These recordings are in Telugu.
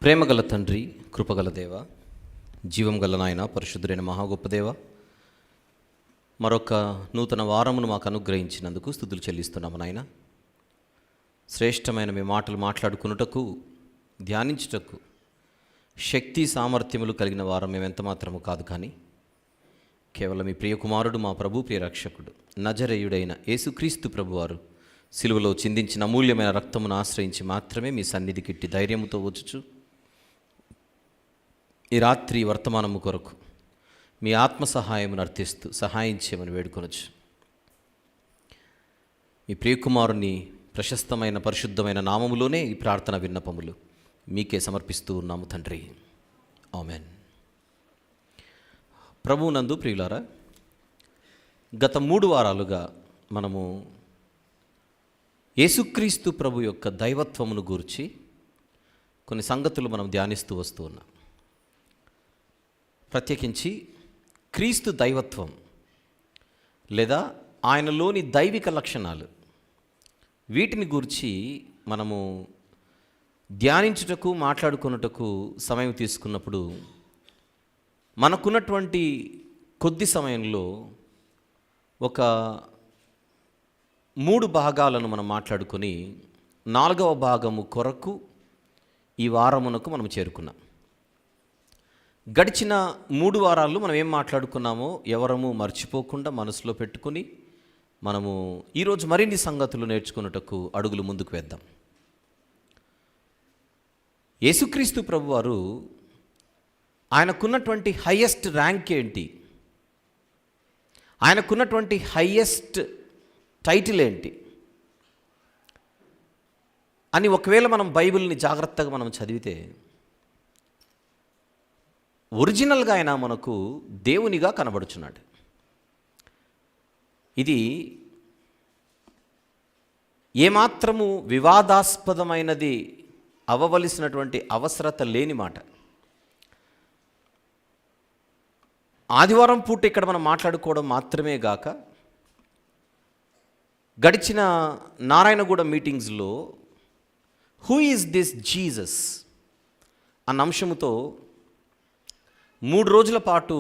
ప్రేమగల తండ్రి, కృపగల దేవ, జీవం గల నాయన, పరిశుద్ధుడైన మహా గొప్ప దేవ, మరొక నూతన వారమును మాకు అనుగ్రహించినందుకు స్తుతులు చెల్లిస్తున్నాము నాయన. శ్రేష్టమైన మీ మాటలు మాట్లాడుకున్నటకు, ధ్యానించుటకు శక్తి సామర్థ్యములు కలిగిన వారం మేమెంత మాత్రము కాదు, కానీ కేవలం మీ ప్రియకుమారుడు, మా ప్రభు ప్రియ రక్షకుడు నజరేయుడైన యేసుక్రీస్తు ప్రభువారు సిలువలో చిందించిన అమూల్యమైన రక్తమును ఆశ్రయించి మాత్రమే మీ సన్నిధికి ఇట్టి ధైర్యముతో వచ్చుచు ఈ రాత్రి వర్తమానము కొరకు మీ ఆత్మ సహాయమును అర్థిస్తూ సహాయం చేయమని వేడుకొనొచ్చు. మీ ప్రియకుమారుని ప్రశస్తమైన పరిశుద్ధమైన నామములోనే ఈ ప్రార్థన విన్నపములు మీకే సమర్పిస్తూ ఉన్నాము తండ్రి. ఆమెన్. ప్రభువునందు ప్రియులారా, గత 3 వారాలుగా మనము యేసుక్రీస్తు ప్రభు యొక్క దైవత్వమును గూర్చి కొన్ని సంగతులు మనం ధ్యానిస్తూ వస్తూ ఉన్నాం. ప్రత్యేకించి క్రీస్తు దైవత్వం లేదా ఆయనలోని దైవిక లక్షణాలు, వీటిని గూర్చి మనము ధ్యానించుటకు, మాట్లాడుకున్నటకు సమయం తీసుకున్నప్పుడు మనకున్నటువంటి కొద్ది సమయంలో ఒక 3 భాగాలను మనం మాట్లాడుకొని 4వ భాగము కొరకు ఈ వారమునకు మనం చేరుకున్నాం. గడిచిన 3 వారాలు మనం ఏం మాట్లాడుకున్నామో ఎవరము మర్చిపోకుండా మనసులో పెట్టుకుని మనము ఈరోజు మరిన్ని సంగతులు నేర్చుకున్నటకు అడుగులు ముందుకు వేద్దాం. యేసుక్రీస్తు ప్రభువారు ఆయనకున్నటువంటి హయ్యెస్ట్ ర్యాంక్ ఏంటి, ఆయనకున్నటువంటి హయ్యెస్ట్ టైటిల్ ఏంటి అని ఒకవేళ మనం బైబిల్ని జాగ్రత్తగా మనం చదివితే, ఒరిజినల్గా ఆయన మనకు దేవునిగా కనబడుచున్నాడు. ఇది ఏమాత్రము వివాదాస్పదమైనది అవ్వవలసినటువంటి అవసరత లేని మాట. ఆదివారం పూట ఇక్కడ మనం మాట్లాడుకోవడం మాత్రమే గాక, గడిచిన నారాయణగూడ మీటింగ్స్లో హూ ఈజ్ దిస్ జీసస్ అన్న అంశముతో 3 రోజుల పాటు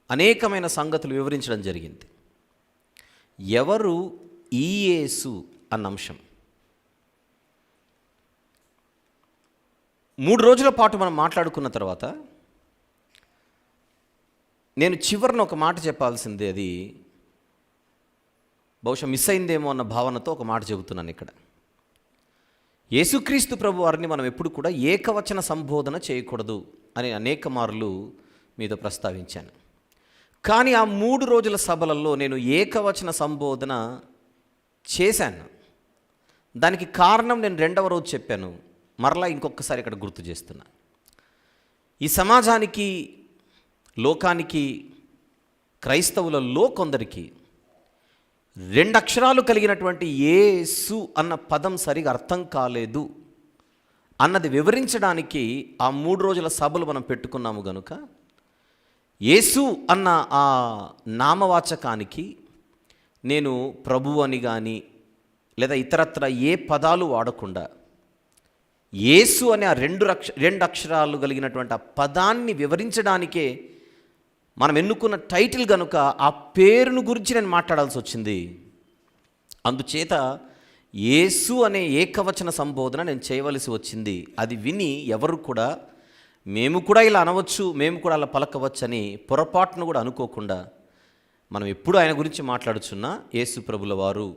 అనేకమైన సంగతులు వివరించడం జరిగింది. ఎవరు ఈ యేసు అన్న అంశం 3 రోజుల పాటు మనం మాట్లాడుకున్న తర్వాత నేను చివరిన ఒక మాట చెప్పాల్సిందే, అది బహుశా మిస్ అయిందేమో అన్న భావనతో ఒక మాట చెబుతున్నాను ఇక్కడ. యేసుక్రీస్తు ప్రభు వారిని మనం ఎప్పుడు కూడా ఏకవచన సంబోధన చేయకూడదు అని అనేక మార్లు మీద ప్రస్తావించాను. కానీ ఆ 3 రోజుల సభలలో నేను ఏకవచన సంబోధన చేశాను. దానికి కారణం నేను 2వ రోజు చెప్పాను, మరలా ఇంకొకసారి ఇక్కడ గుర్తు చేస్తున్నా. ఈ సమాజానికి, లోకానికి, క్రైస్తవులలో కొందరికి 2 అక్షరాలు కలిగినటువంటి యేసు అన్న పదం సరిగా అర్థం కాలేదు అన్నది వివరించడానికి ఆ 3 రోజుల సభలు మనం పెట్టుకున్నాము. గనుక యేసు అన్న ఆ నామవాచకానికి నేను ప్రభు అని కానీ లేదా ఇతరత్ర ఏ పదాలు వాడకుండా యేసు అనే ఆ 2 అక్షరాలు కలిగినటువంటి ఆ పదాన్ని వివరించడానికే మనం ఎన్నుకున్న టైటిల్ కనుక ఆ పేరును గురించి నేను మాట్లాడాల్సి వచ్చింది. అందుచేత యేసు అనే ఏకవచన సంబోధన నేను చేయవలసి వచ్చింది. అది విని ఎవరు కూడా మేము కూడా ఇలా అనవచ్చు, మేము కూడా అలా పలకవచ్చు అని పొరపాటును కూడా అనుకోకుండా మనం ఎప్పుడు ఆయన గురించి మాట్లాడుచున్నా యేసు ప్రభుల వారు,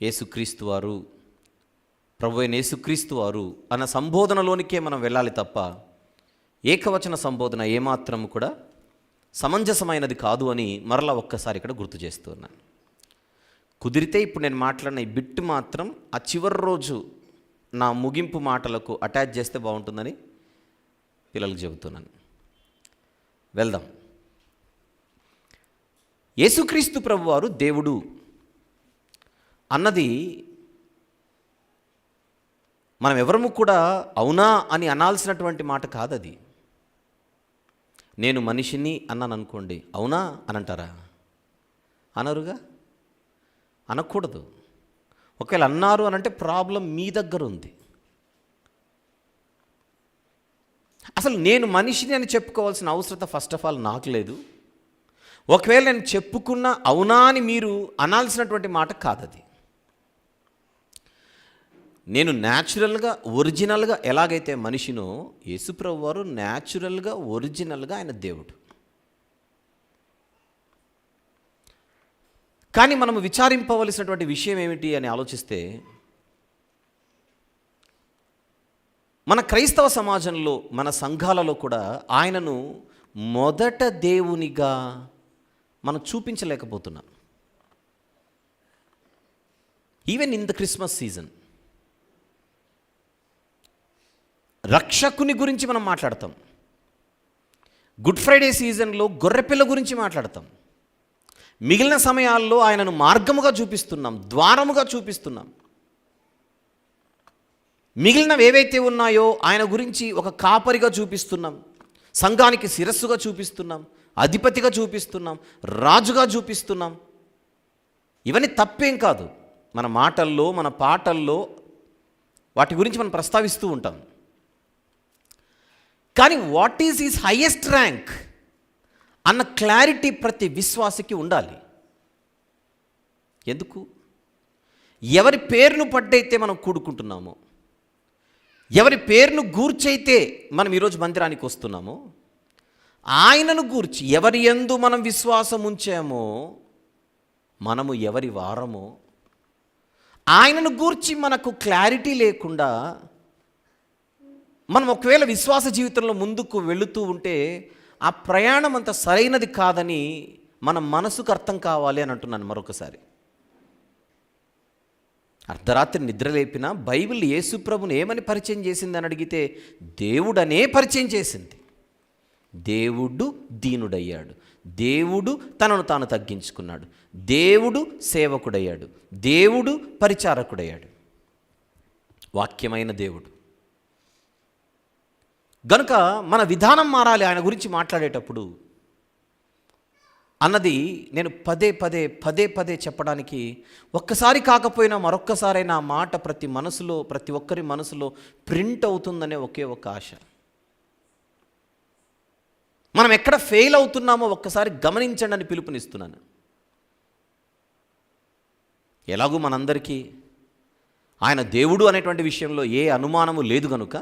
యేసుక్రీస్తు వారు, ప్రభు అయిన యేసుక్రీస్తు వారు అన్న సంబోధనలోనికే మనం వెళ్ళాలి తప్ప ఏకవచన సంబోధన ఏమాత్రం కూడా సమంజసమైనది కాదు అని మరలా ఒక్కసారి ఇక్కడ గుర్తు చేస్తున్నాను. కుదిరితే ఇప్పుడు నేను మాట్లాడిన ఈ బిట్ మాత్రం ఆ చివరి రోజు నా ముగింపు మాటలకు అటాచ్ చేస్తే బాగుంటుందని పిల్లలకు చెబుతున్నాను. వెళ్దాం. యేసుక్రీస్తు ప్రభువారు దేవుడు అన్నది మనం ఎవరము కూడా అవునా అని అనాల్సినటువంటి మాట కాదది. నేను మనిషిని అన్నాను అనుకోండి, అవునా అని అంటారా? అనరుగా, అనకూడదు. ఒకవేళ అన్నారు అని అంటే ప్రాబ్లం మీ దగ్గర ఉంది. అసలు నేను మనిషిని అని చెప్పుకోవాల్సిన అవసరత ఫస్ట్ ఆఫ్ ఆల్ నాకు లేదు. ఒకవేళ నేను చెప్పుకున్న అవునా అని మీరు అనాల్సినటువంటి మాట కాదది. నేను న్యాచురల్గా ఒరిజినల్గా ఎలాగైతే మనిషినో, యేసుప్రభు వారు న్యాచురల్గా ఒరిజినల్గా ఆయన దేవుడు. కానీ మనము విచారింపవలసినటువంటి విషయం ఏమిటి అని ఆలోచిస్తే, మన క్రైస్తవ సమాజంలో, మన సంఘాలలో కూడా ఆయనను మొదట దేవునిగా మనం చూపించలేకపోతున్నాం. Even in the Christmas season రక్షకుని గురించి మనం మాట్లాడతాం. గుడ్ ఫ్రైడే సీజన్లో గొర్రెపిల్ల గురించి మాట్లాడతాం. మిగిలిన సమయాల్లో ఆయనను మార్గముగా చూపిస్తున్నాం, ద్వారముగా చూపిస్తున్నాం. మిగిలినవి ఏవైతే ఉన్నాయో ఆయన గురించి ఒక కాపరిగా చూపిస్తున్నాం, సంఘానికి శిరస్సుగా చూపిస్తున్నాం, అధిపతిగా చూపిస్తున్నాం, రాజుగా చూపిస్తున్నాం. ఇవన్నీ తప్పేం కాదు. మన మాటల్లో, మన పాటల్లో వాటి గురించి మనం ప్రస్తావిస్తూ ఉంటాం. కానీ what is his highest rank అన్న క్లారిటీ ప్రతి విశ్వాసికి ఉండాలి. ఎందుకు? ఎవరి పేరును పట్టయితే మనం కూడుకుంటున్నామో, ఎవరి పేరును గూర్చైతే మనం ఈరోజు మందిరానికి వస్తున్నామో, ఆయనను గూర్చి ఎవరి యందు మనం విశ్వాసం ఉంచామో, మనము ఎవరి వారమో, ఆయనను గూర్చి మనకు క్లారిటీ లేకుండా మనం ఒకవేళ విశ్వాస జీవితంలో ముందుకు వెళుతూ ఉంటే ఆ ప్రయాణం అంత సరైనది కాదని మన మనసుకు అర్థం కావాలి అని అంటున్నాను మరొకసారి. అర్ధరాత్రి నిద్రలేపిన బైబిల్ యేసుప్రభుని ఏమని పరిచయం చేసింది అని అడిగితే దేవుడనే పరిచయం చేసింది. దేవుడు దీనుడయ్యాడు, దేవుడు తనను తాను తగ్గించుకున్నాడు, దేవుడు సేవకుడయ్యాడు, దేవుడు పరిచారకుడయ్యాడు, వాక్యమైన దేవుడు. గనుక మన విధానం మారాలి ఆయన గురించి మాట్లాడేటప్పుడు అన్నది నేను పదే పదే పదే పదే చెప్పడానికి, ఒక్కసారి కాకపోయినా మరొక్కసారైనా ఆ మాట ప్రతి మనసులో, ప్రతి ఒక్కరి మనసులో ప్రింట్ అవుతుందనే ఒకే ఒక ఆశ. మనం ఎక్కడ ఫెయిల్ అవుతున్నామో ఒక్కసారి గమనించండి అని పిలుపునిస్తున్నాను. ఎలాగూ మనందరికీ ఆయన దేవుడు అనేటువంటి విషయంలో ఏ అనుమానము లేదు కనుక,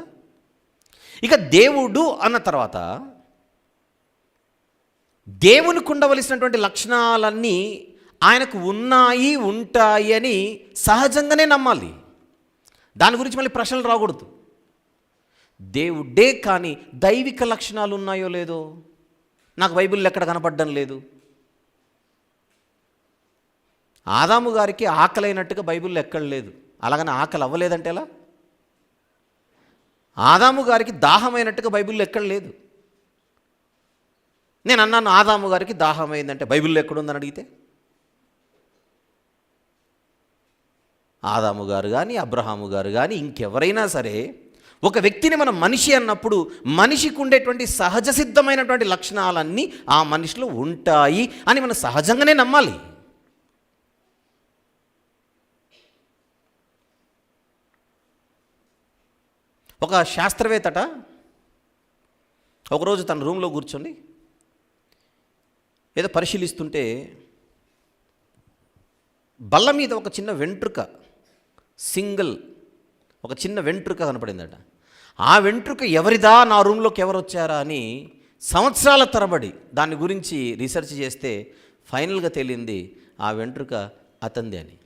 ఇక దేవుడు అన్న తర్వాత దేవునికి ఉండవలసినటువంటి లక్షణాలన్నీ ఆయనకు ఉన్నాయి, ఉంటాయి అని సహజంగానే నమ్మాలి. దాని గురించి మళ్ళీ ప్రశ్నలు రాకూడదు. దేవుడే కానీ దైవిక లక్షణాలు ఉన్నాయో లేదో నాకు బైబిల్లో ఎక్కడ కనపడడం లేదు. ఆదాము గారికి ఆకలైనట్టుగా బైబిల్లో ఎక్కడ లేదు. అలాగని ఆకలి అవ్వలేదంటే ఎలా? ఆదాము గారికి దాహమైనట్టుగా బైబిల్లో ఎక్కడ లేదు. నేను అన్నాను ఆదాము గారికి దాహమైందంటే బైబిల్లో ఎక్కడుందని అడిగితే, ఆదాము గారు కానీ, అబ్రహాము గారు కానీ, ఇంకెవరైనా సరే ఒక వ్యక్తిని మనం మనిషి అన్నప్పుడు మనిషికి ఉండేటువంటి సహజ సిద్ధమైనటువంటి లక్షణాలన్నీ ఆ మనిషిలో ఉంటాయి అని మనం సహజంగానే నమ్మాలి. ఒక శాస్త్రవేత్తట ఒకరోజు తన రూమ్లో కూర్చొని ఏదో పరిశీలిస్తుంటే బల్ల మీద ఒక చిన్న వెంట్రుక, ఒక చిన్న వెంట్రుక కనపడిందట. ఆ వెంట్రుక ఎవరిదా, నా రూమ్లోకి ఎవరు వచ్చారా అని సంవత్సరాల తరబడి దాని గురించి రీసెర్చ్ చేస్తే ఫైనల్గా తేలింది ఆ వెంట్రుక అతంది అని.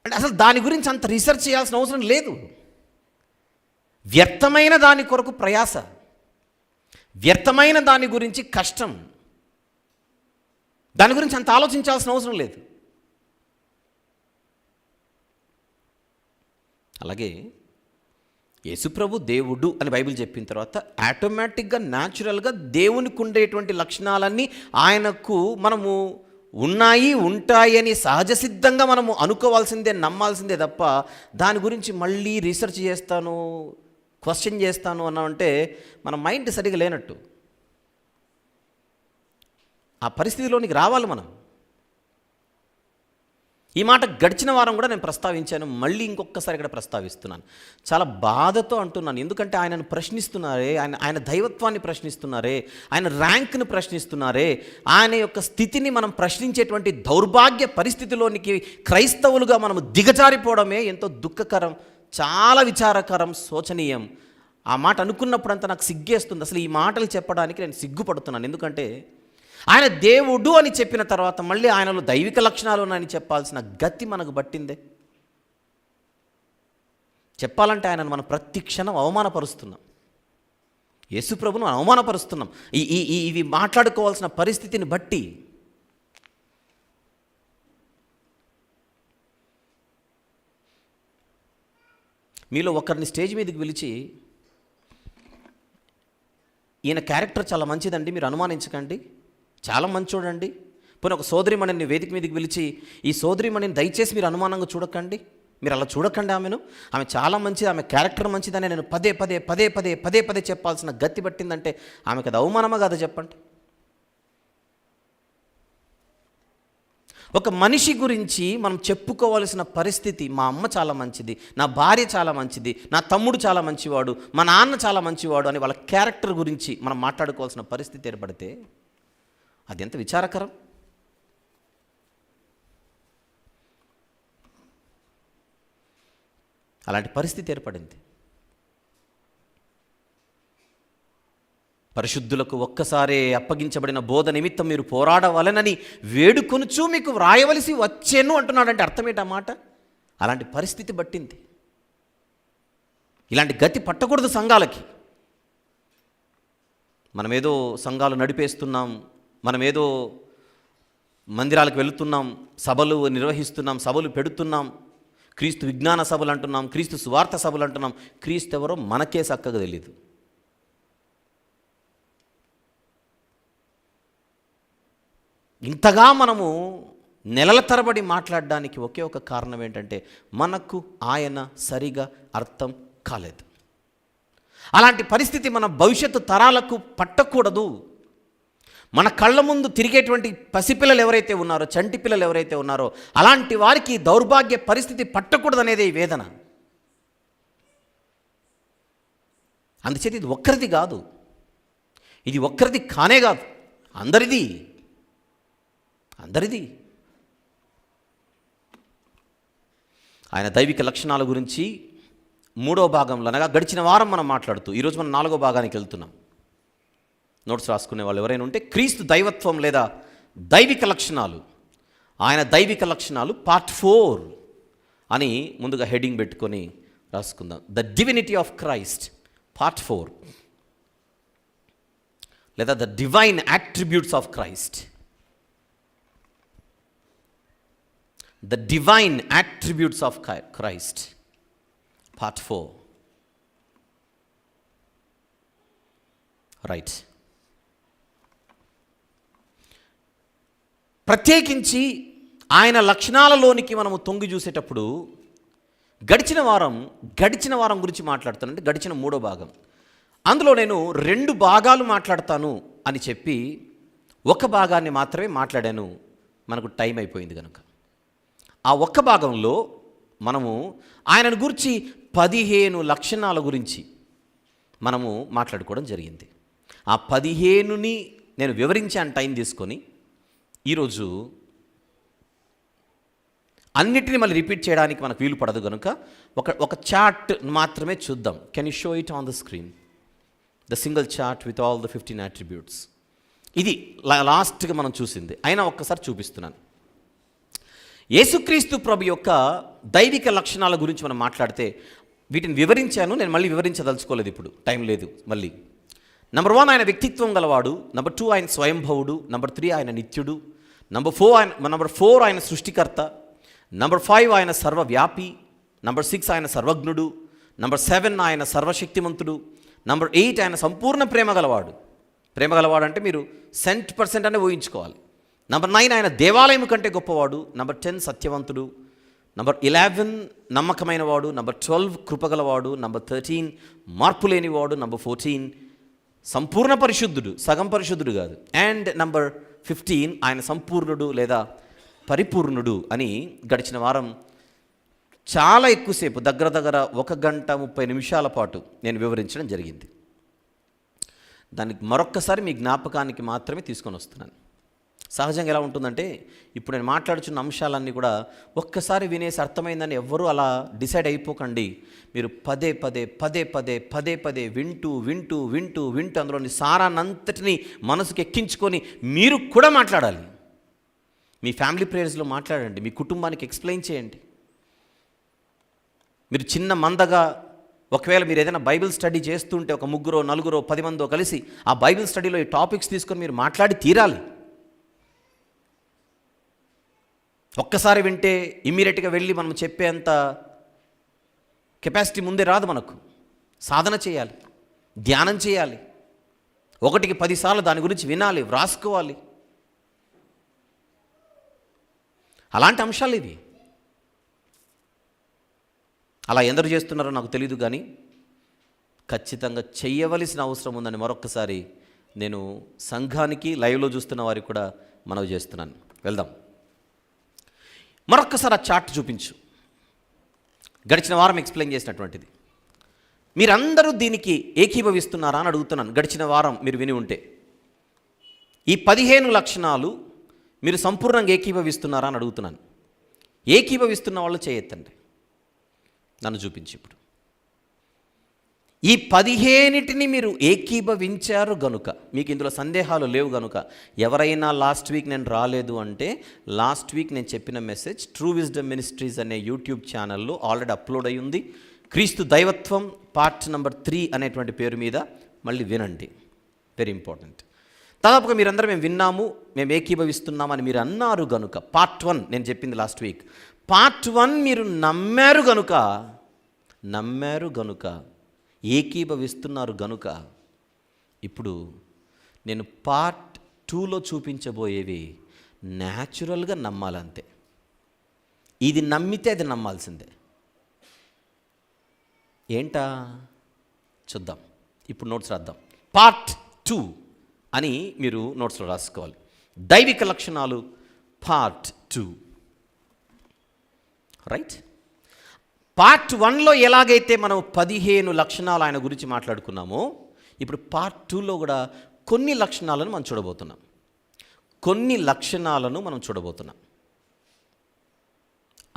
అంటే అసలు దాని గురించి అంత రీసెర్చ్ చేయాల్సిన అవసరం లేదు. వ్యర్థమైన దాని కొరకు ప్రయాస, వ్యర్థమైన దాని గురించి కష్టం, దాని గురించి అంత ఆలోచించాల్సిన అవసరం లేదు. అలాగే యేసుప్రభు దేవుడు అని బైబిల్ చెప్పిన తర్వాత ఆటోమేటిక్గా న్యాచురల్గా దేవునికి ఉండేటువంటి లక్షణాలన్నీ ఆయనకు మనము ఉన్నాయి, ఉంటాయి అని సహజ సిద్ధంగా మనము అనుకోవాల్సిందే, నమ్మాల్సిందే తప్ప దాని గురించి మళ్ళీ రీసెర్చ్ చేస్తాను, క్వశ్చన్ చేస్తాను అన్నామంటే మన మైండ్ సరిగా లేనట్టు. ఆ పరిస్థితిలోనికి రావాలి మనం. ఈ మాట గడిచిన వారం కూడా నేను ప్రస్తావించాను, మళ్ళీ ఇంకొకసారి ఇక్కడ ప్రస్తావిస్తున్నాను. చాలా బాధతో అంటున్నాను, ఎందుకంటే ఆయనను ప్రశ్నిస్తున్నారే, ఆయన దైవత్వాన్ని ప్రశ్నిస్తున్నారే, ఆయన ర్యాంక్ను ప్రశ్నిస్తున్నారే, ఆయన యొక్క స్థితిని మనం ప్రశ్నించేటువంటి దౌర్భాగ్య పరిస్థితిలోనికి క్రైస్తవులుగా మనం దిగజారిపోవడమే ఎంతో దుఃఖకరం, చాలా విచారకరం, శోచనీయం. ఆ మాట అనుకున్నప్పుడంతా నాకు సిగ్గేస్తుంది. అసలు ఈ మాటలు చెప్పడానికి నేను సిగ్గుపడుతున్నాను. ఎందుకంటే ఆయన దేవుడు అని చెప్పిన తర్వాత మళ్ళీ ఆయనలో దైవిక లక్షణాలు ఉన్నాయని చెప్పాల్సిన గతి మనకు పట్టిందే. చెప్పాలంటే ఆయనను మనం ప్రతి క్షణం అవమానపరుస్తున్నాం, యేసుప్రభును అవమానపరుస్తున్నాం ఇవి మాట్లాడుకోవాల్సిన పరిస్థితిని బట్టి. మీలో ఒకరిని స్టేజ్ మీదకి పిలిచి, ఈయన క్యారెక్టర్ చాలా మంచిదండి, మీరు అనుమానించకండి, చాలా మంచోడండి, పోనీ ఒక సోదరిమణిని వేదిక మీదకి పిలిచి, ఈ సోదరిమణిని దయచేసి మీరు అనుమానంగా చూడకండి, మీరు అలా చూడకండి, ఆమె చాలా మంచిది, ఆమె క్యారెక్టర్ మంచిదని నేను పదే పదే పదే పదే పదే పదే చెప్పాల్సిన గతి పట్టిందంటే ఆమెకు అది అవమానమా కాదా చెప్పండి? ఒక మనిషి గురించి మనం చెప్పుకోవాల్సిన పరిస్థితి, మా అమ్మ చాలా మంచిది, నా భార్య చాలా మంచిది, నా తమ్ముడు చాలా మంచివాడు, మా నాన్న చాలా మంచివాడు అని వాళ్ళ క్యారెక్టర్ గురించి మనం మాట్లాడుకోవాల్సిన పరిస్థితి ఏర్పడితే అది ఎంత విచారకరం. అలాంటి పరిస్థితి ఏర్పడింది. పరిశుద్ధులకు ఒక్కసారే అప్పగించబడిన బోధ నిమిత్తం మీరు పోరాడవలెనని వేడుకొనుచు మీకు వ్రాయవలసి వచ్చేను అంటున్నాడంటే అర్థం ఏంటి ఆ మాట? అలాంటి పరిస్థితి పట్టింది. ఇలాంటి గతి పట్టకూడదు సంఘాలకి. మనమేదో సంఘాలు నడిపేస్తున్నాం, మనమేదో మందిరాలకు వెళుతున్నాం, సభలు నిర్వహిస్తున్నాం, సభలు పెడుతున్నాం, క్రీస్తు విజ్ఞాన సభలు అంటున్నాం, క్రీస్తు సువార్త సభలు అంటున్నాం. క్రీస్తు ఎవరో మనకే చక్కగా తెలియదు. ఇంతగా మనము నెలల తరబడి మాట్లాడడానికి ఒకే ఒక కారణం ఏంటంటే మనకు ఆయన సరిగా అర్థం కాలేదు. అలాంటి పరిస్థితి మన భవిష్యత్తు తరాలకు పట్టకూడదు. మన కళ్ళ ముందు తిరిగేటువంటి పసిపిల్లలు ఎవరైతే ఉన్నారో, చంటి పిల్లలు ఎవరైతే ఉన్నారో, అలాంటి వారికి దౌర్భాగ్య పరిస్థితి పట్టకూడదనేదే ఈ వేదన. అందుచేత ఇది ఒక్కరిది కాదు, ఇది ఒక్కరిది కానే కాదు, అందరిది. ఆయన దైవిక లక్షణాల గురించి 3వ భాగంలో, అనగా గడిచిన వారం మనం మాట్లాడుతూ ఈరోజు మనం 4వ భాగానికి వెళ్తున్నాం. నోట్స్ రాసుకునే వాళ్ళు ఎవరైనా ఉంటే, క్రీస్తు దైవత్వం లేదా దైవిక లక్షణాలు, ఆయన దైవిక లక్షణాలు పార్ట్ 4 అని ముందుగా హెడింగ్ పెట్టుకొని రాసుకుందాం. The divinity of Christ part 4 లేదా the divine attributes of Christ. The divine attributes of Christ, part 4. Right. ప్రత్యేకించి ఆయన లక్షణాలలోనికి మనము తొంగి చూసేటప్పుడు గడిచిన వారం గురించి మాట్లాడుతాను. అంటే గడిచిన 3వ భాగం, అందులో నేను 2 భాగాలు మాట్లాడతాను అని చెప్పి ఒక భాగాన్ని మాత్రమే మాట్లాడాను. మనకు టైం అయిపోయింది కనుక ఆ ఒక్క భాగంలో మనము ఆయనను గురించి 15 లక్షణాల గురించి మనము మాట్లాడుకోవడం జరిగింది. ఆ 15ని నేను వివరించాను టైం తీసుకొని. ఈరోజు అన్నిటిని మళ్ళీ రిపీట్ చేయడానికి మనకు వీలు పడదు కనుక ఒక చార్ట్ మాత్రమే చూద్దాం. Can you show it on the screen, the single chart with all the 15 attributes. ఇది లాస్ట్గా మనం చూసింది, అయినా ఒక్కసారి చూపిస్తున్నాను. యేసుక్రీస్తు ప్రభు యొక్క దైవిక లక్షణాల గురించి మనం మాట్లాడితే వీటిని వివరించాను, నేను మళ్ళీ వివరించదలుచుకోలేదు, ఇప్పుడు టైం లేదు. మళ్ళీ నంబర్ 1 ఆయన వ్యక్తిత్వం గలవాడు, నంబర్ 2 ఆయన స్వయంభవుడు, నంబర్ 3 ఆయన నిత్యుడు, నంబర్ 4 ఆయన సృష్టికర్త, నంబర్ 5 ఆయన సర్వవ్యాపి, నంబర్ 6 ఆయన సర్వజ్ఞుడు, నంబర్ 7 ఆయన సర్వశక్తిమంతుడు, నంబర్ 8 ఆయన సంపూర్ణ ప్రేమ గలవాడు. ప్రేమ గలవాడు అంటే మీరు 100% అనే ఊహించుకోవాలి. నంబర్ 9 ఆయన దేవాలయం కంటే గొప్పవాడు, నంబర్ 10 సత్యవంతుడు, నంబర్ 11 నమ్మకమైన వాడు, నంబర్ 12 కృపగలవాడు, నంబర్ 13 మార్పు లేనివాడు, నంబర్ 14 సంపూర్ణ పరిశుద్ధుడు, సగం పరిశుద్ధుడు కాదు, అండ్ నంబర్ 15 ఆయన సంపూర్ణుడు లేదా పరిపూర్ణుడు అని గడిచిన వారం చాలా ఎక్కువసేపు దగ్గర 1 గంట 30 నిమిషాల పాటు నేను వివరించడం జరిగింది. దానికి మరొక్కసారి మీ జ్ఞాపకానికి మాత్రమే తీసుకొని వస్తున్నాను. సహజంగా ఎలా ఉంటుందంటే, ఇప్పుడు నేను మాట్లాడుచున్న అంశాలన్నీ కూడా ఒక్కసారి వినేసి అర్థమైందని ఎవ్వరూ అలా డిసైడ్ అయిపోకండి. మీరు పదే పదే వింటూ అందులోని సారాన్నంతటినీ మనసుకు ఎక్కించుకొని మీరు కూడా మాట్లాడాలి. మీ ఫ్యామిలీ ప్రేయర్స్లో మాట్లాడండి, మీ కుటుంబానికి ఎక్స్ప్లెయిన్ చేయండి. మీరు చిన్న మందగా ఒకవేళ మీరు ఏదైనా బైబిల్ స్టడీ చేస్తుంటే ఒక 3, 4, 10 మందో కలిసి ఆ బైబిల్ స్టడీలో ఈ టాపిక్స్ తీసుకొని మీరు మాట్లాడి తీరాలి. ఒక్కసారి వింటే ఇమ్మీడియట్గా వెళ్ళి మనం చెప్పేంత కెపాసిటీ ముందే రాదు. మనకు సాధన చేయాలి, ధ్యానం చేయాలి, 1కి 10 సార్లు దాని గురించి వినాలి, వ్రాసుకోవాలి. అలాంటి అంశాలు ఇవి. అలా ఎందరు చేస్తున్నారో నాకు తెలియదు, కానీ ఖచ్చితంగా చేయవలసిన అవసరం ఉందని మరొక్కసారి నేను సంఘానికి, లైవ్లో చూస్తున్న వారికి కూడా మనవి చేస్తున్నాను. వెళ్దాం. మరొక్కసారి ఆ చార్ట్ చూపించు. గడిచిన వారం ఎక్స్ప్లెయిన్ చేసినటువంటిది. మీరందరూ దీనికి ఏకీభవిస్తున్నారా అని అడుగుతున్నాను. గడిచిన వారం మీరు విని ఉంటే ఈ 15 లక్షణాలు మీరు సంపూర్ణంగా ఏకీభవిస్తున్నారా అని అడుగుతున్నాను. ఏకీభవిస్తున్న వాళ్ళు చేయెత్తండి, నన్ను చూపించి. ఇప్పుడు ఈ 15టిని మీరు ఏకీభవించారు గనుక, మీకు ఇందులో సందేహాలు లేవు గనుక, ఎవరైనా లాస్ట్ వీక్ నేను రాలేదు అంటే, లాస్ట్ వీక్ నేను చెప్పిన మెసేజ్ ట్రూ విజ్డమ్ మినిస్ట్రీస్ అనే యూట్యూబ్ ఛానల్లో ఆల్రెడీ అప్లోడ్ అయి ఉంది. క్రీస్తు దైవత్వం పార్ట్ నెంబర్ 3 అనేటువంటి పేరు మీద మళ్ళీ వినండి. Very important. దాదాపుగా మీరందరూ మేము విన్నాము, మేము ఏకీభవిస్తున్నామని మీరు అన్నారు గనుక, పార్ట్ 1 నేను చెప్పింది లాస్ట్ వీక్, పార్ట్ 1 మీరు నమ్మారు గనుక ఏకీభవిస్తున్నారు గనుక, ఇప్పుడు నేను పార్ట్ 2లో చూపించబోయేవి న్యాచురల్గా నమ్మాలంతే. ఇది నమ్మితే అది నమ్మాల్సిందే. ఏంటా చూద్దాం. ఇప్పుడు నోట్స్ రాద్దాం. పార్ట్ 2 అని మీరు నోట్స్లో రాసుకోవాలి. దైవిక లక్షణాలు పార్ట్ 2. రైట్. పార్ట్ 1లో ఎలాగైతే మనం 15 లక్షణాలు ఆయన గురించి మాట్లాడుకున్నామో, ఇప్పుడు పార్ట్ 2లో కూడా కొన్ని లక్షణాలను మనం చూడబోతున్నాం.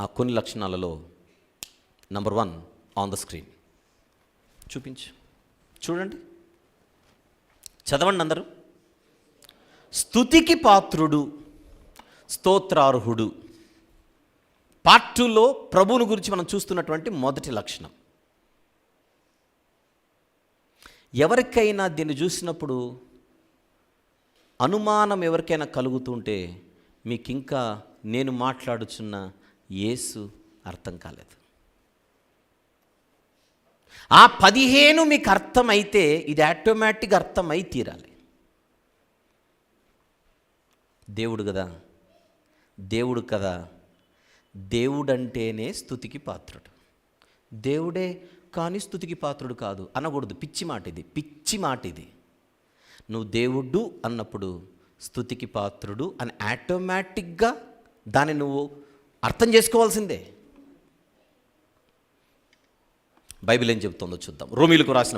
ఆ కొన్ని లక్షణాలలో నంబర్ 1 ఆన్ ద స్క్రీన్ చూడండి, చదవండి అందరూ. స్తుతికి పాత్రుడు, స్తోత్రార్హుడు. పార్ట్ 2లో ప్రభువుని గురించి మనం చూస్తున్నటువంటి మొదటి లక్షణం. ఎవరికైనా దీన్ని చూసినప్పుడు అనుమానం ఎవరికైనా కలుగుతుంటే, మీకు ఇంకా నేను మాట్లాడుచున్న యేసు అర్థం కాలేదు. ఆ 15 మీకు అర్థమైతే ఇది ఆటోమేటిక్గా అర్థమై తీరాలి. దేవుడు కదా, దేవుడంటేనే స్తుతికి పాత్రుడు. దేవుడే కానీ స్తుతికి పాత్రుడు కాదు అనకూడదు. పిచ్చి మాట ఇది. నువ్వు దేవుడు అన్నప్పుడు స్తుతికి పాత్రుడు అని ఆటోమేటిక్గా దాన్ని నువ్వు అర్థం చేసుకోవాల్సిందే. బైబిల్ ఏం చెబుతుందో చూద్దాం. రోమీలకు రాసిన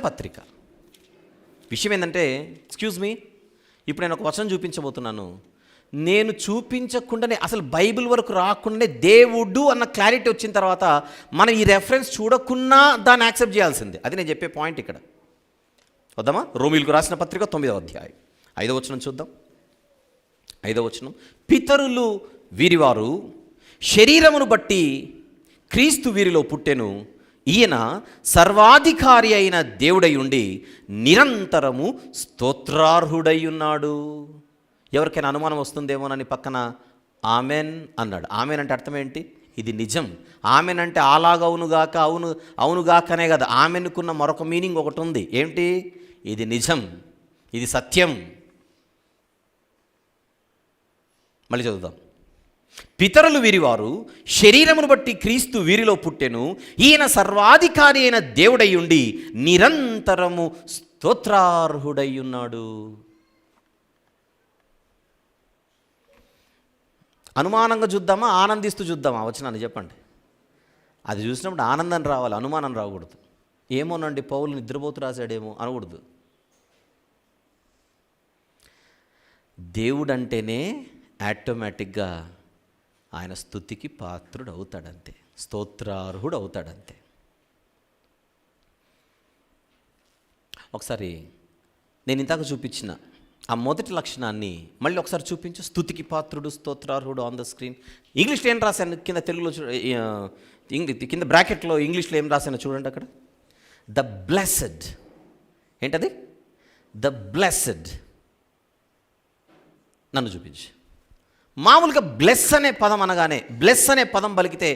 పత్రిక విషయం ఏంటంటే, ఎక్స్క్యూజ్ మీ, ఇప్పుడు నేను ఒక వచనం చూపించబోతున్నాను. నేను చూపించకుండానే, అసలు బైబిల్ వరకు రాకుండానే దేవుడు అన్న క్లారిటీ వచ్చిన తర్వాత మనం ఈ రెఫరెన్స్ చూడకున్నా దాన్ని యాక్సెప్ట్ చేయాల్సిందే. అది నేను చెప్పే పాయింట్ ఇక్కడ. వద్దామా? రోమీలకు రాసిన పత్రిక 9వ అధ్యాయం 5వ వచనం చూద్దాం. 5వ వచనం, పితరులు వీరివారు, శరీరమును బట్టి క్రీస్తు వీరిలో పుట్టెను. ఈయన సర్వాధికారి అయిన దేవుడై ఉండి నిరంతరము స్తోత్రార్హుడై ఉన్నాడు. ఎవరికైనా అనుమానం వస్తుందేమోనని పక్కన ఆమెన్ అన్నాడు. ఆమెన్ అంటే అర్థం ఏంటి? ఇది నిజం. ఆమెన్ అంటే అలాగా అవునుగాక, అవునుగాకనే కదా. ఆమెన్కున్న మరొక మీనింగ్ ఒకటి ఉంది. ఏంటి? ఇది నిజం, ఇది సత్యం. మళ్ళీ చదువుదాం. పితరులు వీరివారు, శరీరమును బట్టి క్రీస్తు వీరిలో పుట్టెను. ఈయన సర్వాధికారి అయిన దేవుడై ఉండి నిరంతరము స్తోత్రార్హుడై ఉన్నాడు. అనుమానంగా చూద్దామా, ఆనందిస్తూ చూద్దామా వచనాన్ని చెప్పండి. అది చూసినప్పుడు ఆనందం రావాలి, అనుమానం రాకూడదు. ఏమోనండి పౌలు నిద్రపోతూ రాశాడేమో అనకూడదు. దేవుడంటేనే ఆటోమేటిక్గా ఆయన స్తుతికి పాత్రుడు అవుతాడంతే, స్తోత్రార్హుడు అవుతాడంతే. ఒకసారి నేను ఇందాక చూపించిన ఆ మొదటి లక్షణాన్ని మళ్ళీ ఒకసారి చూపించు. స్తుతికి పాత్రుడు, స్తోత్రార్హుడు ఆన్ ద స్క్రీన్. ఇంగ్లీష్లో ఏం రాశాను, కింద తెలుగులో కింద బ్రాకెట్లో ఇంగ్లీష్లో ఏం రాశాను చూడండి అక్కడ. The blessed. ఏంటది? The blessed. నన్ను చూపించు. మామూలుగా బ్లెస్ అనే పదం అనగానే, బ్లెస్ అనే పదం పలికితే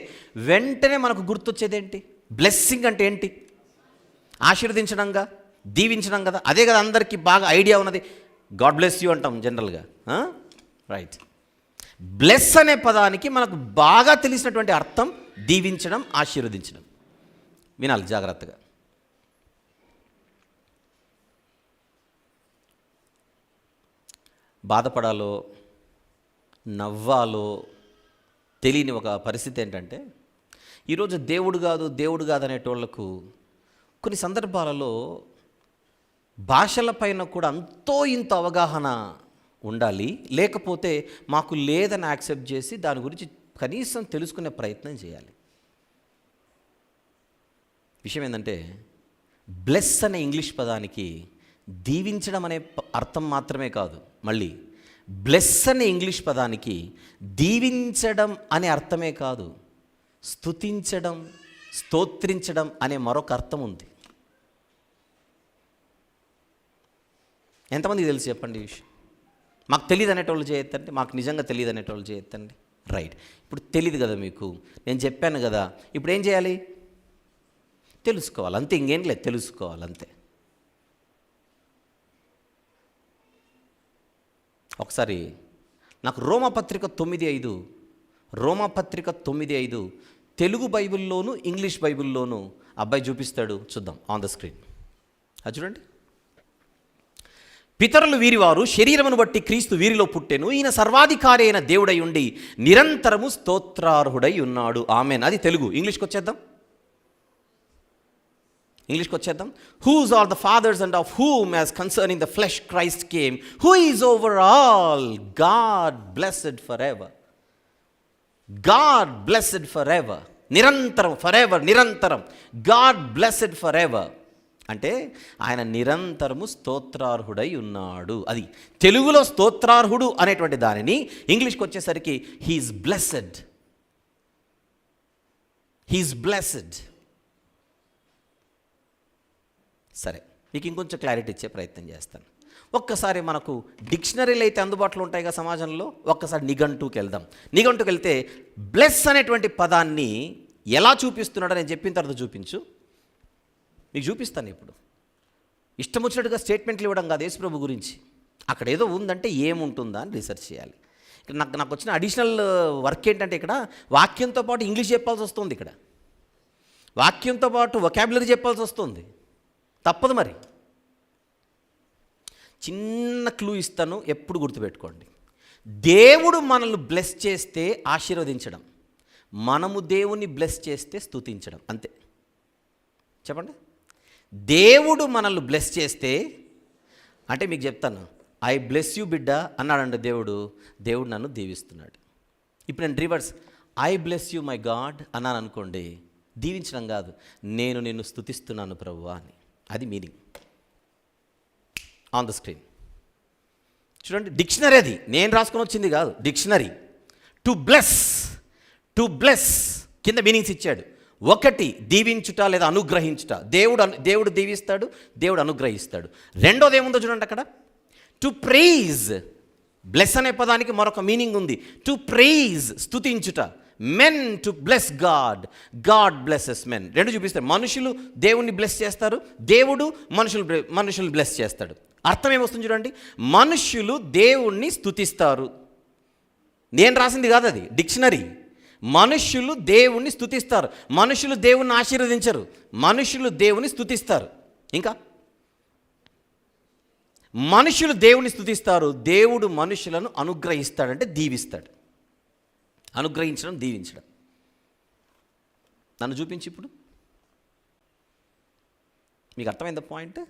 వెంటనే మనకు గుర్తొచ్చేది ఏంటి? బ్లెస్సింగ్ అంటే ఏంటి? ఆశీర్వదించడంగా, దీవించడం కదా. అదే కదా అందరికీ బాగా ఐడియా ఉన్నది. గాడ్ బ్లెస్ యూ అంటాం జనరల్గా, రైట్. బ్లెస్ అనే పదానికి మనకు బాగా తెలిసినటువంటి అర్థం దీవించడం, ఆశీర్వదించడం. వినాలి జాగ్రత్తగా. బాధపడాలో నవ్వాలో తెలియని ఒక పరిస్థితి ఏంటంటే, ఈరోజు దేవుడు కాదు అనేటోళ్లకు కొన్ని సందర్భాలలో భాషల పైన కూడా అంతో ఇంత అవగాహన ఉండాలి. లేకపోతే మాకు లేదని యాక్సెప్ట్ చేసి దాని గురించి కనీసం తెలుసుకునే ప్రయత్నం చేయాలి. విషయం ఏంటంటే, బ్లెస్ అనే ఇంగ్లీష్ పదానికి దీవించడం అనే అర్థం మాత్రమే కాదు, మళ్ళీ బ్లెస్ అనే ఇంగ్లీష్ పదానికి దీవించడం అనే అర్థమే కాదు, స్తుతించడం, స్తోత్రించడం అనే మరొక అర్థం ఉంది. ఎంతమందికి తెలిసి చెప్పండి ఈ విషయం? మాకు తెలియదు అనేటోళ్ళు చేయొద్దండి, మాకు నిజంగా తెలియదు అనేటోళ్ళు చేయొద్దండి. రైట్. ఇప్పుడు తెలియదు కదా మీకు, నేను చెప్పాను కదా, ఇప్పుడు ఏం చేయాలి? తెలుసుకోవాలి అంతే, ఇంకేం లేదు, తెలుసుకోవాలి అంతే. ఒకసారి నాకు రోమాపత్రిక 9:5 తెలుగు బైబిల్లోను ఇంగ్లీష్ బైబిల్లోను అబ్బాయి చూపిస్తాడు, చూద్దాం ఆన్ ద స్క్రీన్. అది చూడండి. పితరులు వీరివారు, శరీరమును బట్టి క్రీస్తు వీరిలో పుట్టెను, ఈయన సర్వాధికారి అయిన దేవుడై ఉండి నిరంతరము స్తోత్రార్హుడై ఉన్నాడు. ఆమెన్. అది తెలుగు. ఇంగ్లీష్కి వచ్చేద్దాం. Whose are the fathers and of whom as concerning the flesh Christ came, who is over all, God blessed forever. God blessed forever. నిరంతరం, forever, నిరంతరం. God blessed forever. అంటే ఆయన నిరంతరము స్తోత్రార్హుడై ఉన్నాడు. అది తెలుగులో స్తోత్రార్హుడు అనేటువంటి దానిని ఇంగ్లీష్కి వచ్చేసరికి హీఈస్ బ్లెస్డ్. సరే, మీకు ఇంకొంచెం క్లారిటీ ఇచ్చే ప్రయత్నం చేస్తాను. ఒక్కసారి మనకు డిక్షనరీలు అయితే అందుబాటులో ఉంటాయి కదా సమాజంలో, ఒక్కసారి నిఘంటువుకి వెళ్దాం. నిఘంటువుకి వెళ్తే బ్లెస్ అనేటువంటి పదాన్ని ఎలా చూపిస్తున్నాడో నేను చెప్పిన తర్వాత చూపించు, మీకు చూపిస్తాను. ఇప్పుడు ఇష్టం వచ్చినట్టుగా స్టేట్మెంట్లు ఇవ్వడం కాదు యేసుప్రభు గురించి. అక్కడ ఏదో ఉందంటే ఏముంటుందా అని రీసెర్చ్ చేయాలి. ఇక్కడ నాకు వచ్చిన అడిషనల్ వర్క్ ఏంటంటే, ఇక్కడ వాక్యంతో పాటు ఇంగ్లీష్ చెప్పాల్సి వస్తుంది, ఇక్కడ వాక్యంతో పాటు వొకాబులరీ చెప్పాల్సి వస్తుంది. తప్పదు మరి. చిన్న క్లూ ఇస్తాను, ఎప్పుడు గుర్తుపెట్టుకోండి. దేవుడు మనల్ని బ్లెస్ చేస్తే ఆశీర్వదించడం, మనము దేవుని బ్లెస్ చేస్తే స్తుతించడం, అంతే. చెప్పండి. దేవుడు మనల్ని బ్లెస్ చేస్తే అంటే మీకు చెప్తాను, ఐ బ్లెస్ యూ బిడ్డ అన్నాడంటే దేవుడు నన్ను దీవిస్తున్నాడు. ఇప్పుడు నేను reverse, I bless you my God అన్నాను అనుకోండి, దీవించడం కాదు, నేను నిన్ను స్తుతిస్తున్నాను ప్రభువా అని. అది మీనింగ్. ఆన్ ద స్క్రీన్ చూడండి. డిక్షనరీ, అది నేను రాసుకొని వచ్చింది కాదు, డిక్షనరీ. టు బ్లెస్ కింద మీనింగ్స్ ఇచ్చాడు. ఒకటి, దీవించుట లేదా అనుగ్రహించుట. దేవుడు దీవిస్తాడు, దేవుడు అనుగ్రహిస్తాడు. రెండోది ఏముందో చూడండి అక్కడ, టు ప్రైజ్. బ్లెస్ అనే పదానికి మరొక మీనింగ్ ఉంది, టు ప్రైజ్, స్తుతించుట. Men to bless God blesses men. రెండు చూపిస్తారు. మనుషులు దేవుణ్ణి బ్లెస్ చేస్తారు, దేవుడు మనుషులు బ్లెస్ చేస్తాడు. అర్థం ఏమొస్తుంది చూడండి, మనుషులు దేవుణ్ణి స్తుతిస్తారు. నేను రాసింది కాదు, అది డిక్షనరీ. మనుషులు దేవుణ్ణి స్తుతిస్తారు, మనుషులు దేవుణ్ణి ఆశీర్వదించరు, మనుషులు దేవుని స్తుతిస్తారు. ఇంకా మనుషులు దేవుని స్తుతిస్తారు, దేవుడు మనుషులను అనుగ్రహిస్తాడంటే దీవిస్తాడు. అనుగ్రహించడం, దీవించడం. నన్ను చూపించి ఇప్పుడు మీకు అర్థమైంది point.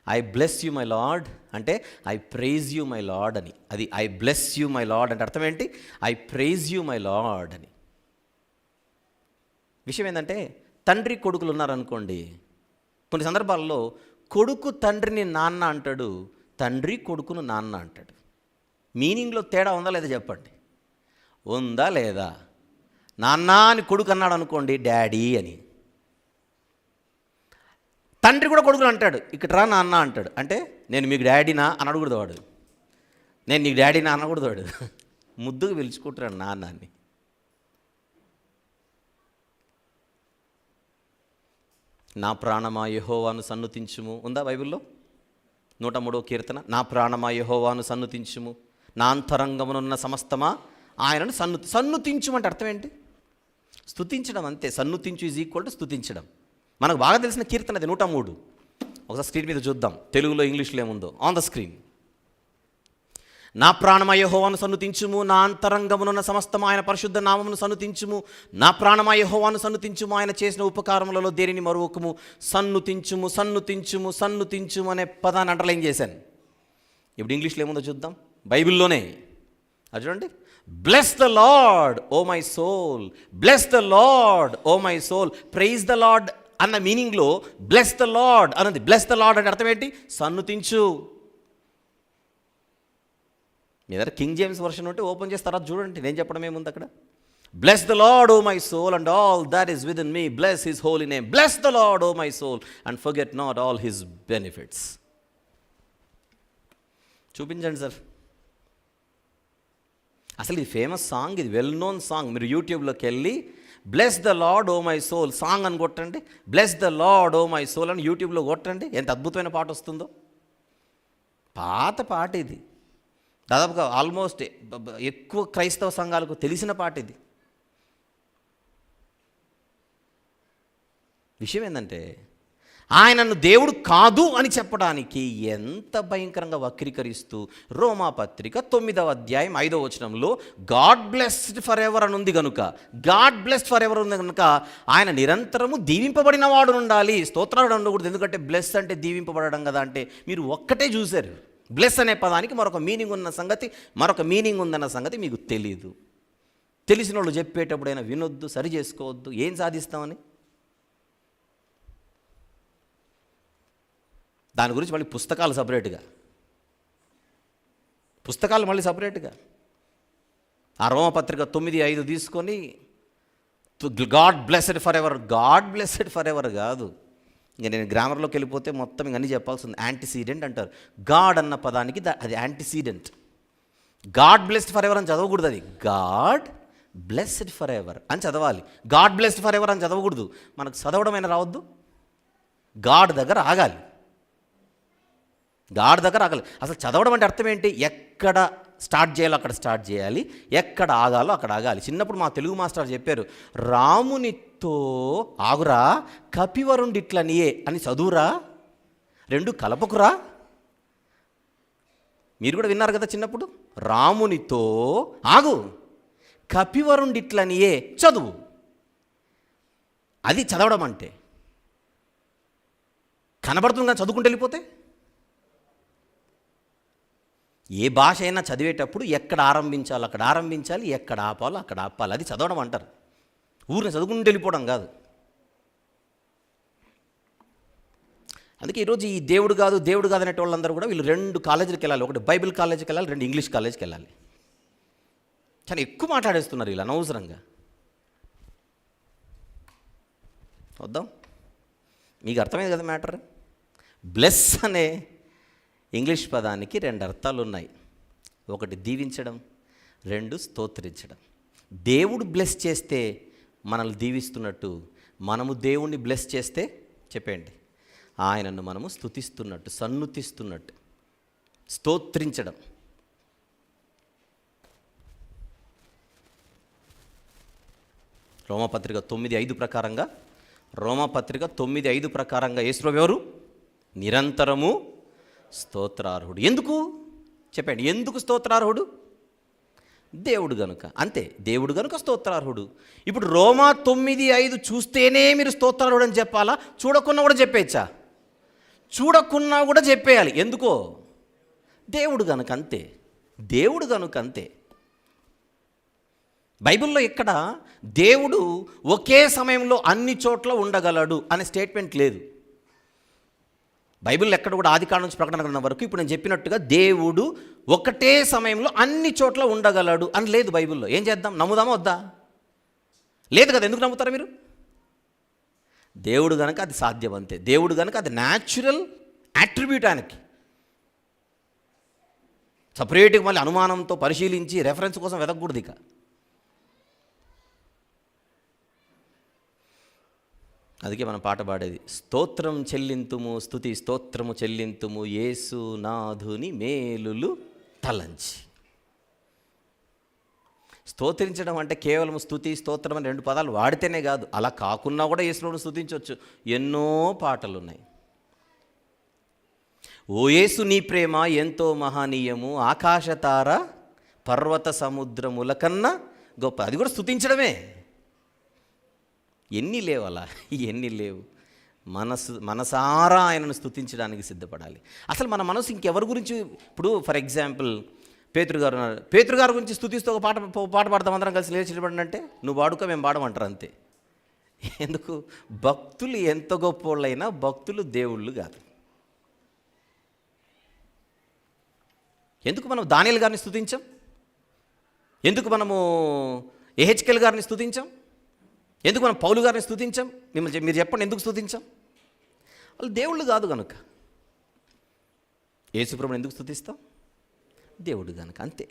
I bless you my Lord అంటే I praise you my Lord అని. అది I bless you my Lord అంటే అర్థం ఏంటి? I praise you my Lord అని. విషయం ఏంటంటే, తండ్రి కొడుకులు ఉన్నారనుకోండి, కొన్ని సందర్భాల్లో కొడుకు తండ్రిని నాన్న అంటాడు, తండ్రి కొడుకును నాన్న అంటాడు. మీనింగ్లో తేడా ఉందా లేదా చెప్పండి? ఉందా లేదా? నాన్న అని కొడుకు అన్నాడు అనుకోండి, డాడీ అని. తండ్రి కూడా కొడుకులు అంటాడు, ఇక్కడ రా నాన్న అంటాడు. అంటే నేను మీకు డాడీనా అని అడగకూడదు వాడు, నేను నీకు డాడీనా అనకూడదు వాడు. ముద్దుగా పిలుచుకుంటాడు నాన్న అని. నా ప్రాణమా యెహోవాను సన్నుతించుము ఉందా బైబిల్లో? 103వ కీర్తన. నా ప్రాణమా యెహోవాను సన్నుతించుము, నా అంతరంగమునున్న సమస్తమా ఆయనను సన్నుతించుము అంటే అర్థం ఏంటి? స్తుతించడం అంతే. సన్నుతించు ఈజ్ ఈక్వల్ టు స్తుతించడం. మనకు బాగా తెలిసిన కీర్తన అది 103. ఒకసారి స్క్రీన్ మీద చూద్దాం, తెలుగులో ఇంగ్లీష్లో ఏముందో. On the screen. నా ప్రాణమా యెహోవాను సన్నుతించుము, నా అంతరంగమునున్న సమస్తము ఆయన పరిశుద్ధ నామమును సన్నుతించుము. నా ప్రాణమా యెహోవాను సన్నుతించుము, ఆయన చేసిన ఉపకారములలో దేనిని మరువకుము. సన్నుతించుము, సన్నుతించుము, సన్నుతించుము అనే పదాన్ని అండర్లైన్ చేశాను. ఇప్పుడు ఇంగ్లీష్లో ఏముందో చూద్దాం, బైబిల్లోనే. అది చూడండి. Bless the Lord O my soul, bless the Lord O my soul. Praise the Lord అన్న మీనింగ్లో బ్లెస్ ద లార్డ్ అన్నది. బ్లెస్ ద లార్డ్ అంటే అర్థం ఏంటి? సన్నుతించు. మీ దగ్గర కింగ్ జేమ్స్ వర్షన్ ఉంటే ఓపెన్ చేసి తర్వాత చూడండి, నేను చెప్పడం ఏముంది అక్కడ. Bless the Lord O my soul and all that is within me, bless his holy name. Bless the Lord O my soul and forget not all his benefits. చూపించండి సార్. అసలు ఇది ఫేమస్ సాంగ్, ఇది వెల్ నోన్ సాంగ్. మీరు యూట్యూబ్లోకి వెళ్ళి bless the Lord O my soul song అని కొట్టండి, bless the Lord O my soul అని యూట్యూబ్లో కొట్టండి, ఎంత అద్భుతమైన పాట వస్తుందో. పాత పాట ఇది, దాదాపుగా ఆల్మోస్ట్ ఎక్కువ క్రైస్తవ సంఘాలకు తెలిసిన పాట ఇది. విషయం ఏంటంటే, ఆయనను దేవుడు కాదు అని చెప్పడానికి ఎంత భయంకరంగా వక్రీకరిస్తూ రోమాపత్రిక 9వ అధ్యాయం 5వ వచనంలో గాడ్ బ్లెస్డ్ ఫర్ ఎవర్ అని ఉంది కనుక, గాడ్ బ్లెస్డ్ ఫర్ ఎవర్ ఉంది కనుక ఆయన నిరంతరము దీవింపబడిన వాడు ఉండాలి, స్తోత్రాలు ఉండకూడదు. ఎందుకంటే బ్లెస్ అంటే దీవింపబడడం కదా. అంటే మీరు ఒక్కటే చూశారు, బ్లెస్ అనే పదానికి మరొక మీనింగ్ ఉన్న సంగతి, మరొక మీనింగ్ ఉందన్న సంగతి మీకు తెలీదు. తెలిసిన వాళ్ళు చెప్పేటప్పుడైనా వినొద్దు, సరి చేసుకోవద్దు. ఏం సాధిస్తామని దాని గురించి మళ్ళీ పుస్తకాలు సపరేట్గా, పుస్తకాలు మళ్ళీ సపరేట్గా. ఆ రోమపత్రిక 9:5 తీసుకొని God blessed for ever, God blessed for ever కాదు. ఇంకా నేను గ్రామర్లోకి వెళ్ళిపోతే మొత్తం ఇంక అన్నీ చెప్పాల్సి ఉంది. యాంటీసీడెంట్ అంటారు. గాడ్ అన్న పదానికి అది యాంటీసీడెంట్. గాడ్ బ్లెస్డ్ ఫర్ ఎవర్ అని చదవకూడదు, అది గాడ్ బ్లెస్డ్ ఫర్ ఎవర్ అని చదవాలి. గాడ్ బ్లెస్డ్ ఫర్ ఎవర్ అని చదవకూడదు. మనకు చదవడమైనా రావద్దు, గాడ్ దగ్గర ఆగాలి, గాడ్ దగ్గర ఆగాలి. అసలు చదవడం అంటే అర్థం ఏంటి? ఎక్కడ స్టార్ట్ చేయాలో అక్కడ స్టార్ట్ చేయాలి, ఎక్కడ ఆగాలో అక్కడ ఆగాలి. చిన్నప్పుడు మా తెలుగు మాస్టర్ చెప్పారు, రామునితో ఆగురా, కపివరుండిట్లనియే అని చదువురా, రెండు కలపకురా. మీరు కూడా విన్నారు కదా చిన్నప్పుడు. రామునితో ఆగు, కపివరుండిట్లనియే చదువు. అది చదవడం అంటే. కనబడుతుంది కానీ చదువుకుంటూ వెళ్ళిపోతే. ఏ భాష అయినా చదివేటప్పుడు ఎక్కడ ఆరంభించాలో అక్కడ ఆరంభించాలి, ఎక్కడ ఆపాలో అక్కడ ఆపాలి. అది చదవడం అంటారు. ఊరిని చదువుకుంటూ వెళ్ళిపోవడం కాదు. అందుకే ఈరోజు ఈ దేవుడు కాదు దేవుడు కాదు అనేటి వాళ్ళందరూ కూడా వీళ్ళు 2 కాలేజీలకు వెళ్ళాలి. ఒకటి బైబిల్ కాలేజీకి వెళ్ళాలి, 2 ఇంగ్లీష్ కాలేజీకి వెళ్ళాలి. చాలా ఎక్కువ మాట్లాడేస్తున్నారు వీళ్ళు అనవసరంగా. వద్దాం, మీకు అర్థమైంది కదా మ్యాటర్. బ్లెస్ అనే ఇంగ్లీష్ పదానికి 2 అర్థాలు ఉన్నాయి. ఒకటి దీవించడం, 2 స్తోత్రించడం. దేవుడు బ్లెస్ చేస్తే మనల్ని దీవిస్తున్నట్టు, మనము దేవుణ్ణి బ్లెస్ చేస్తే చెప్పండి ఆయనను మనము స్తుతిస్తున్నట్టు, సన్నుతిస్తున్నట్టు. స్తోత్రించడం. రోమపత్రిక 9:5 ప్రకారంగా, రోమపత్రిక 9:5 ప్రకారంగా యేసుప్రభువు ఎవరు? నిరంతరము స్తోత్రార్హుడు. ఎందుకు చెప్పండి, ఎందుకు స్తోత్రార్హుడు? దేవుడు గనుక, అంతే. దేవుడు గనుక స్తోత్రార్హుడు. ఇప్పుడు రోమా 9:5 చూస్తేనే మీరు స్తోత్రార్హుడు అని చెప్పాలా? చూడకున్నా కూడా చెప్పేయచ్చా? చూడకున్నా కూడా చెప్పేయాలి. ఎందుకో? దేవుడు గనుక, అంతే. దేవుడు గనుక, అంతే. బైబిల్లో ఇక్కడ దేవుడు ఒకే సమయంలో అన్ని చోట్ల ఉండగలడు అనే స్టేట్మెంట్ లేదు. బైబిల్ ఎక్కడ కూడా ఆదికాండం నుంచి ప్రకటన గ్రంథం వరకు ఇప్పుడు నేను చెప్పినట్టుగా దేవుడు ఒకటే సమయంలో అన్ని చోట్ల ఉండగలడు అని లేదు బైబిల్లో. ఏం చేద్దాం? నమ్ముదామా వద్దా? లేదు కదా. ఎందుకు నమ్ముతారా మీరు? దేవుడు కనుక అది సాధ్యం, అంతే. దేవుడు కనుక అది న్యాచురల్ యాట్రిబ్యూట్ ఆయనకి. సపరేట్గా మళ్ళీ అనుమానంతో పరిశీలించి రెఫరెన్స్ కోసం వెతకూడదు. ఇక అందుకే మనం పాట పాడేది, స్తోత్రం చెల్లింతుము, స్తుతి స్తోత్రము చెల్లింతుము, యేసు నాథుని మేలులు తలంచి. స్తోత్రించడం అంటే కేవలం స్తుతి స్తోత్రం అని 2 పదాలు వాడితేనే కాదు, అలా కాకున్నా కూడా యేసును స్తుతించవచ్చు. ఎన్నో పాటలు ఉన్నాయి. ఓ యేసు నీ ప్రేమ ఎంతో మహనీయము, ఆకాశతార పర్వత సముద్రముల కన్నా గొప్ప. అది కూడా స్తుతించడమే. ఎన్ని లేవు అలా, ఎన్ని లేవు. మనసారా ఆయనను స్తుతించడానికి సిద్ధపడాలి. అసలు మన మనసు ఇంకెవరి గురించి? ఇప్పుడు ఫర్ ఎగ్జాంపుల్ పేతురు గారు గురించి స్తుతిస్తూ ఒక పాట పాడతాం అందరం కలిసి లేచి అంటే నువ్వు పాడుకో మేము పాడమంటారు, అంతే. ఎందుకు? భక్తులు ఎంత గొప్పోళ్ళైనా భక్తులు దేవుళ్ళు కాదు. ఎందుకు మనం దానియేలు గారిని స్తుతించాం? ఎందుకు మనము యెహెజ్కేలు గారిని స్తుతించాం? ఎందుకు మనం పౌలు గారిని స్తుతించాం? మీరు చెప్పండి, ఎందుకు స్తుతించాం? వాళ్ళు దేవుళ్ళు కాదు కనుక. యేసుప్రభుని ఎందుకు స్తుతిస్తాం? దేవుడు కనుక, అంతే,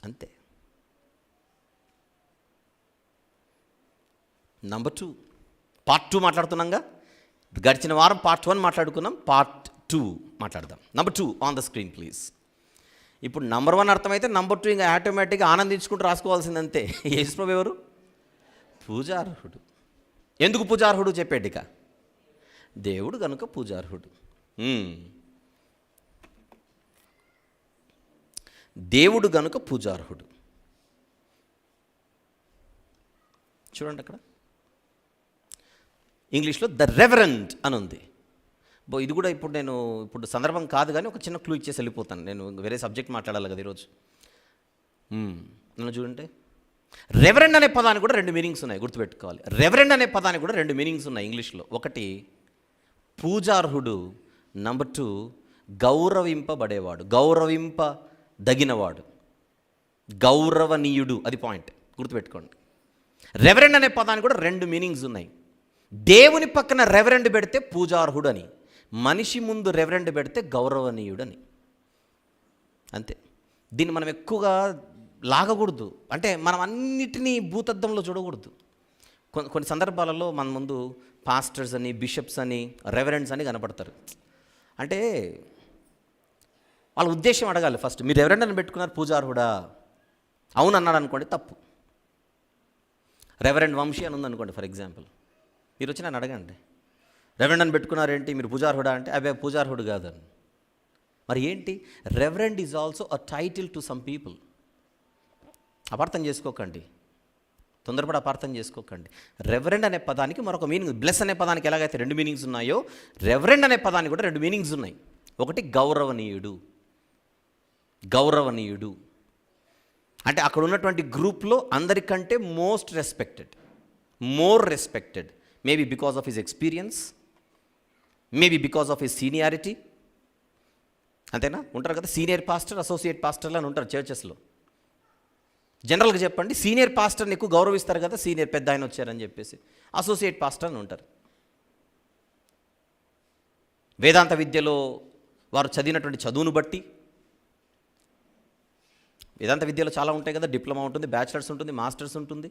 అంతే. Number 2, part 2 మాట్లాడుతున్నాంగా. గడిచిన వారం పార్ట్ 1 మాట్లాడుకున్నాం, పార్ట్ 2 మాట్లాడదాం. Number 2 on the screen please. ఇప్పుడు నంబర్ 1 అర్థమైతే నంబర్ 2 ఇంకా ఆటోమేటిక్గా ఆనందించుకుంటూ రాసుకోవాల్సిందంతే. యేసుప్రభు ఎవరు? పూజార్హుడు. ఎందుకు పూజార్హుడు? చెప్పేటిక దేవుడు కనుక పూజార్హుడు. దేవుడు గనుక పూజార్హుడు. చూడండి అక్కడ ఇంగ్లీష్లో ద రెవరెండ్ అని ఉంది. ఇది కూడా ఇప్పుడు సందర్భం కాదు, కానీ ఒక చిన్న క్లూ ఇచ్చేసి వెళ్ళిపోతాను. నేను వేరే సబ్జెక్ట్ మాట్లాడాలి కదా ఈరోజు. నన్ను చూడండి, రెవరెండ్ అనే పదానికి కూడా 2 మీనింగ్స్ ఉన్నాయి, గుర్తుపెట్టుకోవాలి. రెవరెండ్ అనే పదానికి కూడా 2 మీనింగ్స్ ఉన్నాయి ఇంగ్లీష్లో. ఒకటి పూజార్హుడు, నంబర్ 2 గౌరవింపబడేవాడు, గౌరవింపదగినవాడు, గౌరవనీయుడు. అది పాయింట్, గుర్తుపెట్టుకోండి. రెవరెండ్ అనే పదానికి కూడా 2 మీనింగ్స్ ఉన్నాయి. దేవుని పక్కన రెవరెండ్ పెడితే పూజార్హుడు అని, మనిషి ముందు రెవరెండ్ పెడితే గౌరవనీయుడని, అంతే. దీన్ని మనం ఎక్కువగా లాగకూడదు. అంటే మనం అన్నిటినీ భూతద్దంలో చూడకూడదు. కొన్ని సందర్భాలలో మన ముందు పాస్టర్స్ అని, బిషప్స్ అని, రెవరెండ్స్ అని కనపడతారు. అంటే వాళ్ళ ఉద్దేశం అడగాలి ఫస్ట్. మీరు రెవరెండ్ అని పెట్టుకున్నారు, పూజార్హుడా? అవును అన్నాడు అనుకోండి, తప్పు. రెవరెండ్ వంశీ అని ఉందనుకోండి ఫర్ ఎగ్జాంపుల్, మీరు వచ్చి నన్ను అడగండి, రెవరెండ్ అని పెట్టుకున్నారేంటి, మీరు పూజార్హుడా అంటే అదే పూజార్హుడు కాదని. మరి ఏంటి? Reverend is also a title to some people. అపార్థం చేసుకోకండి, తొందరపడి అపార్థం చేసుకోకండి. రెవరెండ్ అనే పదానికి మరొక మీనింగ్, బ్లెస్ అనే పదానికి ఎలాగైతే 2 మీనింగ్స్ ఉన్నాయో, రెవరెండ్ అనే పదానికి కూడా 2 మీనింగ్స్ ఉన్నాయి. ఒకటి గౌరవనీయుడు. గౌరవనీయుడు అంటే అక్కడ ఉన్నటువంటి గ్రూప్లో అందరికంటే most respected, more respected, maybe because of his experience, maybe because of his seniority. అంతేనా? ఉంటారు కదా సీనియర్ పాస్టర్, అసోసియేట్ పాస్టర్లు అని ఉంటారు చర్చెస్లో. జనరల్గా చెప్పండి, సీనియర్ పాస్టర్ని ఎక్కువ గౌరవిస్తారు కదా, సీనియర్ పెద్ద ఆయన వచ్చారని చెప్పేసి. అసోసియేట్ పాస్టర్ అని ఉంటారు. వేదాంత విద్యలో వారు చదివినటువంటి చదువును బట్టి, వేదాంత విద్యలో చాలా ఉంటాయి కదా, డిప్లొమా ఉంటుంది, బ్యాచిలర్స్ ఉంటుంది, మాస్టర్స్ ఉంటుంది.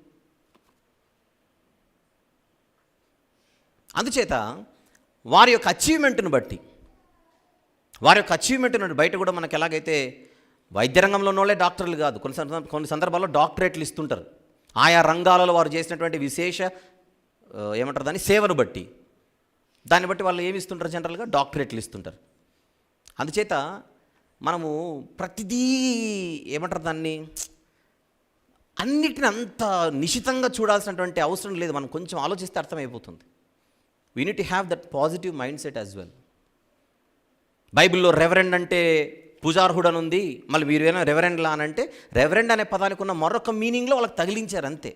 అందుచేత వారి యొక్క అచీవ్మెంట్ను బట్టి, బయట కూడా మనకు ఎలాగైతే వైద్య రంగంలో ఉన్నోళ్ళే డాక్టర్లు కాదు, కొన్ని సందర్భాల్లో డాక్టరేట్లు ఇస్తుంటారు. ఆయా రంగాలలో వారు చేసినటువంటి విశేష ఏమంటారు దాన్ని, సేవను బట్టి, దాన్ని బట్టి వాళ్ళు ఏమి ఇస్తుంటారు, జనరల్గా డాక్టరేట్లు ఇస్తుంటారు. అందుచేత మనము ప్రతిదీ ఏమంటారు దాన్ని, అన్నిటిని అంత నిశితంగా చూడాల్సినటువంటి అవసరం లేదు. మనం కొంచెం ఆలోచిస్తే అర్థమైపోతుంది. We need to have that positive mind set as well. బైబిల్లో రెవరెండ్ అంటే పూజార్హుడు అని ఉంది. మళ్ళీ మీరు ఏమైనా రెవరెండ్లా అని అంటే రెవరెండ్ అనే పదానికి ఉన్న మరొక మీనింగ్లో వాళ్ళకి తగిలించారు అంతే.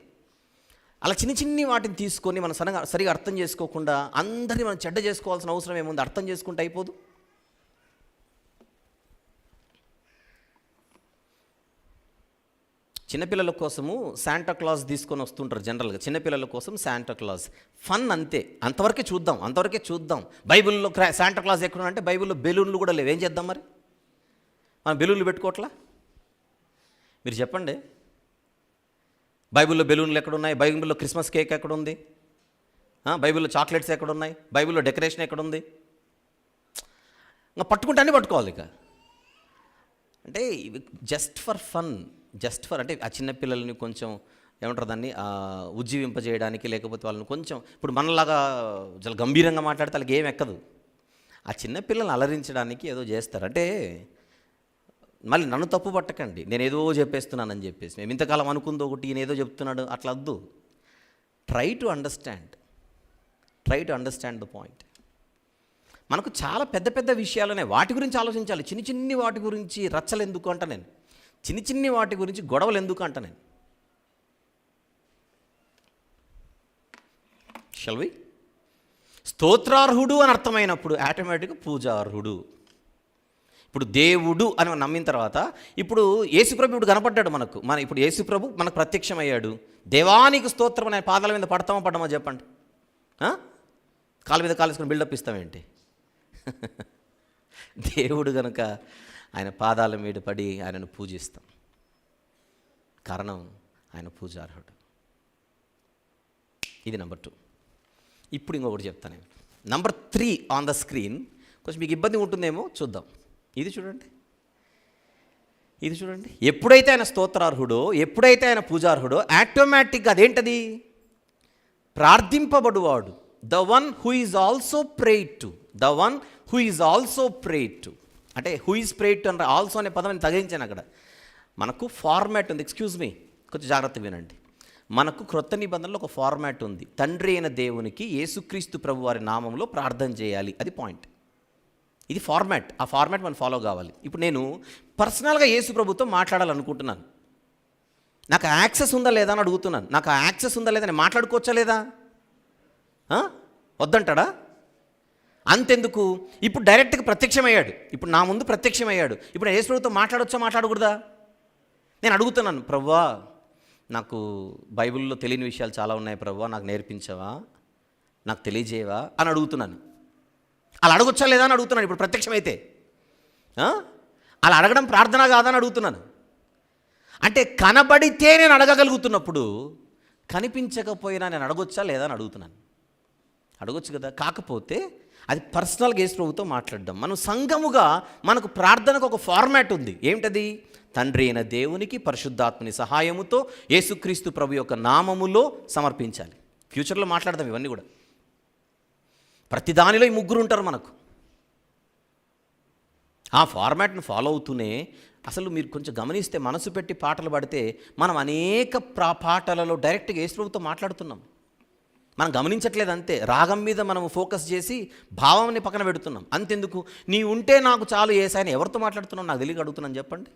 అలా చిన్న చిన్ని వాటిని తీసుకొని మనం సరిగా అర్థం చేసుకోకుండా అందరినీ మనం చెడ్డ చేసుకోవాల్సిన అవసరం ఏముంది? అర్థం చేసుకుంటే అయిపోదు. చిన్నపిల్లల కోసము శాంటా క్లాస్ తీసుకొని వస్తుంటారు జనరల్గా. చిన్నపిల్లల కోసం శాంటా క్లాస్ ఫన్ అంతే, అంతవరకే చూద్దాం. బైబిల్లో శాంటా క్లాస్ ఎక్కడ అంటే బైబిల్లో బెలూన్లు కూడా లేవు. ఏం చేద్దాం మరి? మనం బెలూన్లు పెట్టుకోవట్లా? మీరు చెప్పండి, బైబిల్లో బెలూన్లు ఎక్కడున్నాయి? బైబిల్లో క్రిస్మస్ కేక్ ఎక్కడుంది? బైబిల్లో చాక్లెట్స్ ఎక్కడున్నాయి? బైబిల్లో డెకరేషన్ ఎక్కడుంది? ఇంకా పట్టుకుంటే అన్నీ పట్టుకోవాలి. ఇక అంటే జస్ట్ ఫర్ ఫన్, అంటే ఆ చిన్నపిల్లల్ని కొంచెం ఏమంటారు దాన్ని ఉజ్జీవింపజేయడానికి, లేకపోతే వాళ్ళని కొంచెం ఇప్పుడు మనలాగా చాలా గంభీరంగా మాట్లాడితే వాళ్ళకి ఏం ఎక్కదు. ఆ చిన్నపిల్లల్ని అలరించడానికి ఏదో చేస్తారు. అంటే మళ్ళీ నన్ను తప్పు పట్టకండి, నేను ఏదో చెప్పేస్తున్నానని చెప్పేసి. మేము ఇంతకాలం అనుకుందో ఒకటి, ఈయన ఏదో చెప్తున్నాడు అట్లా వద్దు. Try to understand the point. మనకు చాలా పెద్ద పెద్ద విషయాలనే వాటి గురించి ఆలోచించాలి. చిన్ని వాటి గురించి రచ్చలు ఎందుకు అంట నేను, చిన్ని వాటి గురించి గొడవలు ఎందుకు అంట నేను. Shall we? స్తోత్రార్హుడు అని అర్థమైనప్పుడు ఆటోమేటిక్గా పూజార్హుడు. ఇప్పుడు దేవుడు అని నమ్మిన తర్వాత ఇప్పుడు యేసుప్రభు ఇప్పుడు కనపడ్డాడు మనకు. ఇప్పుడు యేసుప్రభు మనకు ప్రత్యక్షమయ్యాడు. దేవానికి స్తోత్రం అనే పాదాల మీద పడతామా చెప్పండి? కాళ్ళ మీద కాలేసుకొని బిల్డప్ ఇస్తామేంటి? దేవుడు కనుక ఆయన పాదాల మీద పడి ఆయనను పూజిస్తాం. కారణం ఆయన పూజార్హుడు. ఇది నెంబర్ 2. ఇప్పుడు ఇంకొకటి చెప్తాను. Number 3 on the screen. కొంచెం మీకు ఇబ్బంది ఉంటుందేమో, చూద్దాం. ఇది చూడండి. ఎప్పుడైతే ఆయన స్తోత్రార్హుడో, ఎప్పుడైతే ఆయన పూజార్హుడో, ఆటోమేటిక్గా అదేంటది? ప్రార్థింపబడువాడు. The one who is also prayed to. అంటే హూ ఈజ్ ప్రేడ్ టు అంటే ఆల్సో అనే పదం నేను తగ్గించాను అక్కడ. మనకు ఫార్మాట్ ఉంది. ఎక్స్క్యూజ్ మీ, కొంచెం జాగ్రత్తగా వినండి. మనకు క్రొత్త నిబంధనలో ఒక ఫార్మాట్ ఉంది. తండ్రి అయిన దేవునికి యేసుక్రీస్తు ప్రభు వారి నామంలో ప్రార్థన చేయాలి. అది పాయింట్. ఇది ఫార్మాట్. ఆ ఫార్మాట్ మనం ఫాలో కావాలి. ఇప్పుడు నేను పర్సనల్గా యేసు ప్రభుతో మాట్లాడాలనుకుంటున్నాను. నాకు యాక్సెస్ ఉందా లేదా అని అడుగుతున్నాను. నాకు ఆ యాక్సెస్ ఉందా లేదా, నేను మాట్లాడుకోవచ్చా లేదా? వద్దంటాడా? అంతెందుకు, ఇప్పుడు డైరెక్ట్గా ప్రత్యక్షమయ్యాడు. ఇప్పుడు నా ముందు ప్రత్యక్షమయ్యాడు. ఇప్పుడు యేసు ప్రభుతో మాట్లాడొచ్చా మాట్లాడకూడదా? నేను అడుగుతున్నాను, ప్రభువా నాకు బైబిల్లో తెలియని విషయాలు చాలా ఉన్నాయి ప్రభువా, నాకు నేర్పించవా, నాకు తెలియజేయవా అని అడుగుతున్నాను. అలా అడగొచ్చా లేదా అని అడుగుతున్నాను. ఇప్పుడు ప్రత్యక్షమైతే అలా అడగడం ప్రార్థన కాదని అడుగుతున్నాను. అంటే కనబడితే నేను అడగగలుగుతున్నప్పుడు కనిపించకపోయినా నేను అడగొచ్చా లేదా అని అడుగుతున్నాను. అడగొచ్చు కదా. కాకపోతే అది పర్సనల్గా యేసు ప్రభుతో మాట్లాడడం. మనం సంఘముగా మనకు ప్రార్థనకు ఒక ఫార్మాట్ ఉంది. ఏమిటది? తండ్రి అయిన దేవునికి పరిశుద్ధాత్మని సహాయముతో యేసుక్రీస్తు ప్రభు యొక్క నామములో సమర్పించాలి. ఫ్యూచర్లో మాట్లాడదాం ఇవన్నీ కూడా. ప్రతి దానిలో ఈ 3 ఉంటారు మనకు. ఆ ఫార్మాట్ని ఫాలో అవుతూనే అసలు మీరు కొంచెం గమనిస్తే, మనసు పెట్టి పాటలు పాడితే మనం అనేక పాటలలో డైరెక్ట్గా యేసు ప్రభుతో మాట్లాడుతున్నాం. మనం గమనించట్లేదు అంతే. రాగం మీద మనం ఫోకస్ చేసి భావాన్ని పక్కన పెడుతున్నాం. అంతెందుకు, నీ ఉంటే నాకు చాలు యేసయ్య. ఎవరితో మాట్లాడుతున్నావు నాకు తెలియక అడుగుతున్నాను చెప్పండి.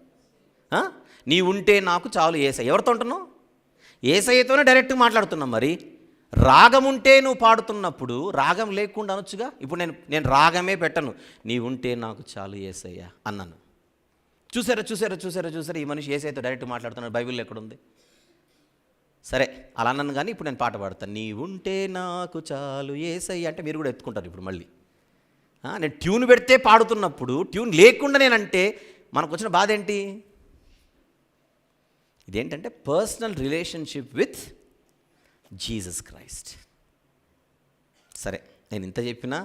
నీ ఉంటే నాకు చాలు యేసయ్య. ఎవరితో ఉంటున్నావు? యేసయ్యతోనే డైరెక్ట్గా మాట్లాడుతున్నాం. మరి రాగం ఉంటే నువ్వు పాడుతున్నప్పుడు రాగం లేకుండా అనొచ్చుగా. ఇప్పుడు నేను రాగమే పెట్టను, నీ ఉంటే నాకు చాలు యేసయ్య అన్నాను. చూసారా ఈ మనిషి యేసయ్యతో డైరెక్ట్ మాట్లాడుతున్నాడు. బైబిల్లో ఎక్కడుంది? సరే అలా అన్నాను, కానీ ఇప్పుడు నేను పాట పాడతాను. నీ ఉంటే నాకు చాలు యేసయ్య అంటే మీరు కూడా ఎత్తుకుంటారు ఇప్పుడు మళ్ళీ. నేను ట్యూన్ పెడితే పాడుతున్నప్పుడు ట్యూన్ లేకుండా నేనంటే మనకు వచ్చిన బాధ ఏంటి? ఇదేంటంటే personal relationship with Jesus Christ. సరే, నేను ఇంత చెప్పినా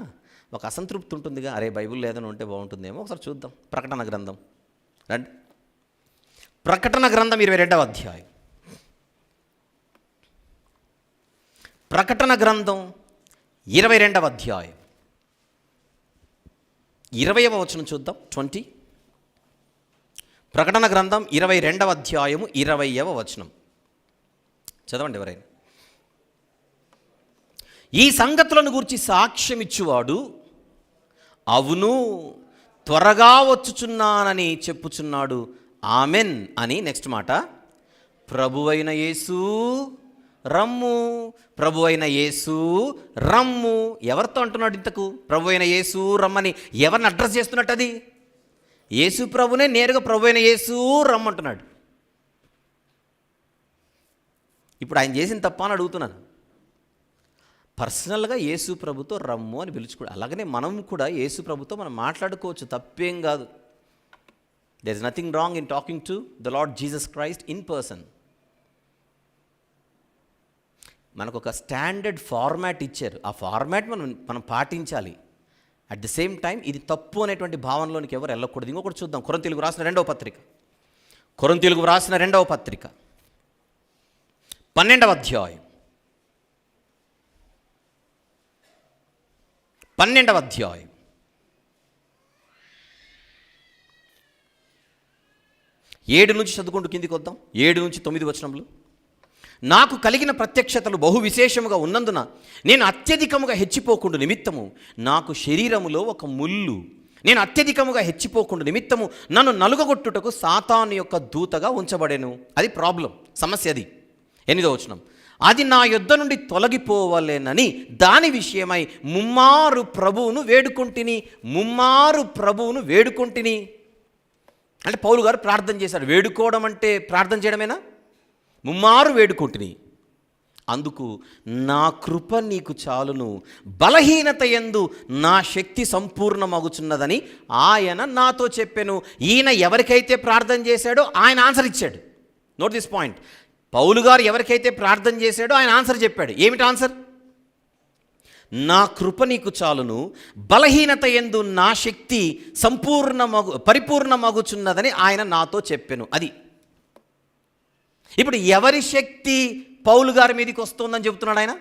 ఒక అసంతృప్తి ఉంటుందిగా. అరే బైబిల్లో ఏదైనా ఉంటే బాగుంటుందేమో. ఒకసారి చూద్దాం. ప్రకటన గ్రంథం రండి. ప్రకటన గ్రంథం 22వ అధ్యాయం. ప్రకటన గ్రంథం 22వ అధ్యాయం 20వ వచనం చూద్దాం. 20. ప్రకటన గ్రంథం 22వ అధ్యాయము 20వ వచనం చదవండి ఎవరైనా. ఈ సంగతులను గూర్చి సాక్ష్యమిచ్చువాడు, అవును త్వరగా వచ్చుచున్నానని చెప్పుచున్నాడు, ఆమెన్ అని. నెక్స్ట్ మాట, ప్రభువైన యేసు రమ్ము, ప్రభువైన యేసు రమ్ము. ఎవరితో అంటున్నాడు ఇంతకు? ప్రభువైన యేసు రమ్మని ఎవరిని అడ్రస్ చేస్తున్నట్టు? అది యేసు ప్రభునే నేరుగా ప్రభువైన యేసు రమ్మంటున్నాడు. ఇప్పుడు ఆయన చేసిన తప్ప అని అడుగుతున్నాను. పర్సనల్గా యేసు ప్రభుతో రమ్ము అని పిలుచుకో. అలాగనే మనం కూడా యేసు ప్రభుతో మనం మాట్లాడుకోవచ్చు, తప్పేం కాదు. There is nothing wrong in talking to the lord Jesus Christ in person. మనకు ఒక స్టాండర్డ్ ఫార్మాట్ ఇచ్చారు, ఆ ఫార్మాట్ మనం పాటించాలి. అట్ ది సేమ్ టైం ఇది తప్పు అనేటువంటి భావనలోనికి ఎవరు వెళ్ళకూడదు. ఇంకొకటి చూద్దాం, కొరింథీయులకు రాసిన 2వ పత్రిక, కొరింథీయులకు రాసిన 2వ పత్రిక 12వ అధ్యాయం 12వ అధ్యాయం 7 నుంచి చదువుకుంటూ కిందికి వద్దాం. 7 నుంచి 9 వచనములు. నాకు కలిగిన ప్రత్యక్షతలు బహు విశేషముగా ఉన్నందున నేను అత్యధికముగా హెచ్చిపోకుండా నిమిత్తము నాకు శరీరములో ఒక ముళ్ళు, నేను అత్యధికముగా హెచ్చిపోకుండా నిమిత్తము నన్ను నలుగగొట్టుటకు సాతాను యొక్క దూతగా ఉంచబడెను. అది ప్రాబ్లం, సమస్య. అది 8వ వచనం, అది నా యొద్ద నుండి తొలగిపోవలేనని దాని విషయమై ముమ్మారు ప్రభువును వేడుకొంటిని. ముమ్మారు ప్రభువును వేడుకొంటిని అంటే పౌలు గారు ప్రార్థన చేశారు. వేడుకోవడం అంటే ప్రార్థన చేయడమేనా? ముమ్మారు వేడుకొంటిని. అందుకు నా కృప నీకు చాలును, బలహీనత యందు నా శక్తి సంపూర్ణమగుచున్నదని ఆయన నాతో చెప్పాను. ఈయన ఎవరికైతే ప్రార్థన చేశాడో ఆయన ఆన్సర్ ఇచ్చాడు. Note this point. పౌలు గారు ఎవరికైతే ప్రార్థన చేశాడో ఆయన ఆన్సర్ చెప్పాడు. ఏమిటి ఆన్సర్? నా కృప నీకు చాలును, బలహీనత యందు నా శక్తి పరిపూర్ణమగుచున్నదని ఆయన నాతో చెప్పాను. అది ఇప్పుడు ఎవరి శక్తి పౌలు గారి మీదకి వస్తుందని చెబుతున్నాడు ఆయన.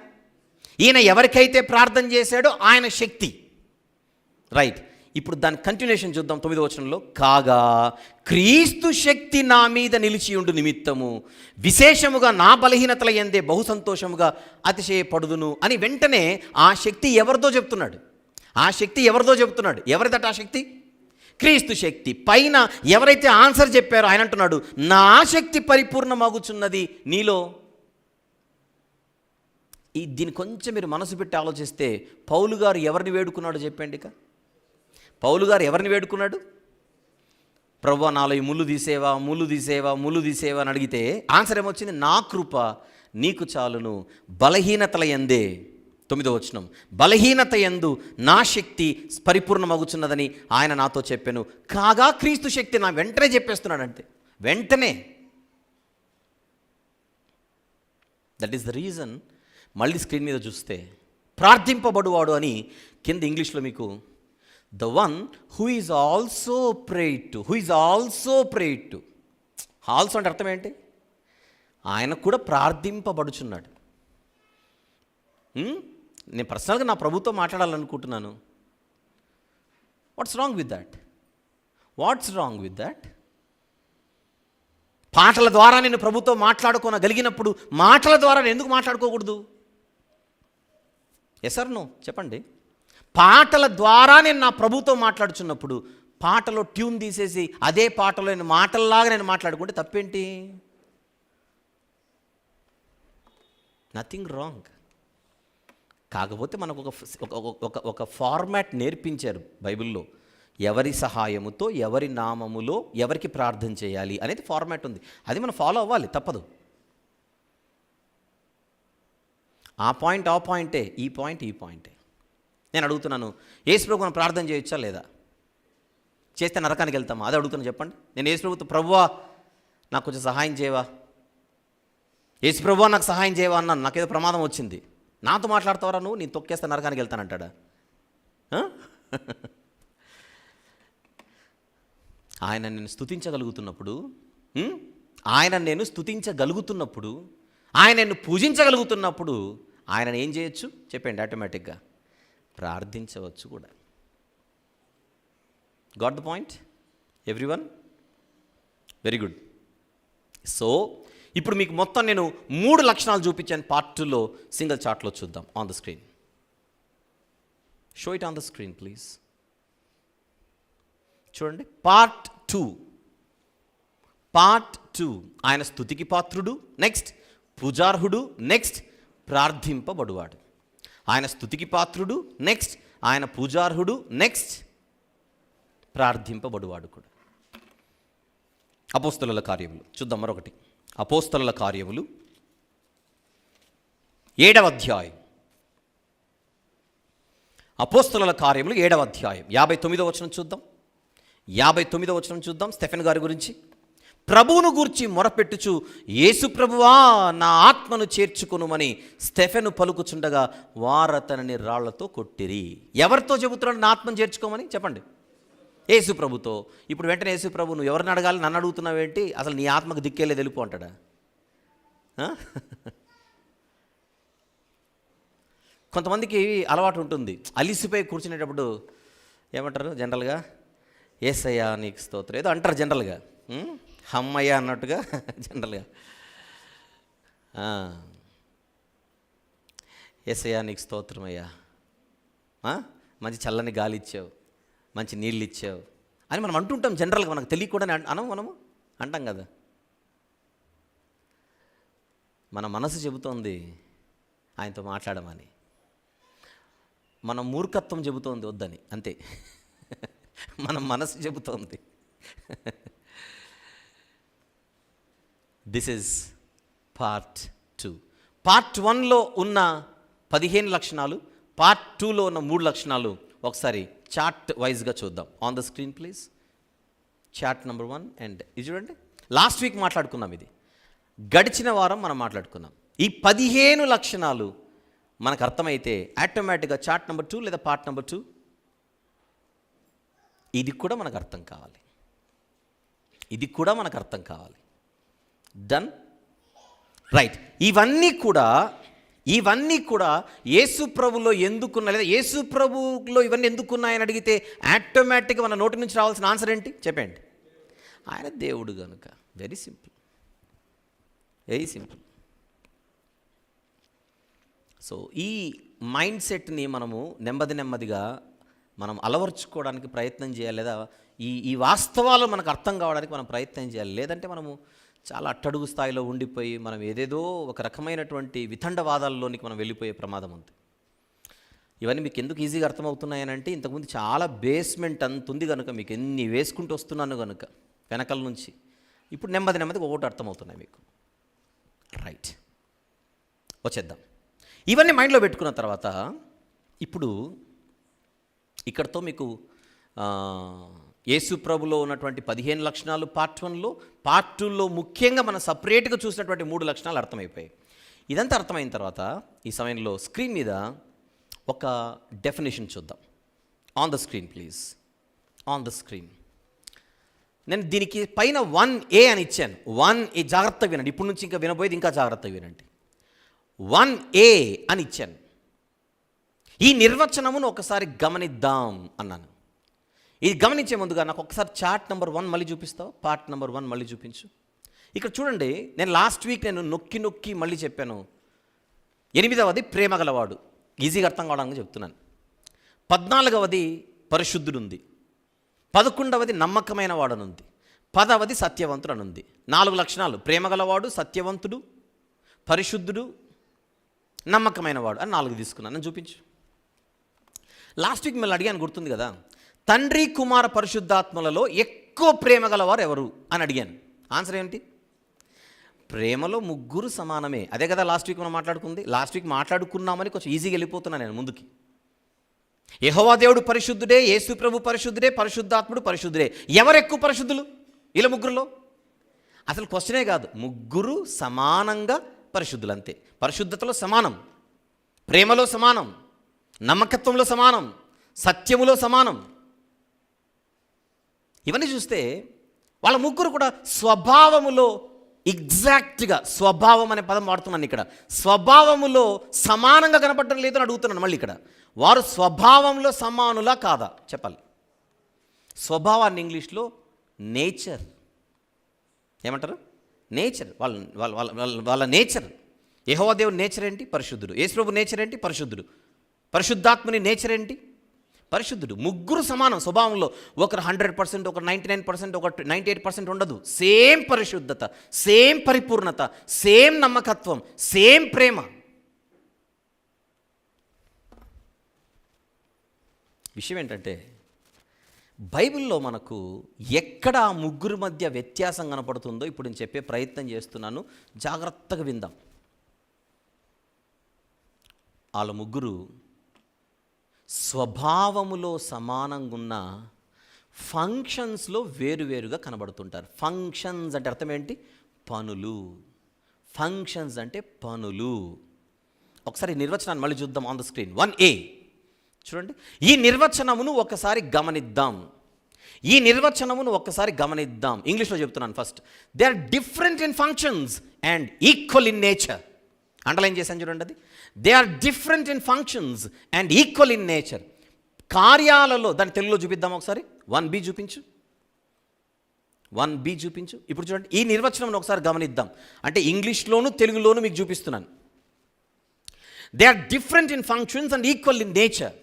ఈయన ఎవరికైతే ప్రార్థన చేశాడో ఆయన శక్తి. రైట్. ఇప్పుడు దాని కంటిన్యూషన్ చూద్దాం 9వ వచనంలో. కాగా క్రీస్తు శక్తి నా మీద నిలిచి ఉండు నిమిత్తము విశేషముగా నా బలహీనతల యందే బహు సంతోషముగా అతిశయపడుదును అని వెంటనే ఆ శక్తి ఎవరిదో చెప్తున్నాడు. ఆ శక్తి ఎవరిదో చెప్తున్నాడు. ఎవరిదట ఆ శక్తి? క్రీస్తు శక్తి. పైన ఎవరైతే ఆన్సర్ చెప్పారో ఆయన అంటున్నాడు, నా శక్తి పరిపూర్ణమగుచున్నది నీలో. దీన్ని కొంచెం మీరు మనసు పెట్టి ఆలోచిస్తే పౌలు గారు ఎవరిని వేడుకున్నాడో చెప్పండి. ఇక పౌలు గారు ఎవరిని వేడుకున్నాడు? ప్రభువా నాలో ఈ ముళ్ళు తీసేవా, ముళ్ళు తీసేవా, ముళ్ళు తీసేవా అని అడిగితే ఆన్సర్ ఏమొచ్చింది? నా కృప నీకు చాలును, బలహీనతల యందే. 9వ వచనం, బలహీనత యందు నా శక్తి పరిపూర్ణమగుచున్నదని ఆయన నాతో చెప్పాను. కాగా క్రీస్తు శక్తి నా వెంటనే చెప్పేస్తున్నాడు. అంటే వెంటనే. That is the reason. మళ్ళీ స్క్రీన్ మీద చూస్తే ప్రార్థింపబడువాడు అని కింద ఇంగ్లీష్లో మీకు the one who is also prayed to, who is also prayed to. Also అంటే అర్థం ఏంటి? ఆయన కూడా ప్రార్థింపబడుచున్నాడు. నేను పర్సనల్గా నా ప్రభుతో మాట్లాడాలనుకుంటున్నాను. What's wrong with that? What's wrong with that? పాటల ద్వారా నేను ప్రభుతో మాట్లాడుకోగలిగినప్పుడు మాటల ద్వారా నేను ఎందుకు మాట్లాడుకోకూడదు? ఎస్ ఆర్ నో చెప్పండి. పాటల ద్వారా నేను నా ప్రభుతో మాట్లాడుచున్నప్పుడు పాటలో ట్యూన్ తీసేసి అదే పాటలో నేను మాటల్లాగా నేను మాట్లాడుకుంటే తప్పేంటి? Nothing wrong. కాకపోతే మనకు ఒక ఫార్మాట్ నేర్పించారు బైబిల్లో. ఎవరి సహాయముతో, ఎవరి నామములో ఎవరికి ప్రార్థన చేయాలి అనేది ఫార్మాట్ ఉంది. అది మనం ఫాలో అవ్వాలి, తప్పదు. ఆ పాయింటే, ఈ పాయింటే. నేను అడుగుతున్నాను, యేసు ప్రభు మనం ప్రార్థన చేయొచ్చా లేదా? చేస్తే నరకానికి వెళ్తామా? అది అడుగుతున్నాను, చెప్పండి. నేను యేసు ప్రభుతో ప్రభువా నాకు కొంచెం సహాయం చేయవా, యేసు ప్రభువా నాకు సహాయం చేయవా అన్నాను. నాకేదో ప్రమాదం వచ్చింది. నాతో మాట్లాడతావరా నువ్వు, నేను తొక్కేస్తే నరకానికి వెళ్తానంటాడా? ఆయన నేను స్తుతించగలుగుతున్నప్పుడు, ఆయన నేను స్తుతించగలుగుతున్నప్పుడు, ఆయన నేను పూజించగలుగుతున్నప్పుడు ఆయనను ఏం చేయొచ్చు చెప్పండి? ఆటోమేటిక్గా ప్రార్థించవచ్చు కూడా. Got the point everyone? Very good. So ఇప్పుడు మీకు మొత్తం నేను 3 లక్షణాలు చూపించాను. పార్ట్ 2లో సింగిల్ చార్ట్లో చూద్దాం. On the screen, show it on the screen please. చూడండి, పార్ట్ 2. ఆయన స్తుతికి పాత్రుడు, నెక్స్ట్ పూజార్హుడు, నెక్స్ట్ ప్రార్థింపబడువాడు. ఆయన స్తుతికి పాత్రుడు, నెక్స్ట్ ఆయన పూజార్హుడు, నెక్స్ట్ ప్రార్థింపబడువాడు కూడా. అపోస్తలుల కార్యములు చూద్దాం మరొకటి. అపోస్తలుల కార్యములు 7వ అధ్యాయం. అపోస్తలుల కార్యములు 7వ అధ్యాయం 59వ వచనం చూద్దాం. 59వ వచనం చూద్దాం. స్టెఫెన్ గారి గురించి. ప్రభువును గూర్చి మొరపెట్టుచు, యేసు ప్రభువా నా ఆత్మను చేర్చుకొనుమని స్టెఫెను పలుకుచుండగా వారతనని రాళ్లతో కొట్టిరి. ఎవరితో చెబుతున్నాడు నా ఆత్మను చేర్చుకోమని? చెప్పండి. యేసు ప్రభుతో. ఇప్పుడు వెంటనే యేసు ప్రభు, నువ్వు ఎవరిని అడగాలి, నన్ను అడుగుతున్నావేంటి, అసలు నీ ఆత్మకు దిక్కేలే తెలుపు అంటాడా? కొంతమందికి అలవాటు ఉంటుంది, అలిసిపోయి కూర్చునేటప్పుడు ఏమంటారు జనరల్గా, యేసయ్యా నీకు స్తోత్రం ఏదో అంటారు జనరల్గా, హమ్మయ్య అన్నట్టుగా జనరల్గా. యేసయ్యా నీకు స్తోత్రం అయ్యా, మంచి చల్లని గాలి ఇచ్చావు, మంచి నీళ్ళు ఇచ్చావు అని మనం అంటుంటాం జనరల్గా. మనకు తెలియకుండా మనము అంటాం కదా. మన మనసు చెబుతోంది ఆయనతో మాట్లాడమని, మన మూర్ఖత్వం చెబుతోంది వద్దని, అంతే. మన మనసు చెబుతోంది. This is part 2. పార్ట్ 1లో ఉన్న 15 లక్షణాలు, పార్ట్ 2లో ఉన్న 3 లక్షణాలు ఒకసారి చార్ట్ వైజ్గా చూద్దాం. On the screen please. Chart number 1 and ఇది చూడండి. లాస్ట్ వీక్ మాట్లాడుకున్నాం, ఇది గడిచిన వారం మనం మాట్లాడుకున్నాం. ఈ 15 లక్షణాలు మనకు అర్థమైతే ఆటోమేటిక్గా చార్ట్ నెంబర్ 2 లేదా పార్ట్ నెంబర్ 2 ఇది కూడా మనకు అర్థం కావాలి. ఇది కూడా మనకు అర్థం కావాలి. Done, right. ఇవన్నీ కూడా యేసు ప్రభులో ఎందుకున్నా, లేదా యేసు ప్రభులో ఇవన్నీ ఎందుకున్నాయని అడిగితే ఆటోమేటిక్గా మన నోటి నుంచి రావాల్సిన ఆన్సర్ ఏంటి చెప్పండి? ఆయన దేవుడు కనుక. Very simple, very simple. So ఈ మైండ్ సెట్ని మనము నెమ్మదిగా మనం అలవర్చుకోవడానికి ప్రయత్నం చేయాలి, లేదా ఈ వాస్తవాలు మనకు అర్థం కావడానికి మనం ప్రయత్నం చేయాలి. లేదంటే మనము చాలా అట్టడుగు స్థాయిలో ఉండిపోయి మనం ఏదేదో ఒక రకమైనటువంటి వితండవాదాల్లోనికి మనం వెళ్ళిపోయే ప్రమాదం ఉంది. ఇవన్నీ మీకు ఎందుకు ఈజీగా అర్థమవుతున్నాయని అంటే, ఇంతకుముందు చాలా బేస్మెంట్ అంత ఉంది కనుక, మీకు ఎన్ని వేసుకుంటూ వస్తున్నాను కనుక వెనకల నుంచి, ఇప్పుడు నెమ్మదిగా ఒకటి అర్థమవుతున్నాయి మీకు. రైట్, వచ్చేద్దాం. ఇవన్నీ మైండ్లో పెట్టుకున్న తర్వాత ఇప్పుడు ఇక్కడతో మీకు యేసు ప్రభులో ఉన్నటువంటి 15 లక్షణాలు పార్ట్ 1లో, పార్ట్ 2లో ముఖ్యంగా మనం సపరేట్గా చూసినటువంటి 3 లక్షణాలు అర్థమైపోయాయి. ఇదంతా అర్థమైన తర్వాత ఈ సమయంలో స్క్రీన్ మీద ఒక డెఫినేషన్ చూద్దాం. On the screen please. On the screen. నేను దీనికి పైన 1A అని ఇచ్చాను. 1A జాగ్రత్తగా వినండి, ఇప్పటి నుంచి ఇంకా వినబోయేది ఇంకా జాగ్రత్తగా వినండి. 1A అని ఇచ్చాను. ఈ నిర్వచనమును ఒకసారి గమనిద్దాం అన్నాను. ఇది గమనించే ముందుగా నాకు ఒకసారి చార్ట్ నెంబర్ 1 మళ్ళీ చూపిస్తావు, పార్ట్ నెంబర్ 1 మళ్ళీ చూపించు. ఇక్కడ చూడండి, నేను లాస్ట్ వీక్ నొక్కి మళ్ళీ చెప్పాను. 8వది ప్రేమ గలవాడు, ఈజీగా అర్థం కావడానికి చెప్తున్నాను. 14వది పరిశుద్ధుడు ఉంది. 11వది నమ్మకమైన వాడనుంది. 10వది సత్యవంతుడు అనుంది. 4 లక్షణాలు: ప్రేమ గలవాడు, సత్యవంతుడు, పరిశుద్ధుడు, నమ్మకమైన వాడు అని 4 తీసుకున్నాను. నేను చూపించు. లాస్ట్ వీక్ మళ్ళీ అడిగాను, గుర్తుంది కదా, తండ్రి కుమార పరిశుద్ధాత్మలలో ఎక్కువ ప్రేమ గలవారు ఎవరు అని అడిగాను. ఆన్సర్ ఏంటి? ప్రేమలో ముగ్గురు సమానమే. అదే కదా లాస్ట్ వీక్ మనం మాట్లాడుకుంది. లాస్ట్ వీక్ మాట్లాడుకున్నామని కొంచెం ఈజీగా వెళ్ళిపోతున్నాను నేను ముందుకి. యెహోవా దేవుడు పరిశుద్ధుడే, యేసు ప్రభు పరిశుద్ధుడే, పరిశుద్ధాత్ముడు పరిశుద్ధుడే. ఎవరు ఎక్కువ పరిశుద్ధులు వీళ్ళ ముగ్గురులో? అసలు క్వశ్చనే కాదు, ముగ్గురు సమానంగా పరిశుద్ధులు, అంతే. పరిశుద్ధతలో సమానం, ప్రేమలో సమానం, నమ్మకత్వంలో సమానం, సత్యములో సమానం. ఇవన్నీ చూస్తే వాళ్ళ ముగ్గురు కూడా స్వభావములో ఎగ్జాక్ట్గా, స్వభావం అనే పదం వాడుతున్నాను ఇక్కడ, స్వభావములో సమానంగా కనపడటం లేదని అడుగుతున్నాను మళ్ళీ ఇక్కడ. వారు స్వభావంలో సమానులా కాదా చెప్పాలి. స్వభావాన్ని ఇంగ్లీష్లో నేచర్ ఏమంటారు? నేచర్. వాళ్ళ నేచర్. యెహోవా దేవుని నేచర్ ఏంటి? పరిశుద్ధుడు. యేసు ప్రభు నేచర్ ఏంటి? పరిశుద్ధుడు. పరిశుద్ధాత్మని నేచర్ ఏంటి? పరిశుద్ధుడు. ముగ్గురు సమానం స్వభావంలో. ఒకరు 100%, ఒకరు 99%, ఒకరు 98% ఉండదు. సేమ్ పరిశుద్ధత, సేమ్ పరిపూర్ణత, సేమ్ నమ్మకత్వం, సేమ్ ప్రేమ. విషయం ఏంటంటే బైబిల్లో మనకు ఎక్కడ ఆ ముగ్గురు మధ్య వ్యత్యాసం కనపడుతుందో ఇప్పుడు నేను చెప్పే ప్రయత్నం చేస్తున్నాను. జాగ్రత్తగా విందాం. వాళ్ళ ముగ్గురు స్వభావములో సమానంగా ఉన్న ఫంక్షన్స్లో వేరువేరుగా కనబడుతుంటారు. ఫంక్షన్స్ అంటే అర్థం ఏంటి? పనులు. ఫంక్షన్స్ అంటే పనులు. ఒకసారి నిర్వచనాన్ని మళ్ళీ చూద్దాం ఆన్ ద స్క్రీన్. 1A చూడండి. ఈ నిర్వచనమును ఒకసారి గమనిద్దాం. ఇంగ్లీష్లో చెప్తున్నాను first. They are different in functions and equal in nature. Underline చేశాను చూడండి అది. They are different in functions and equal in nature. కార్యాలలో, దాన్ని తెలుగులో చూపిద్దాం ఒకసారి. 1B చూపించు. ఇప్పుడు చూడండి, ఈ నిర్వచనం ఒకసారి గమనిద్దాం. అంటే ఇంగ్లీష్లోను తెలుగులోను మీకు చూపిస్తున్నాను. They are different in functions and equal in nature.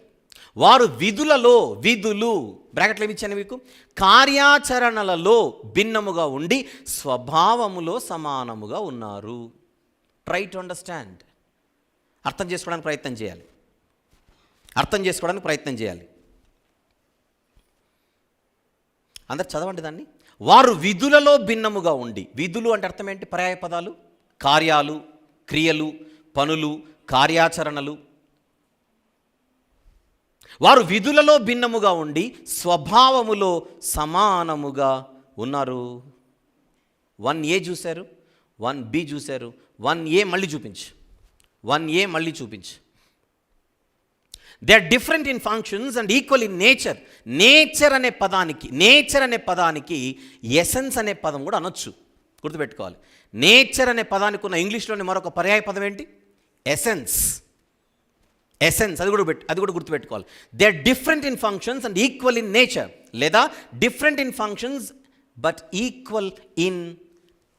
వారు విధులు బ్రాకెట్లు ఏమి ఇచ్చాను మీకు, కార్యాచరణలలో భిన్నముగా ఉండి స్వభావములో సమానముగా ఉన్నారు. Try to understand. అర్థం చేసుకోవడానికి ప్రయత్నం చేయాలి. అందరు చదవండి దాన్ని. వారు విధులలో భిన్నముగా ఉండి. విధులు అంటే అర్థం ఏంటి? పర్యాయ పదాలు. కార్యాలు, క్రియలు, పనులు, కార్యాచరణలు. వారు విధులలో భిన్నముగా ఉండి స్వభావములో సమానముగా ఉన్నారు. 1A చూశారు, 1B చూశారు. 1A మళ్ళీ చూపించు. They are different in functions and equal in nature. Nature అనే పదానికి ఎసెన్స్ అనే పదం కూడా అనొచ్చు. గుర్తుపెట్టుకోవాలి. నేచర్ అనే పదానికి ఉన్న ఇంగ్లీష్లోని మరొక పర్యాయ పదం ఏంటి? ఎసెన్స్. అది కూడా గుర్తుపెట్టుకోవాలి. They are different in functions and equal in nature, లేదా different in functions but equal in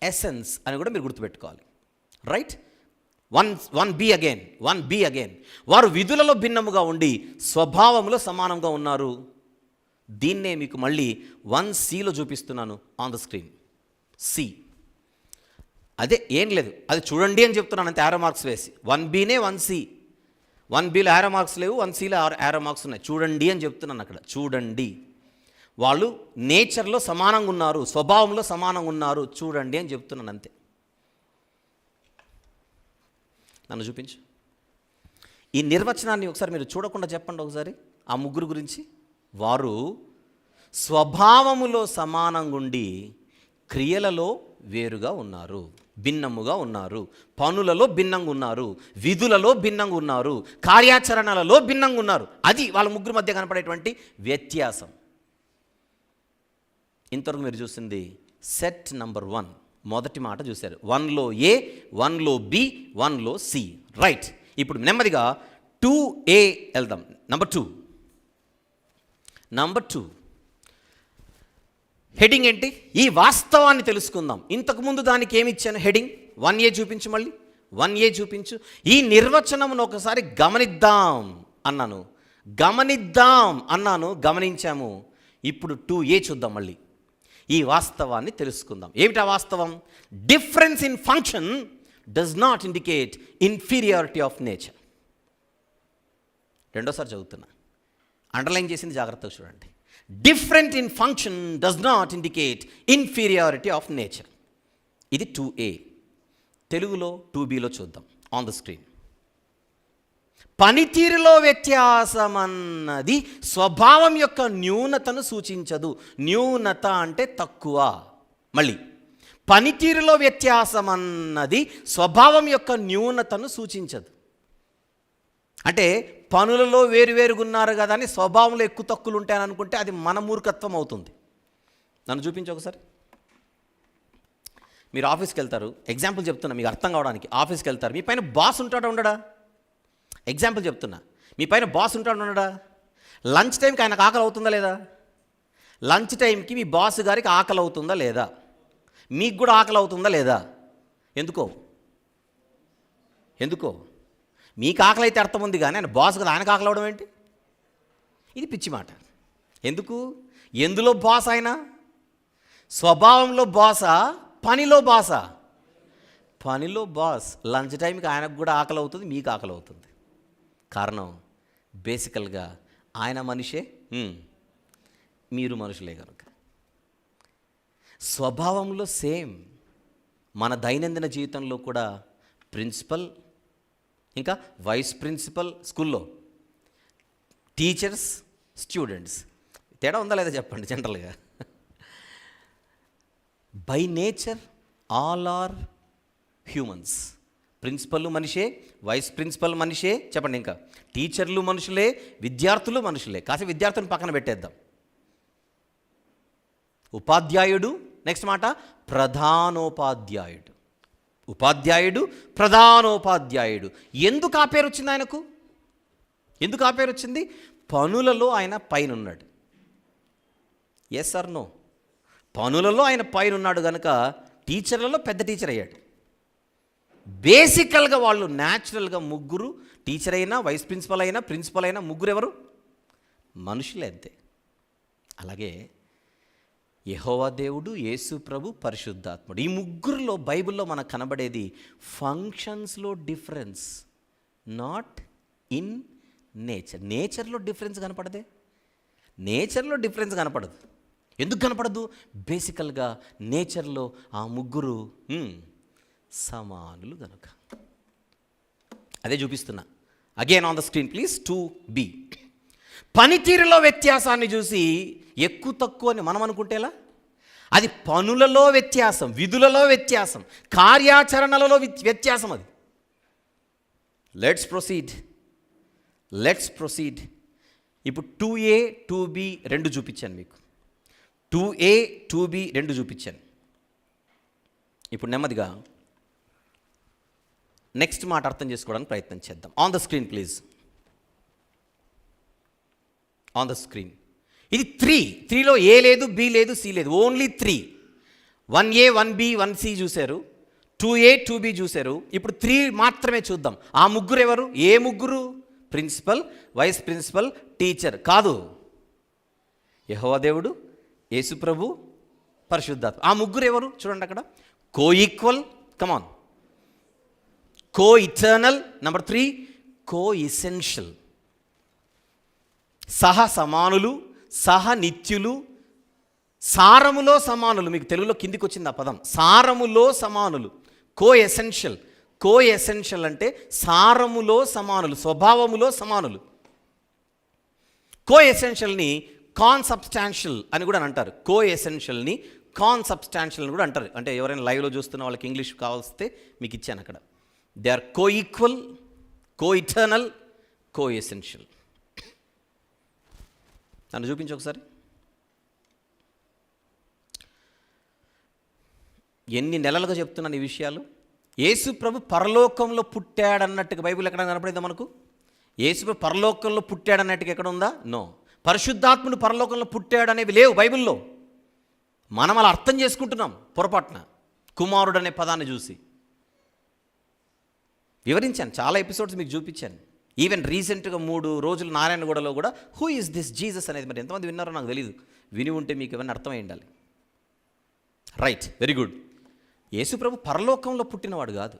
essence అని కూడా మీరు గుర్తుపెట్టుకోవాలి. రైట్? 1B again. వారు విధులలో భిన్నముగా ఉండి స్వభావంలో సమానంగా ఉన్నారు. దీన్నే మీకు మళ్ళీ 1Cలో చూపిస్తున్నాను ఆన్ ద స్క్రీన్. సి అదే, ఏం లేదు, అది చూడండి అని చెప్తున్నాను అంతే, యారో మార్క్స్ వేసి. 1Bనే 1C. 1Bలో యారో మార్క్స్ లేవు, 1Cలో యారో మార్క్స్ ఉన్నాయి. చూడండి అని చెప్తున్నాను అక్కడ. చూడండి, వాళ్ళు నేచర్లో సమానంగా ఉన్నారు, స్వభావంలో సమానంగా ఉన్నారు. చూడండి అని చెప్తున్నాను అంతే. నన్ను చూపించు. ఈ నిర్వచనాన్ని ఒకసారి మీరు చూడకుండా చెప్పండి ఒకసారి ఆ ముగ్గురు గురించి. వారు స్వభావములో సమానంగా ఉండి క్రియలలో వేరుగా ఉన్నారు, భిన్నముగా ఉన్నారు, పనులలో భిన్నంగా ఉన్నారు, విధులలో భిన్నంగా ఉన్నారు, కార్యాచరణలలో భిన్నంగా ఉన్నారు. అది వాళ్ళ ముగ్గురు మధ్య కనపడేటువంటి వ్యత్యాసం. ఇంతవరకు మీరు చూసింది సెట్ నంబర్ 1, మొదటి మాట చూశారు. 1లో A, 1లో B, 1లో C. రైట్. ఇప్పుడు నెమ్మదిగా 2A వెళ్దాం. నంబర్ 2 హెడింగ్ ఏంటి? ఈ వాస్తవాన్ని తెలుసుకుందాం. ఇంతకుముందు దానికి ఏమి ఇచ్చాను? హెడింగ్ 1A చూపించు. మళ్ళీ 1A చూపించు. ఈ నిర్వచనమును ఒకసారి గమనిద్దాం అన్నాను, గమనించాము. ఇప్పుడు 2A చూద్దాం. మళ్ళీ ఈ వాస్తవాన్ని తెలుసుకుందాం. ఏమిటా వాస్తవం? Difference in function does not indicate inferiority of nature. రెండోసారి చదువుతున్నా, అండర్లైన్ చేసింది జాగ్రత్తగా చూడండి. Different in function does not indicate inferiority of nature. ఇది 2A. తెలుగులో 2Bలో చూద్దాం ఆన్ ద స్క్రీన్. పనితీరులో వ్యత్యాసం అన్నది స్వభావం యొక్క న్యూనతను సూచించదు. న్యూనత అంటే తక్కువ. మళ్ళీ, పనితీరులో వ్యత్యాసం అన్నది స్వభావం యొక్క న్యూనతను సూచించదు. అంటే పనులలో వేరువేరుగా ఉన్నారు కదా అని స్వభావంలో ఎక్కువ తక్కువలు ఉంటాయని అనుకుంటే అది మన మూర్ఖత్వం అవుతుంది. నన్ను చూపించు ఒకసారి. మీరు ఆఫీస్కి వెళ్తారు, ఎగ్జాంపుల్ చెప్తున్నా మీకు అర్థం కావడానికి. ఆఫీస్కి వెళ్తారు, మీ పైన బాస్ ఉంటాడా ఉండడా? ఎగ్జాంపుల్ చెప్తున్నా, మీ పైన బాస్ ఉంటాడు ఉండడా? లంచ్ టైంకి ఆయనకు ఆకలి అవుతుందా లేదా? లంచ్ టైంకి మీ బాస్ గారికి ఆకలి అవుతుందా లేదా? మీకు కూడా ఆకలి అవుతుందా లేదా? ఎందుకో మీకు ఆకలి అయితే అర్థం ఉంది, కానీ ఆయన బాస్ కదా, ఆయనకు ఆకలి అవడం ఏంటి? ఇది పిచ్చి మాట. ఎందులో బాస్ ఆయన? స్వభావంలో బాసా, పనిలో బాసా? పనిలో బాస్. లంచ్ టైంకి ఆయనకు కూడా ఆకలి అవుతుంది, మీకు ఆకలి అవుతుంది. కారణం బేసికల్గా ఆయన మనిషే, మీరు మనుషులే కనుక. స్వభావంలో సేమ్. మన దైనందిన జీవితంలో కూడా ప్రిన్సిపల్, ఇంకా వైస్ ప్రిన్సిపల్, స్కూల్లో టీచర్స్, స్టూడెంట్స్, తేడా ఉందా లేదా చెప్పండి. జనరల్గా by nature all are humans. Principal మనిషే, వైస్ ప్రిన్సిపల్ మనిషే, చెప్పండి. ఇంకా టీచర్లు మనుషులే, విద్యార్థులు మనుషులే. కాసేపు విద్యార్థులను పక్కన పెట్టేద్దాం. ఉపాధ్యాయుడు, నెక్స్ట్ మాట ప్రధానోపాధ్యాయుడు. ఉపాధ్యాయుడు, ప్రధానోపాధ్యాయుడు. ఎందుకు ఆ పేరు వచ్చింది ఆయనకు? ఎందుకు ఆ పేరు వచ్చింది? పనులలో ఆయన పైన ఉన్నాడు. Yes or no? పనులలో ఆయన పైన ఉన్నాడు కనుక టీచర్లలో పెద్ద టీచర్ అయ్యాడు. బేసికల్గా వాళ్ళు న్యాచురల్గా ముగ్గురు, టీచర్ అయినా, వైస్ ప్రిన్సిపల్ అయినా, ప్రిన్సిపల్ అయినా, ముగ్గురు ఎవరు? మనుషులే, అంతే. అలాగే యెహోవా దేవుడు, యేసు ప్రభు, పరిశుద్ధాత్ముడు, ఈ ముగ్గురులో బైబిల్లో మనకు కనబడేది ఫంక్షన్స్లో డిఫరెన్స్, నాట్ ఇన్ నేచర్. నేచర్లో డిఫరెన్స్ కనపడదే. నేచర్లో డిఫరెన్స్ కనపడదు. ఎందుకు కనపడదు? బేసికల్గా నేచర్లో ఆ ముగ్గురు సమానులు కనుక. అదే చూపిస్తున్నా. Again on the screen please. 2b. పనితీరులో వ్యత్యాసాన్ని చూసి ఎక్కువ తక్కువ అని మనం అనుకుంటేలా? అది పనులలో వ్యత్యాసం, విధులలో వ్యత్యాసం, కార్యాచరణలలో వ్యత్యాసం. అది లెట్స్ ప్రొసీడ్. ఇప్పుడు 2a 2b రెండు చూపించాను మీకు. 2a 2b రెండు చూపించాను. ఇప్పుడు నెమ్మదిగా నెక్స్ట్ మాట అర్థం చేసుకోవడానికి ప్రయత్నం చేద్దాం. On the screen please. On the screen. ఇది 3లో ఏ లేదు, బి లేదు, సి లేదు, ఓన్లీ 3. 1a 1b 1c చూశారు, 2a 2b చూశారు. ఇప్పుడు 3 మాత్రమే చూద్దాం. ఆ ముగ్గురు ఎవరు? ఏ ముగ్గురు? ప్రిన్సిపల్, వైస్ ప్రిన్సిపల్, టీచర్ కాదు. యెహోవా దేవుడు, యేసు ప్రభు, పరిశుద్ధాత్మ. ఆ ముగ్గురు ఎవరు? చూడండి అక్కడ. కో ఈక్వల్, కమాన్, కో ఇటర్నల్. నెంబర్ 3 కో ఎసెన్షియల్. సహ సమానులు, సహ నిత్యులు, సారములో సమానులు. మీకు తెలుగులో కిందికి వచ్చింది ఆ పదం, సారములో సమానులు. కో ఎసెన్షియల్ అంటే సారములో సమానులు, స్వభావములో సమానులు. కో ఎసెన్షియల్ని కాన్సబ్స్టాన్షియల్ అని కూడా అంటారు. కో ఎసెన్షియల్ని కాన్సబ్స్టాన్షియల్ అని కూడా అంటారు. అంటే ఎవరైనా లైవ్లో చూస్తున్న వాళ్ళకి ఇంగ్లీష్ కావాల్స్తే మీకు ఇచ్చాను అక్కడ. They are co equal, co eternal, co essential. నన్ను చూపించు ఒకసారి. ఎన్ని నెలలుగా చెప్తున్నాను ఈ విషయాలు. యేసు ప్రభు పరలోకంలో పుట్టాడన్నట్టుగా బైబిల్ ఎక్కడ కనపడిందా మనకు? యేసు ప్రభు పరలోకంలో పుట్టాడన్నట్టుగా ఎక్కడ ఉందా? నో. పరిశుద్ధాత్ముడు పరలోకంలో పుట్టాడనేవి లేవు బైబిల్లో. మనం అలా అర్థం చేసుకుంటున్నాం పొరపాటున, కుమారుడు అనే పదాన్ని చూసి. వివరించాను, చాలా ఎపిసోడ్స్ మీకు చూపించాను. ఈవెన్ రీసెంట్గా 3 రోజులు నారాయణగూడలో కూడా హూ ఈజ్ దిస్ జీసస్ అనేది మరి ఎంతమంది విన్నారో నాకు తెలియదు. విని ఉంటే మీకు ఏమైనా అర్థమై ఉండాలి. Right, very good. యేసు ప్రభు పరలోకంలో పుట్టినవాడు కాదు,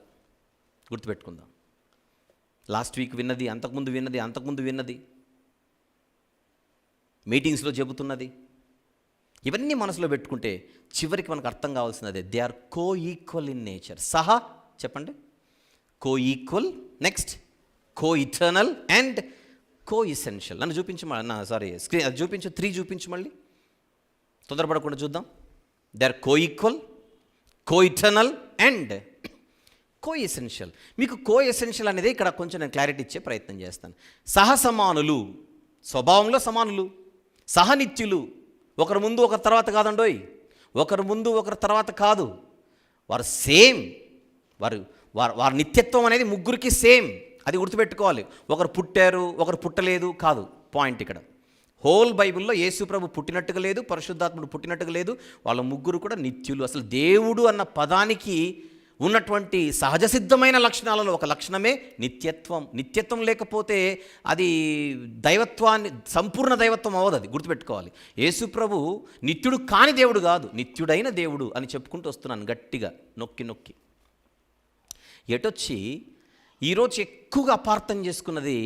గుర్తుపెట్టుకుందాం. లాస్ట్ వీక్ విన్నది, అంతకుముందు విన్నది, మీటింగ్స్లో చెబుతున్నది, ఇవన్నీ మనసులో పెట్టుకుంటే చివరికి మనకు అర్థం కావాల్సినదే. They are co equal in nature. సహా చెప్పండి. Coequal, next co eternal and co essential. నన్ను చూపించు, స్క్రీన్ అది చూపించు. 3 చూపించు మళ్ళీ, తొందరపడకుండా చూద్దాం. They are co equal, co eternal and co essential. మీకు కో ఎసెన్షియల్ అనేది ఇక్కడ కొంచెం నేను క్లారిటీ ఇచ్చే ప్రయత్నం చేస్తాను. సహసమానులు, స్వభావంలో సమానులు, సహనిత్యులు. ఒకరి ముందు ఒకరి తర్వాత కాదండోయ్, ఒకరి ముందు ఒకరి తర్వాత కాదు, వారు సేమ్. వారి నిత్యత్వం అనేది ముగ్గురికి సేమ్. అది గుర్తుపెట్టుకోవాలి. ఒకరు పుట్టారు, ఒకరు పుట్టలేదు కాదు పాయింట్ ఇక్కడ. హోల్ బైబిల్లో యేసుప్రభు పుట్టినట్టుగా లేదు, పరిశుద్ధాత్ముడు పుట్టినట్టుగా లేదు. వాళ్ళ ముగ్గురు కూడా నిత్యులు. అసలు దేవుడు అన్న పదానికి ఉన్నటువంటి సహజ సిద్ధమైన లక్షణాలలో ఒక లక్షణమే నిత్యత్వం. నిత్యత్వం లేకపోతే అది దైవత్వాన్ని, సంపూర్ణ దైవత్వం అవ్వదు. అది గుర్తుపెట్టుకోవాలి. యేసుప్రభు నిత్యుడు కాని దేవుడు కాదు, నిత్యుడైన దేవుడు అని చెప్పుకుంటూ వస్తున్నాను గట్టిగా నొక్కి నొక్కి. ఎటొచ్చి ఈరోజు ఎక్కువగా అపార్థం చేసుకున్నది,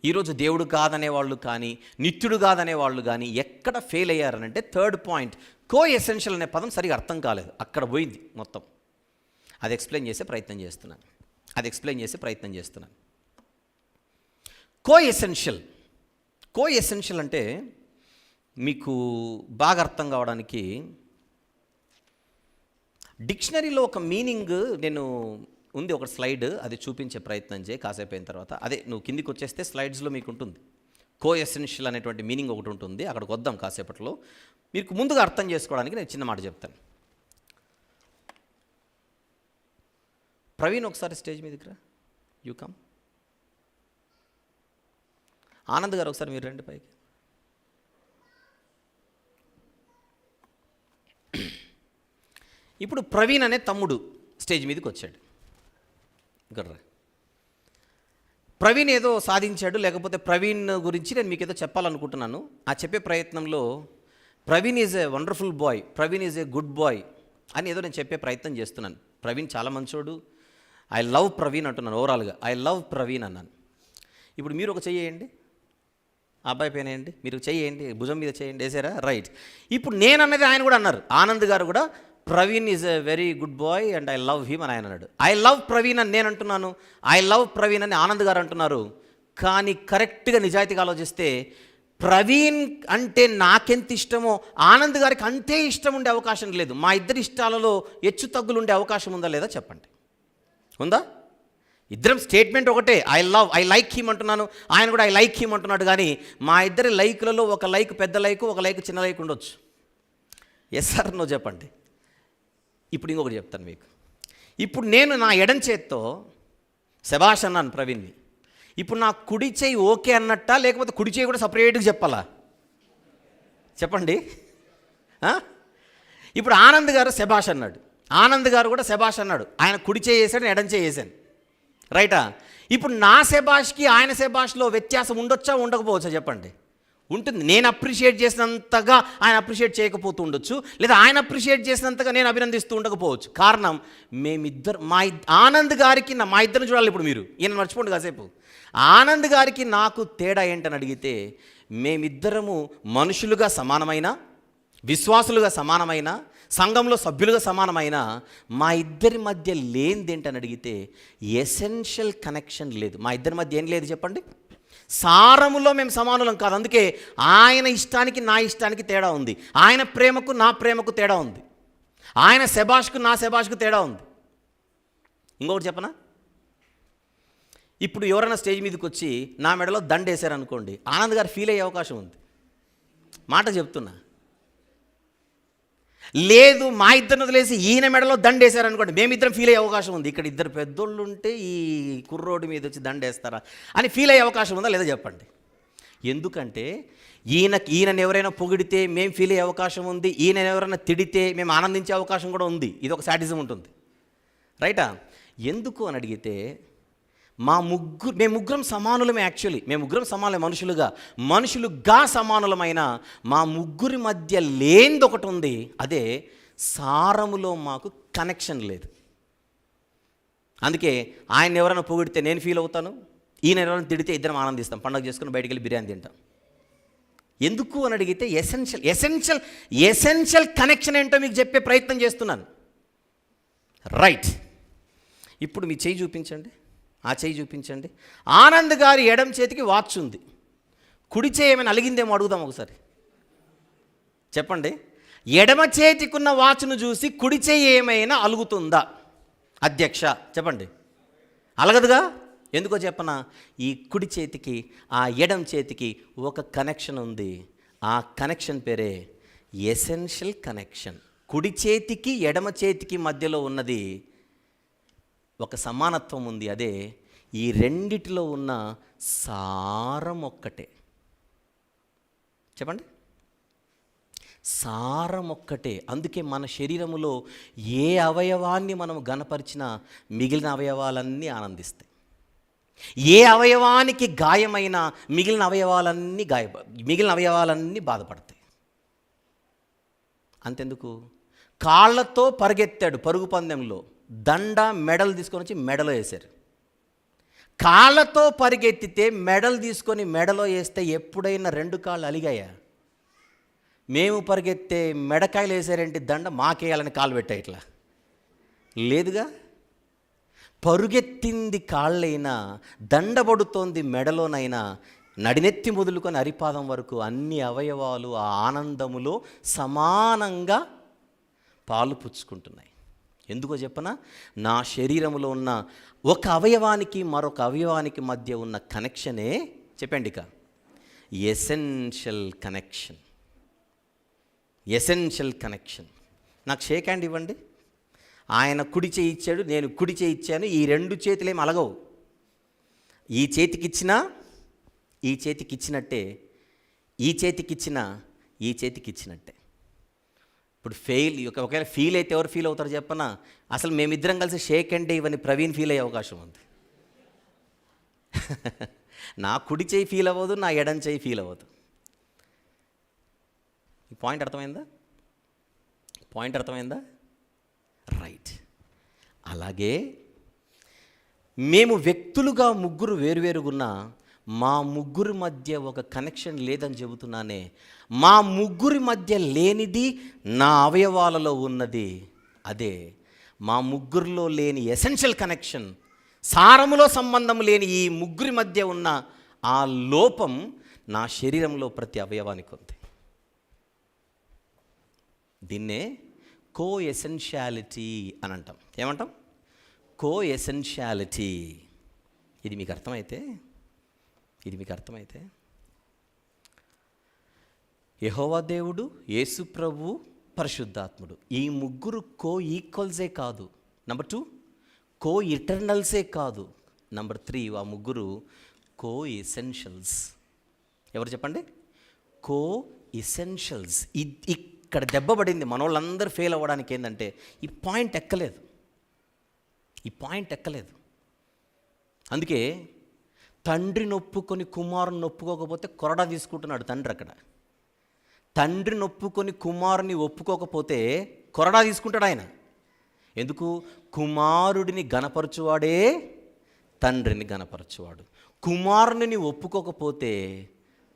ఈరోజు దేవుడు కాదనేవాళ్ళు కానీ నిత్యుడు కాదనేవాళ్ళు కానీ ఎక్కడ ఫెయిల్ అయ్యారనంటే, థర్డ్ పాయింట్, కో ఎసెన్షియల్ అనే పదం సరిగా అర్థం కాలేదు. అక్కడ పోయింది మొత్తం. అది ఎక్స్ప్లెయిన్ చేసే ప్రయత్నం చేస్తున్నాను. కో ఎసెన్షియల్ అంటే మీకు బాగా అర్థం కావడానికి డిక్షనరీలో ఒక మీనింగ్ నేను ఉంది, ఒక స్లైడ్, అది చూపించే ప్రయత్నం చేయి కాసేపు అయిన తర్వాత. అదే నువ్వు కిందికి వచ్చేస్తే స్లైడ్స్లో మీకు ఉంటుంది కో ఎసెన్షియల్ అనేటువంటి మీనింగ్ ఒకటి ఉంటుంది. అక్కడికి వద్దాం కాసేపట్లో. మీకు ముందుగా అర్థం చేసుకోవడానికి నేను చిన్న మాట చెప్తాను. ప్రవీణ్ ఒకసారి స్టేజ్ మీదకి రా, యూ కమ్. ఆనంద్ గారు ఒకసారి మీరు రండి పైకి. ఇప్పుడు ప్రవీణ్ అనే తమ్ముడు స్టేజ్ మీదకి వచ్చాడు. గర్ర ప్రవీణ్ ఏదో సాధించాడు, లేకపోతే ప్రవీణ్ గురించి నేను మీకు ఏదో చెప్పాలనుకుంటున్నాను. ఆ చెప్పే ప్రయత్నంలో Praveen is a wonderful boy, Praveen is a good boy అని ఏదో నేను చెప్పే ప్రయత్నం చేస్తున్నాను. ప్రవీణ్ చాలా మంచోడు, ఐ లవ్ ప్రవీణ్ అంటున్నాను. ఓవరాల్గా ఐ లవ్ ప్రవీణ్ అన్నాను. ఇప్పుడు మీరు ఒక చెయ్యండి, ఆ అబ్బాయి పైన వేయండి, మీరు చెయ్యండి, భుజం మీద చేయండి, వేసారా? రైట్. ఇప్పుడు నేను అన్నది ఆయన కూడా అన్నారు, ఆనంద్ గారు కూడా Praveen is a very good boy and I love him అని ఆయన అన్నాడు. ఐ లవ్ ప్రవీణ్ అని నేను అంటున్నాను, ఐ లవ్ ప్రవీణ్ అని ఆనంద్ గారు అంటున్నారు. కానీ కరెక్ట్గా నిజాయితీగా ఆలోచిస్తే ప్రవీణ్ అంటే నాకెంత ఇష్టమో ఆనంద్ గారికి అంతే ఇష్టం ఉండే అవకాశం లేదు. మా ఇద్దరి ఇష్టాలలో హెచ్చు తగ్గులు ఉండే అవకాశం ఉందా లేదా చెప్పండి. ఉందా? ఇద్దరం స్టేట్మెంట్ ఒకటే, ఐ లైక్ హిమ్ అంటున్నాను, ఆయన కూడా ఐ లైక్ హిమ్ అంటున్నాడు. కానీ మా ఇద్దరి లైక్లలో ఒక లైక్ పెద్ద లైక్, ఒక లైక్ చిన్న లైక్ ఉండొచ్చు. ఎస్ సార్ నో చెప్పండి. ఇప్పుడు ఇంకొకటి చెప్తాను మీకు. ఇప్పుడు నేను నా ఎడం చేత్తో శభాష్ అన్నాను ప్రవీణ్ని. ఇప్పుడు నా కుడి చేయి ఓకే అన్నట్టా, లేకపోతే కుడి చేయి కూడా సపరేట్గా చెప్పాలా? చెప్పండి. ఇప్పుడు ఆనంద్ గారు శభాష్ అన్నాడు, ఆనంద్ గారు కూడా శభాష్ అన్నాడు. ఆయన కుడి చేయి వేసాడు, ఎడం చేయి వేసాను, రైటా? ఇప్పుడు నా శభాష్కి ఆయన శభాష్లో వ్యత్యాసం ఉండొచ్చా ఉండకపోవచ్చా చెప్పండి? ఉంటుంది. నేను అప్రిషియేట్ చేసినంతగా ఆయన అప్రిషియేట్ చేయకపోతూ ఉండొచ్చు, లేదా ఆయన అప్రిషియేట్ చేసినంతగా నేను అభినందిస్తూ ఉండకపోవచ్చు. కారణం మేమిద్దరు, ఆనంద్ గారికి మా ఇద్దరిని చూడాలి. ఇప్పుడు మీరు ఈయన మర్చిపోండి కాసేపు. ఆనంద్ గారికి నాకు తేడా ఏంటని అడిగితే, మేమిద్దరము మనుషులుగా సమానమైన, విశ్వాసులుగా సమానమైన, సంఘంలో సభ్యులుగా సమానమైన, మా ఇద్దరి మధ్య లేనిదేంటని అడిగితే ఎసెన్షియల్ కనెక్షన్ లేదు. మా ఇద్దరి మధ్య ఏం లేదు చెప్పండి? సారములో మేము సమానులం కాదు. అందుకే ఆయన ఇష్టానికి నా ఇష్టానికి తేడా ఉంది, ఆయన ప్రేమకు నా ప్రేమకు తేడా ఉంది, ఆయన శభాష్కు నా శభాష్కు తేడా ఉంది. ఇంకొకటి చెప్పనా? ఇప్పుడు ఎవరైనా స్టేజ్ మీదకి వచ్చి నా మెడలో దండ వేశారనుకోండి, ఆనంద్ గారు ఫీల్ అయ్యే అవకాశం ఉంది. మాట చెప్తున్నా. లేదు మా ఇద్దరిని వదిలేసి ఈయన మెడలో దండేశారనుకోండి, మేమిద్దరం ఫీల్ అయ్యే అవకాశం ఉంది. ఇక్కడ ఇద్దరు పెద్దోళ్ళు ఉంటే ఈ కుర్రోడి మీద వచ్చి దండేస్తారా అని ఫీల్ అయ్యే అవకాశం ఉందా లేదా చెప్పండి? ఎందుకంటే ఈయనని ఎవరైనా పొగిడితే మేము ఫీల్ అయ్యే అవకాశం ఉంది, ఈయన ఎవరైనా తిడితే మేము ఆనందించే అవకాశం కూడా ఉంది. ఇది ఒక శాడిజం ఉంటుంది, రైటా? ఎందుకు అని అడిగితే మేము ముగ్గురం సమానులమే. యాక్చువల్లీ మేము ముగ్గురం సమానమే మనుషులుగా సమానులమైన మా ముగ్గురి మధ్య లేనిది ఒకటి ఉంది. అదే సారములో మాకు కనెక్షన్ లేదు. అందుకే ఆయన ఎవరైనా పొగిడితే నేను ఫీల్ అవుతాను, ఈయన ఎవరైనా తిడితే ఇద్దరం ఆనందిస్తాం, పండుగ చేసుకుని బయటికి వెళ్ళి బిర్యానీ తింటాం. ఎందుకు అని అడిగితే ఎసెన్షియల్ కనెక్షన్ ఏంటో మీకు చెప్పే ప్రయత్నం చేస్తున్నాను. రైట్. ఇప్పుడు మీ చేయి చూపించండి, ఆ చేయి చూపించండి. ఆనంద్ గారి ఎడం చేతికి వాచ్ ఉంది, కుడి చేయి ఏమైనా అలిగిందేమో అడుగుదాం ఒకసారి. చెప్పండి. ఎడమ చేతికున్న వాచ్ను చూసి కుడి చేయి ఏమైనా అలుగుతుందా అధ్యక్ష? చెప్పండి. అలగదుగా. ఎందుకో చెప్పనా? ఈ కుడి చేతికి ఆ ఎడం చేతికి ఒక కనెక్షన్ ఉంది. ఆ కనెక్షన్ పేరే ఎసెన్షియల్ కనెక్షన్. కుడి చేతికి ఎడమ చేతికి మధ్యలో ఉన్నది ఒక సమానత్వం ఉంది. అదే ఈ రెండిటిలో ఉన్న సారం ఒక్కటే. చెప్పండి. సారం ఒక్కటే. అందుకే మన శరీరములో ఏ అవయవాన్ని మనం గణపరిచినా మిగిలిన అవయవాలన్నీ ఆనందిస్తాయి. ఏ అవయవానికి గాయమైనా మిగిలిన అవయవాలన్నీ బాధపడతాయి. అంతెందుకు, కాళ్ళతో పరిగెత్తాడు పరుగు పందెంలో, దండ మెడల్ తీసుకొని వచ్చి మెడలో వేశారు. కాళ్ళతో పరిగెత్తితే మెడల్ తీసుకొని మెడలో వేస్తే ఎప్పుడైనా 2 కాళ్ళు అలిగాయా? మేము పరిగెత్తే మెడకాయలు వేసారేంటి, దండ మాకేయాలని కాలు పెట్టా ఇట్లా లేదుగా. పరుగెత్తింది కాళ్ళైనా, దండబడుతోంది మెడలోనైనా, నడినెత్తి మొదలుకొని అరిపాదం వరకు అన్ని అవయవాలు ఆ ఆనందములో సమానంగా పాలు పుచ్చుకుంటున్నాయి. ఎందుకో చెప్పనా, నా శరీరంలో ఉన్న ఒక అవయవానికి మరొక అవయవానికి మధ్య ఉన్న కనెక్షనే చెప్పండి ఇక ఎసెన్షియల్ కనెక్షన్. Essential connection. నాకు షేక్ హ్యాండ్ ఇవ్వండి. ఆయన కుడి చేయి ఇచ్చాడు, నేను కుడి చేయి ఇచ్చాను. ఈ 2 చేతులేమి అలగవు. ఈ చేతికిచ్చినా ఈ చేతికిచ్చినట్టే, ఈ చేతికిచ్చినా ఈ చేతికిచ్చినట్టే. ఇప్పుడు ఒకవేళ ఫీల్ అయితే ఎవరు ఫీల్ అవుతారు చెప్పనా? అసలు మేమిద్దరం కలిసి షేక్ హ్యాండ్ ఇవన్నీ ప్రవీణ్ ఫీల్ అయ్యే అవకాశం ఉంది. నా కుడి చేయి ఫీల్ అవ్వదు, నా ఎడం చేయి ఫీల్ అవ్వదు. ఈ పాయింట్ అర్థమైందా? రైట్. అలాగే మేము వ్యక్తులుగా ముగ్గురు వేరువేరుగున్నా మా ముగ్గురి మధ్య ఒక కనెక్షన్ లేదని చెబుతున్నానే. మా ముగ్గురి మధ్య లేనిది నా అవయవాలలో ఉన్నది. అదే మా ముగ్గురిలో లేని ఎసెన్షియల్ కనెక్షన్, సారములో సంబంధం లేని ఈ ముగ్గురి మధ్య ఉన్న ఆ లోపం నా శరీరంలో ప్రతి అవయవానికి ఉంది. దీన్నే కో ఎసెన్షియాలిటీ అని అంటాం. ఏమంటాం? కో ఎసెన్షియాలిటీ. ఇది మీకు అర్థమైతే యెహోవా దేవుడు, యేసు ప్రభువు, పరిశుద్ధాత్ముడు, ఈ ముగ్గురు కో ఈక్వల్సే కాదు. నెంబర్ 2 కో ఇటర్నల్సే కాదు. నెంబర్ 3 ఆ ముగ్గురు కో ఎసెన్షియల్స్. ఎవరు చెప్పండి? కో ఎసెన్షియల్స్. ఇక్కడ దెబ్బపడింది మనోళ్ళందరూ ఫెయిల్ అవ్వడానికి. ఏంటంటే ఈ పాయింట్ ఎక్కలేదు. అందుకే తండ్రిని ఒప్పుకొని కుమారుని ఒప్పుకోకపోతే కొరడా తీసుకుంటున్నాడు తండ్రి. అక్కడ తండ్రిని ఒప్పుకొని కుమారుని ఒప్పుకోకపోతే కొరడా తీసుకుంటాడు ఆయన. ఎందుకు? కుమారుడిని గణపరచువాడే తండ్రిని గణపరచువాడు. కుమారుని ఒప్పుకోకపోతే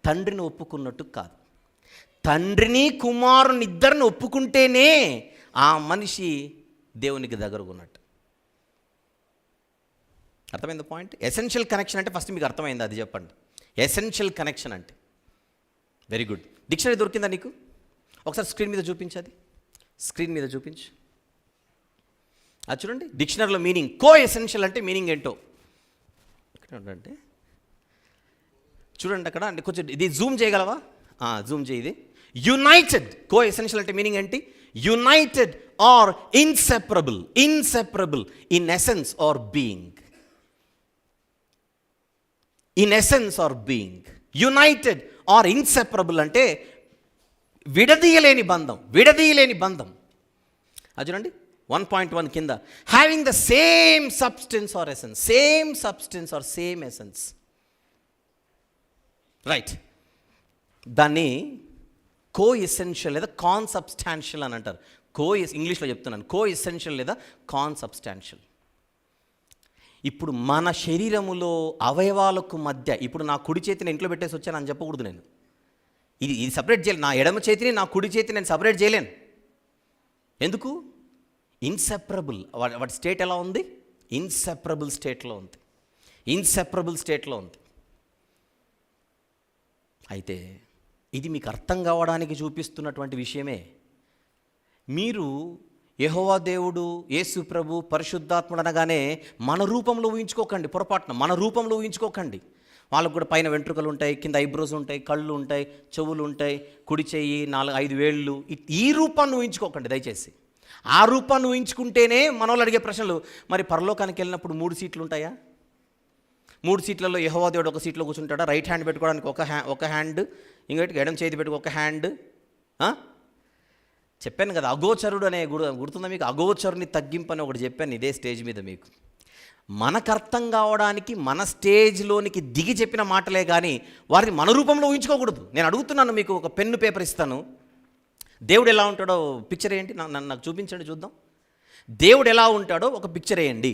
తండ్రిని ఒప్పుకున్నట్టు కాదు. తండ్రిని కుమారుని ఇద్దరిని ఒప్పుకుంటేనే ఆ మనిషి దేవునికి దగ్గరగా ఉన్నట్టు. అర్థమైంది పాయింట్? ఎసెన్షియల్ కనెక్షన్ అంటే ఫస్ట్ మీకు అర్థమైంది, అది చెప్పండి. ఎసెన్షియల్ కనెక్షన్ అంటే వెరీ గుడ్. డిక్షనరీ దొరికిందా నీకు? ఒకసారి స్క్రీన్ మీద చూపించు. అది చూడండి. డిక్షనరీలో మీనింగ్ కో ఎసెన్షియల్ అంటే మీనింగ్ ఏంటో అంటే చూడండి. అక్కడ అంటే కొంచెం ఇది జూమ్ చేయగలవా? జూమ్ చేయి. ఇది యునైటెడ్. కో ఎసెన్షియల్ అంటే మీనింగ్ ఏంటి? United or inseparable in essence or being. United or inseparable అంటే విడదీయలేని బంధం. అది చూడండి 1.1 కింద having the same substance or same essence. Right. దాన్ని కో ఎసెన్షియల్ లేదా కాన్సబ్స్టాన్షియల్ అని అంటారు. ఇంగ్లీష్లో చెప్తున్నాను. కో ఎసెన్షియల్ లేదా కాన్సబ్స్టాన్షియల్. ఇప్పుడు మన శరీరములో అవయవాలకు మధ్య, ఇప్పుడు నా కుడి చేతిని ఇంట్లో పెట్టేసి వచ్చాను అని చెప్పకూడదు నేను. ఇది సపరేట్ చేయాలి. నా ఎడమ చేతిని నా కుడి చేతిని నేను సపరేట్ చేయలేను. ఎందుకు? ఇన్సెపరబుల్. వాటి స్టేట్ ఎలా ఉంది? ఇన్సెపరబుల్ స్టేట్లో ఉంది. అయితే ఇది మీకు అర్థం కావడానికి చూపిస్తున్నటువంటి విషయమే. మీరు యెహోవా దేవుడు, యేసు ప్రభు, పరిశుద్ధాత్ముడు అనగానే మన రూపంలో ఊహించుకోకండి. పొరపాటున మన రూపంలో ఊహించుకోకండి. వాళ్ళకు కూడా పైన వెంట్రుకలు ఉంటాయి, కింద ఐబ్రోస్ ఉంటాయి, కళ్ళు ఉంటాయి, చెవులు ఉంటాయి, కుడి చెయ్యి, 4-5 వేళ్ళు. ఈ రూపాన్ని ఊహించుకోకండి దయచేసి. ఆ రూపాన్ని ఊహించుకుంటేనే మనోళ్ళు అడిగే ప్రశ్నలు, మరి పరలోకానికి వెళ్ళినప్పుడు 3 సీట్లు ఉంటాయా? 3 సీట్లలో యెహోవా దేవుడు ఒక సీట్లో కూర్చుంటాడా? రైట్ హ్యాండ్ పెట్టుకోవడానికి ఒక హ్యాండ్, ఇంకోటి ఎడం చేతి పెట్టుకో ఒక హ్యాండ్. చెప్పాను కదా, అగోచరుడు అనే గుర్తుందా మీకు? అగోచరుని తగ్గింపు అని ఒకటి చెప్పాను ఇదే స్టేజ్ మీద మీకు. మనకు అర్థం కావడానికి మన స్టేజ్లోనికి దిగి చెప్పిన మాటలే కానీ వారిని మన రూపంలో ఊహించుకోకూడదు. నేను అడుగుతున్నాను, మీకు ఒక పెన్ను పేపర్ ఇస్తాను. దేవుడు ఎలా ఉంటాడో పిక్చర్ వేయండి, నాకు చూపించండి చూద్దాం. దేవుడు ఎలా ఉంటాడో ఒక పిక్చర్ వేయండి.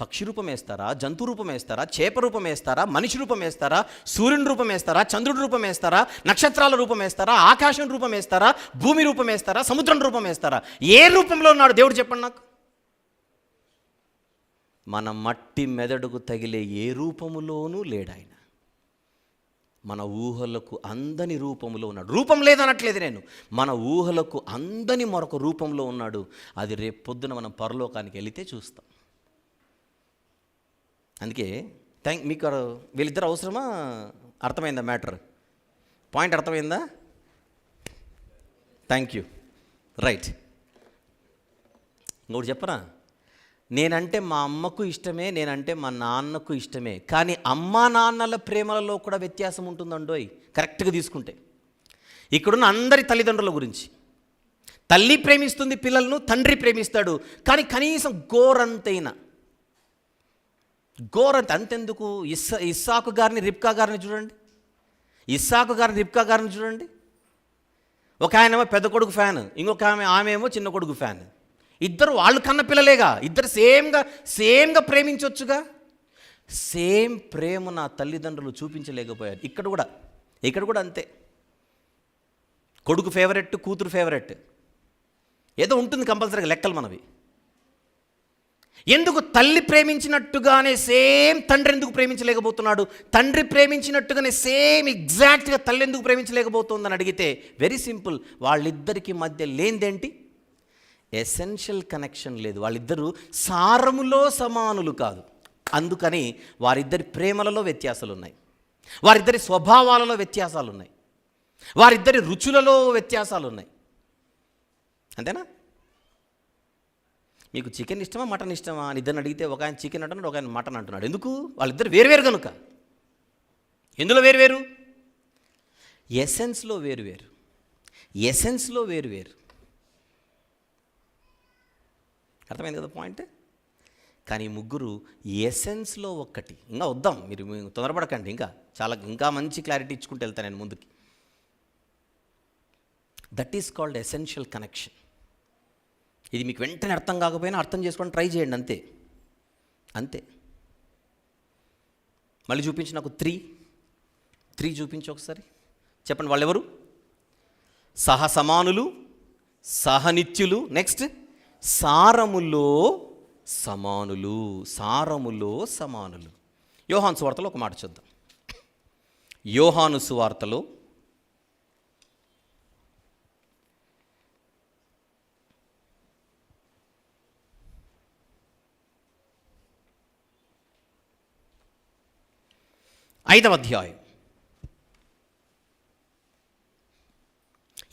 పక్షి రూపం వేస్తారా, జంతు రూపం వేస్తారా, చేప రూపం వేస్తారా, మనిషి రూపం వేస్తారా, సూర్యుని రూపం వేస్తారా, చంద్రుడి రూపం వేస్తారా, నక్షత్రాల రూపం వేస్తారా, ఆకాశం రూపం వేస్తారా, భూమి రూపం వేస్తారా, సముద్రం రూపం వేస్తారా? ఏ రూపంలో ఉన్నాడు దేవుడు చెప్పండి నాకు. మన మట్టి మెదడుకు తగిలే ఏ రూపములోనూ లేడాయన. మన ఊహలకు అందని రూపంలో ఉన్నాడు. రూపం లేదనట్లేదు నేను, మన ఊహలకు అందని మరొక రూపంలో ఉన్నాడు. అది రేపు పొద్దున మనం పరలోకానికి వెళితే చూస్తాం. అందుకే మీకు వీళ్ళిద్దరు అవసరమా? అర్థమైందా మ్యాటర్? పాయింట్ అర్థమైందా? Thank you. రైట్. ఇంకోటి చెప్పరా, నేనంటే మా అమ్మకు ఇష్టమే, నేనంటే మా నాన్నకు ఇష్టమే, కానీ అమ్మా నాన్నల ప్రేమలలో కూడా వ్యత్యాసం ఉంటుందండోయ్. కరెక్ట్గా తీసుకుంటే ఇక్కడున్న అందరి తల్లిదండ్రుల గురించి, తల్లి ప్రేమిస్తుంది పిల్లలను, తండ్రి ప్రేమిస్తాడు, కానీ కనీసం గోరంత అంతెందుకు. ఇస్సాకు గారిని రిబ్కా గారిని చూడండి, చూడండి. ఒక ఆయనేమో పెద్ద కొడుకు ఫ్యాన్, ఇంకొక ఆమె ఏమో చిన్న కొడుకు ఫ్యాన్. ఇద్దరు వాళ్ళు కన్న పిల్లలేగా, ఇద్దరు సేమ్గా ప్రేమించవచ్చుగా. సేమ్ ప్రేమ నా తల్లిదండ్రులు చూపించలేకపోయారు. ఇక్కడ కూడా అంతే. కొడుకు ఫేవరెట్, కూతురు ఫేవరెట్, ఏదో ఉంటుంది కంపల్సరీగా లెక్కలు మనవి. ఎందుకు తల్లి ప్రేమించినట్టుగానే సేమ్ తండ్రి ఎందుకు ప్రేమించలేకపోతున్నాడు? తండ్రి ప్రేమించినట్టుగానే సేమ్ ఎగ్జాక్ట్గా తల్లి ఎందుకు ప్రేమించలేకపోతుందని అడిగితే వెరీ సింపుల్. వాళ్ళిద్దరికి మధ్య లేనిదేంటి? ఎసెన్షియల్ కనెక్షన్ లేదు. వాళ్ళిద్దరూ సారములో సమానులు కాదు. అందుకని వారిద్దరి ప్రేమలలో వ్యత్యాసాలు ఉన్నాయి, వారిద్దరి స్వభావాలలో వ్యత్యాసాలు ఉన్నాయి, వారిద్దరి రుచులలో వ్యత్యాసాలు ఉన్నాయి. అంతేనా? మీకు చికెన్ ఇష్టమా మటన్ ఇష్టమా అని ఇద్దరిని అడిగితే ఒక ఆయన చికెన్ అంటున్నాడు, ఒక ఆయన మటన్ అంటున్నాడు. ఎందుకు? వాళ్ళిద్దరు వేరువేరు కనుక. ఎందులో వేరువేరు? ఎసెన్స్లో వేరువేరు. అర్థమైంది కదా పాయింట్? కానీ ముగ్గురు ఎసెన్స్లో ఒక్కటి. ఇంకా వద్దాం, మీరు తొందరపడకండి, ఇంకా మంచి క్లారిటీ ఇచ్చుకుంటూ వెళ్తాను నేను ముందుకి. That is called essential connection. ఇది మీకు వెంటనే అర్థం కాకపోయినా అర్థం చేసుకొని ట్రై చేయండి, అంతే. మళ్ళీ చూపించి నాకు త్రీ చూపించి ఒకసారి చెప్పండి. వాళ్ళు ఎవరు? సహసమానులు, సహనిత్యులు, నెక్స్ట్ సారములో సమానులు. యోహాను సువార్తలో ఒక మాట చూద్దాం. యోహాను సువార్తలో 5వ అధ్యాయం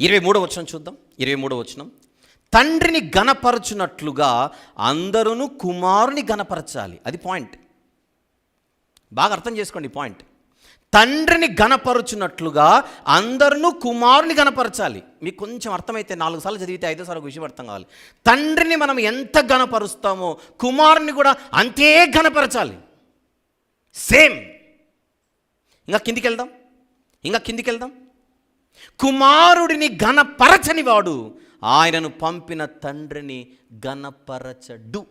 23వ వచనం చూద్దాం. 23వ వచనం, తండ్రిని గణపరచునట్లుగా అందరూ కుమారుని గణపరచాలి. అది పాయింట్. బాగా అర్థం చేసుకోండి పాయింట్. తండ్రిని గణపరచునట్లుగా అందరూ కుమారుని గణపరచాలి. మీకు కొంచెం అర్థమైతే 4 సార్లు చదివితే 5వ సార్లు ఒక విషయం అర్థం కావాలి. తండ్రిని మనం ఎంత గణపరుస్తామో కుమారుని కూడా అంతే గణపరచాలి. సేమ్. ఇంకా కిందికి వెళ్దాం. కుమారుడిని గణపరచని వాడు ఆయనను పంపిన తండ్రిని గణపరచడు.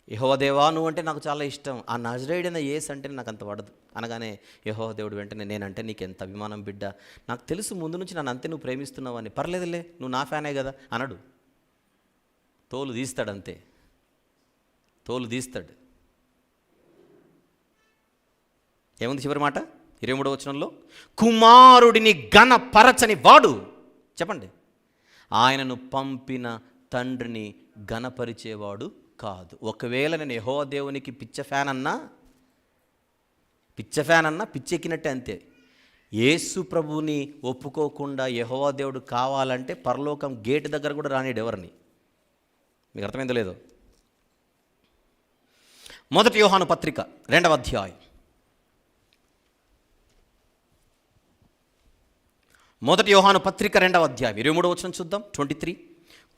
యెహోవా దేవా నువ్వు అంటే నాకు చాలా ఇష్టం, ఆ నజరేయుడైన యేసు అంటే నాకు అంత పడదు అనగానే యెహోవా దేవుడు వెంటనే నేనంటే నీకు ఎంత అభిమానం బిడ్డ, నాకు తెలుసు ముందు నుంచి నన్ను అంతే నువ్వు ప్రేమిస్తున్నావు అని. పర్లేదులే నువ్వు నా ఫ్యానే కదా అనడు. తోలు తీస్తాడు, అంతే. తోలు తీస్తాడు. ఏముంది చివరి మాట 23వ వచనంలో? కుమారుడిని గణపరచని వాడు, చెప్పండి, ఆయనను పంపిన తండ్రిని గణపరిచేవాడు కాదు. ఒకవేళ నేను యెహోవా దేవునికి పిచ్చ ఫ్యాన్ అన్నా పిచ్చెక్కినట్టే, అంతే. యేసు ప్రభువుని ఒప్పుకోకుండా యెహోవా దేవుడు కావాలంటే పరలోకం గేటు దగ్గర కూడా రానిడు ఎవరిని. మీకు అర్థమైందో లేదో? మొదటి యోహాను పత్రిక 2వ అధ్యాయం. మొదటి యోహాను పత్రిక 2వ అధ్యాయం 23వ వచనం చూద్దాం. 23.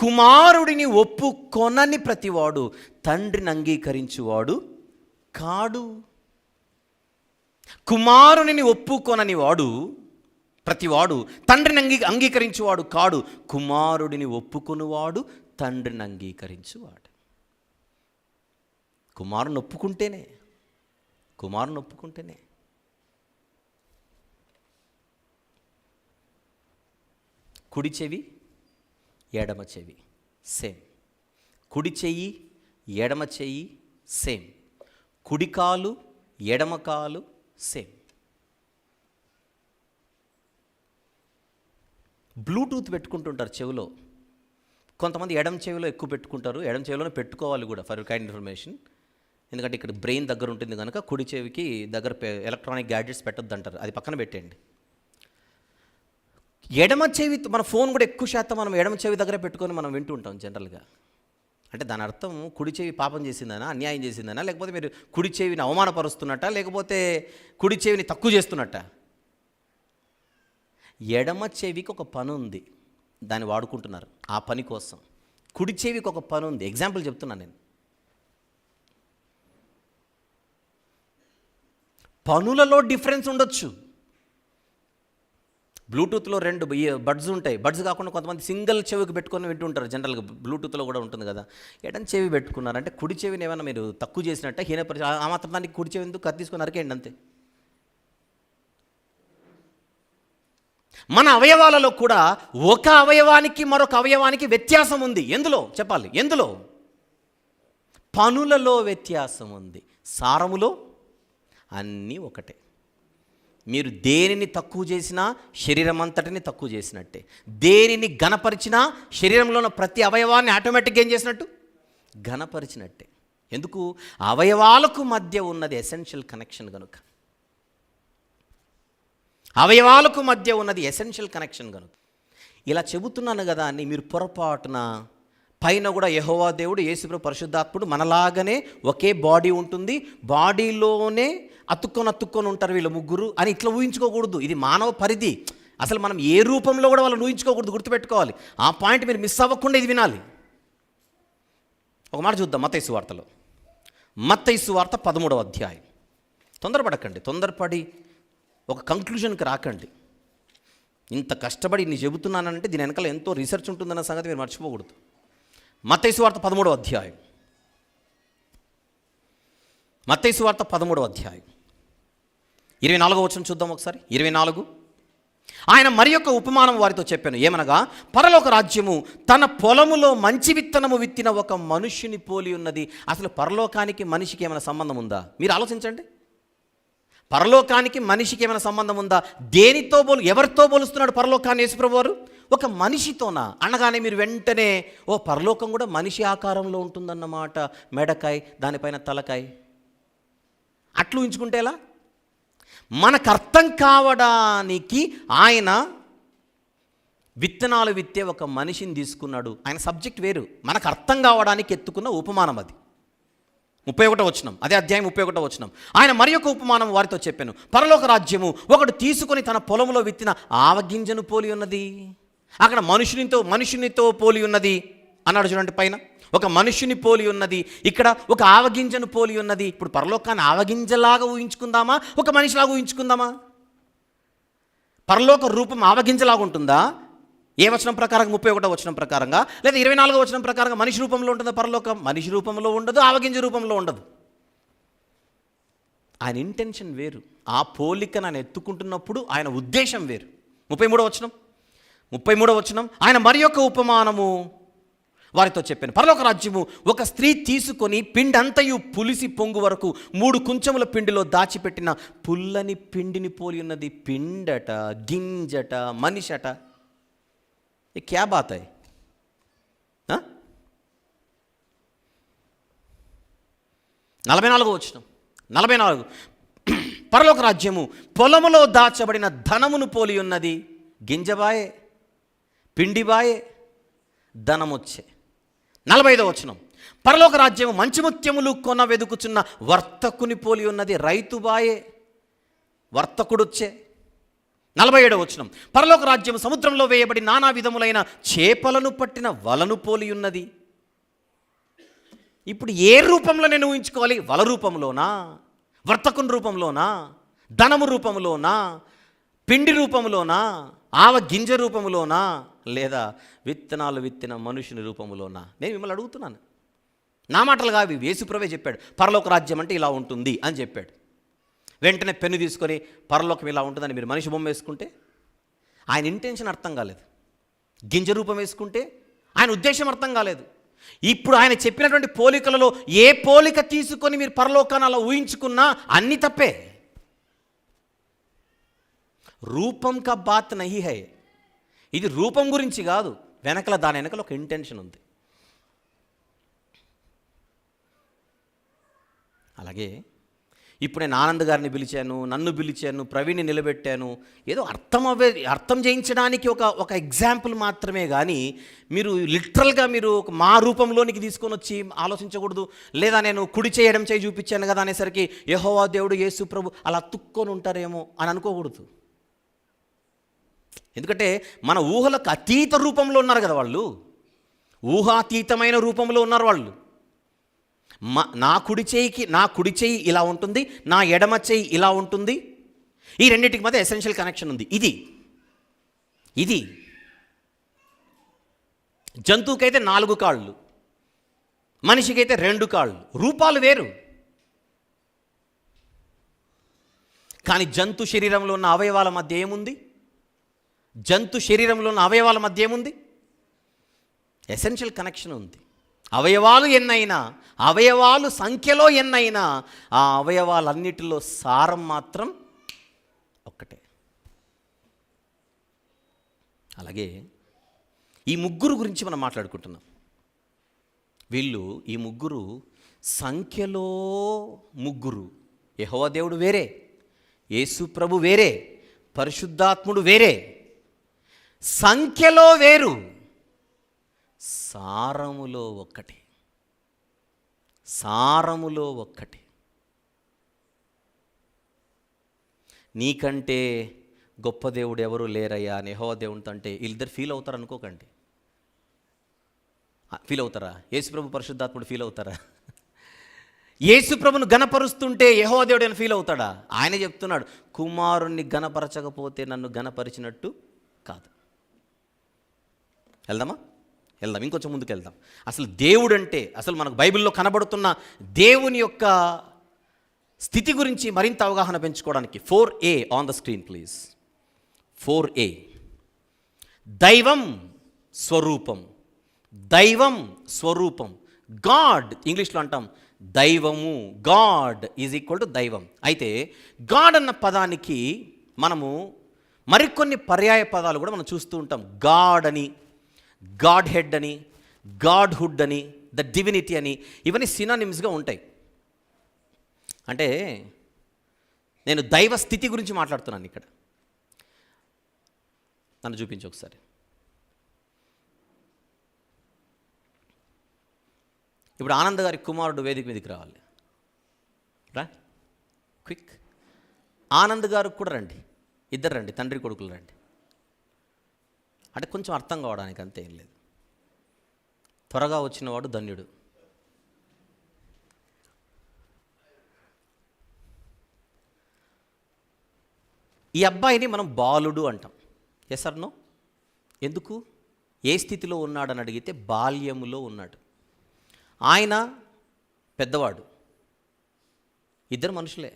కుమారుడిని ఒప్పుకొనని ప్రతివాడు తండ్రిని అంగీకరించువాడు కాడు. కుమారుని ఒప్పుకొనని వాడు ప్రతివాడు తండ్రిని అంగీకరించువాడు కాడు. కుమారుడిని ఒప్పుకొనువాడు తండ్రిని అంగీకరించువాడు. కుమారుని ఒప్పుకుంటేనే కుడి చెవి ఎడమ చెవి సేమ్. కుడి చెయ్యి ఎడమ చెయ్యి సేమ్. కుడి కాలు ఎడమ కాలు సేమ్. బ్లూటూత్ పెట్టుకుంటుంటారు చెవిలో. కొంతమంది ఎడమ చెవిలో ఎక్కువ పెట్టుకుంటారు. ఎడమ చెవిలోనే పెట్టుకోవాలి కూడా, ఫర్ కైండ్ ఇన్ఫర్మేషన్. ఎందుకంటే ఇక్కడ బ్రెయిన్ దగ్గర ఉంటుంది కనుక కుడి చెవికి దగ్గర ఎలక్ట్రానిక్ గ్యాడ్జెట్స్ పెట్టొద్దు అంటారు. అది పక్కన పెట్టండి. ఎడమ చెవి, మన ఫోన్ కూడా ఎక్కువ శాతం మనం ఎడమ చెవి దగ్గర పెట్టుకొని మనం వింటూ ఉంటాం జనరల్గా. అంటే దాని అర్థం కుడి చెవి పాపం చేసిందనా, అన్యాయం చేసిందనా, లేకపోతే మీరు కుడి చెవిని అవమానపరుస్తున్నట్ట, లేకపోతే కుడి చెవిని తక్కువ చేస్తున్నట్ట. ఎడమ చెవికి ఒక పని ఉంది, దాన్ని వాడుకుంటున్నారు ఆ పని కోసం. కుడి చెవికి ఒక పని ఉంది. ఎగ్జాంపుల్ చెప్తున్నాను నేను. పనులలో డిఫరెన్స్ ఉండొచ్చు. బ్లూటూత్లో 2 బడ్స్ ఉంటాయి. బడ్స్ కాకుండా కొంతమంది సింగిల్ చెవికి పెట్టుకొని వింటుంటారు జనరల్గా. బ్లూటూత్లో కూడా ఉంటుంది కదా. ఎడం చెవి పెట్టుకున్నారంటే కుడి చెవిని ఏమైనా మీరు తక్కువ చేసినట్ట, హీనపరిచి ఆ మాత్రం దానికి కుడి చెవి ఎందుకు కత్తి తీసుకొని నరికేయండి అంతే. మన అవయవాలలో కూడా ఒక అవయవానికి మరొక అవయవానికి వ్యత్యాసం ఉంది. ఎందులో చెప్పాలి? ఎందులో? పనులలో వ్యత్యాసం ఉంది. సారములో అన్నీ ఒకటే. మీరు దేనిని తక్కువ చేసినా శరీరం అంతటిని తక్కువ చేసినట్టే. దేనిని ఘనపరిచినా శరీరంలో ఉన్న ప్రతి అవయవాన్ని ఆటోమేటిక్గా ఏం చేసినట్టు? ఘనపరిచినట్టే. ఎందుకు? అవయవాలకు మధ్య ఉన్నది ఎసెన్షియల్ కనెక్షన్ కనుక. అవయవాలకు మధ్య ఉన్నది ఎసెన్షియల్ కనెక్షన్ కనుక. ఇలా చెబుతున్నాను కదా అని మీరు పొరపాటున పైన కూడా యెహోవా దేవుడు, యేసుప్రభు పరిశుద్ధాత్ముడు మనలాగానే ఒకే బాడీ ఉంటుంది, బాడీలోనే అతుక్కొని ఉంటారు వీళ్ళు ముగ్గురు అని ఇట్లా ఊహించుకోకూడదు. ఇది మానవ పరిధి. అసలు మనం ఏ రూపంలో కూడా వాళ్ళని ఊహించుకోకూడదు, గుర్తుపెట్టుకోవాలి. ఆ పాయింట్ మీరు మిస్ అవ్వకుండా ఇది వినాలి. ఒక మాట చూద్దాం మత్తయి సువార్తలో. మత్తయి సువార్త 13వ అధ్యాయం. తొందరపడకండి, తొందరపడి ఒక కంక్లూజన్కి రాకండి. ఇంత కష్టపడి నేను చెబుతున్నానంటే దీని వెనకాల ఎంతో రీసెర్చ్ ఉంటుందన్న సంగతి మీరు మర్చిపోకూడదు. మత్తయి సువార్త 13వ అధ్యాయం. మత్తయి సువార్త 13వ అధ్యాయం 24వ వచనం చూద్దాం ఒకసారి. 24. ఆయన మరి యొక్క ఉపమానం వారితో చెప్పాను. ఏమనగా, పరలోక రాజ్యము తన పొలములో మంచి విత్తనము విత్తిన ఒక మనుష్యుని పోలి ఉన్నది. అసలు పరలోకానికి మనిషికి ఏమైనా సంబంధం ఉందా? మీరు ఆలోచించండి. పరలోకానికి మనిషికి ఏమైనా సంబంధం ఉందా? దేనితో ఎవరితో పోలుస్తున్నాడు పరలోకాన్ని యేసుప్రభు వారు? ఒక మనిషితోనా అనగానే మీరు వెంటనే పరలోకం కూడా మనిషి ఆకారంలో ఉంటుందన్నమాట. మెడకాయ, దానిపైన తలకాయ, అట్లు ఊహించుకుంటే ఎలా? మనకు అర్థం కావడానికి ఆయన విత్తనాలు విత్తే ఒక మనిషిని తీసుకున్నాడు. ఆయన సబ్జెక్ట్ వేరు, మనకు అర్థం కావడానికి ఎత్తుకున్న ఉపమానం అది. 31వ వచనం, అదే అధ్యాయం 31వ వచనం. ఆయన మరి యొక్క ఉపమానం వారితో చెప్పాను. పరలోక రాజ్యము ఒకడు తీసుకొని తన పొలంలో విత్తిన ఆవగింజను పోలి ఉన్నది. అక్కడ మనుషునితో పోలి ఉన్నది అన్నాడు చూడండి పైన. ఒక మనుషుని పోలి ఉన్నది, ఇక్కడ ఒక ఆవగింజను పోలి ఉన్నది. ఇప్పుడు పరలోకాన్ని ఆవగింజలాగా ఊహించుకుందామా, ఒక మనిషిలాగా ఊహించుకుందామా? పరలోక రూపం ఆవగింజలాగా ఉంటుందా? ఏ వచనం ప్రకారం? 31వ వచనం ప్రకారంగా, లేదా 24వ వచనం ప్రకారంగా మనిషి రూపంలో ఉంటుందా పరలోకం? మనిషి రూపంలో ఉండదు, ఆవగింజ రూపంలో ఉండదు. ఆయన ఇంటెన్షన్ వేరు. ఆ పోలికను ఆయన ఎత్తుకుంటున్నప్పుడు ఆయన ఉద్దేశం వేరు. 33వ వచనం. ఆయన మరి యొక్క ఉపమానము వారితో చెప్పాను. పరలోక రాజ్యము ఒక స్త్రీ తీసుకొని పిండంతయు పులిసి పొంగు వరకు 3 కుంచముల పిండిలో దాచిపెట్టిన పుల్లని పిండిని పోలి ఉన్నది. పిండట, గింజట, మనిషట. ये क्या बात है? 44వ వచనం. 44. పరలోక రాజ్యము పొలములో దాచబడిన ధనమును పోలి ఉన్నది. గింజబాయే, పిండిబాయే, ధనమొచ్చే. 45వ వచనం. పరలోక రాజ్యం మంచి ముత్యములు కొన వెదుకుచున్న వర్తకుని పోలి ఉన్నది. రైతుబాయే వర్తకుడొచ్చే. 47వ వచనం, పరలోక రాజ్యం సముద్రంలో వేయబడి నానా విధములైన చేపలను పట్టిన వలను పోలి ఉన్నది. ఇప్పుడు ఏ రూపంలో నేను ఊహించుకోవాలి? వల రూపంలోనా, వర్తకుని రూపంలోనా, ధనము రూపంలోనా, పిండి రూపంలోనా, ఆవ గింజ రూపంలోనా, లేదా విత్తనాలు విత్తిన మనుషుని రూపంలోనా? నేను మిమ్మల్ని అడుగుతున్నాను. నా మాటలు కావి, యేసుప్రభువే చెప్పాడు పరలోక రాజ్యం అంటే ఇలా ఉంటుంది అని చెప్పాడు. వెంటనే పెన్ను తీసుకొని పరలోకం ఇలా ఉంటుందని మీరు మనిషి బొమ్మ వేసుకుంటే ఆయన ఇంటెన్షన్ అర్థం కాలేదు. గింజ రూపం వేసుకుంటే ఆయన ఉద్దేశం అర్థం కాలేదు. ఇప్పుడు ఆయన చెప్పినటువంటి పోలికలలో ఏ పోలిక తీసుకొని మీరు పరలోకాన్ని అలా ఊహించుకున్నా అన్నీ తప్పే. రూపం కా బాత్ నహీ హై. ఇది రూపం గురించి కాదు, దాని వెనకల ఒక ఇంటెన్షన్ ఉంది. అలాగే ఇప్పుడు నేను ఆనంద్ గారిని పిలిచాను, నన్ను పిలిచాను, ప్రవీణ్ని నిలబెట్టాను, ఏదో అర్థం చేయించడానికి ఒక ఎగ్జాంపుల్ మాత్రమే. కానీ మీరు లిటరల్గా మీరు ఒక మా రూపంలోనికి తీసుకొని వచ్చి ఆలోచించకూడదు. లేదా నేను కుడి చేయడం చేయి చూపించాను కదా అనేసరికి యెహోవా దేవుడు యేసు ప్రభు అలా తుక్కొని ఉంటారేమో అని అనుకోకూడదు. ఎందుకంటే మన ఊహలకు అతీత రూపంలో ఉన్నారు కదా వాళ్ళు, ఊహాతీతమైన రూపంలో ఉన్నారు వాళ్ళు. నా కుడి చేయి ఇలా ఉంటుంది, నా ఎడమ చేయి ఇలా ఉంటుంది. ఈ రెండింటికి మధ్య ఎసెన్షియల్ కనెక్షన్ ఉంది. ఇది జంతువుకైతే 4 కాళ్ళు, మనిషికైతే 2 కాళ్ళు. రూపాలు వేరు. కానీ జంతు శరీరంలో ఉన్న అవయవాల మధ్య ఏముంది? ఎసెన్షియల్ కనెక్షన్ ఉంది. అవయవాలు ఎన్నైనా, అవయవాలు సంఖ్యలో ఎన్నైనా, ఆ అవయవాలన్నిటిలో సారం మాత్రం ఒక్కటే. అలాగే ఈ ముగ్గురు గురించి మనం మాట్లాడుకుంటున్నాం. ఈ ముగ్గురు సంఖ్యలో ముగ్గురు. యెహోవా దేవుడు వేరే, యేసు ప్రభు వేరే, పరిశుద్ధాత్ముడు వేరే. సంఖ్యలో వేరు, సారములో ఒక్కటి. నీకంటే గొప్ప దేవుడు ఎవరు లేరయ్యా అని యెహోవా దేవునితో అంటే వీళ్ళిద్దరు ఫీల్ అవుతారు అనుకోకండి. ఫీల్ అవుతారా? యేసుప్రభు పరిశుద్ధాత్ముడు ఫీల్ అవుతారా? యేసుప్రభును గణపరుస్తుంటే యెహోవా దేవుడు అని ఫీల్ అవుతాడా? ఆయన చెప్తున్నాడు, కుమారుణ్ణి గణపరచకపోతే నన్ను గణపరిచినట్టు కాదు. వెళ్దాం, ఇంకొంచెం ముందుకు వెళ్దాం. అసలు దేవుడు అంటే, అసలు మనకు బైబిల్లో కనబడుతున్న దేవుని యొక్క స్థితి గురించి మరింత అవగాహన పెంచుకోవడానికి 4A on the screen please. 4A, దైవం స్వరూపం. గాడ్ ఇంగ్లీష్లో అంటాం దైవము. గాడ్ ఈజ్ ఈక్వల్ టు దైవం. అయితే గాడ్ అన్న పదానికి మనము మరికొన్ని పర్యాయ పదాలు కూడా మనం చూస్తూ ఉంటాం. గాడ్ అని, గాడ్ హెడ్ అని, గాడ్హుడ్ అని, ద డివినిటీ అని, ఇవన్నీ సినానిమ్స్గా ఉంటాయి. అంటే నేను దైవ స్థితి గురించి మాట్లాడుతున్నాను ఇక్కడ. నన్ను చూపించు ఒకసారి. ఇప్పుడు ఆనంద్ గారి కుమారుడు వేదిక మీదకి రావాలి. క్విక్. ఆనంద్ గారు కూడా రండి, ఇద్దరు రండి, తండ్రి కొడుకులు రండి. అంటే కొంచెం అర్థం కావడానికి అంతే, ఏం లేదు. త్వరగా వచ్చినవాడు ధన్యుడు. ఈ అబ్బాయిని మనం బాలుడు అంటాం. Yes or no? ఎందుకు? ఏ స్థితిలో ఉన్నాడని అడిగితే బాల్యములో ఉన్నాడు. ఆయన పెద్దవాడు, ఇద్దరు మనుషులే.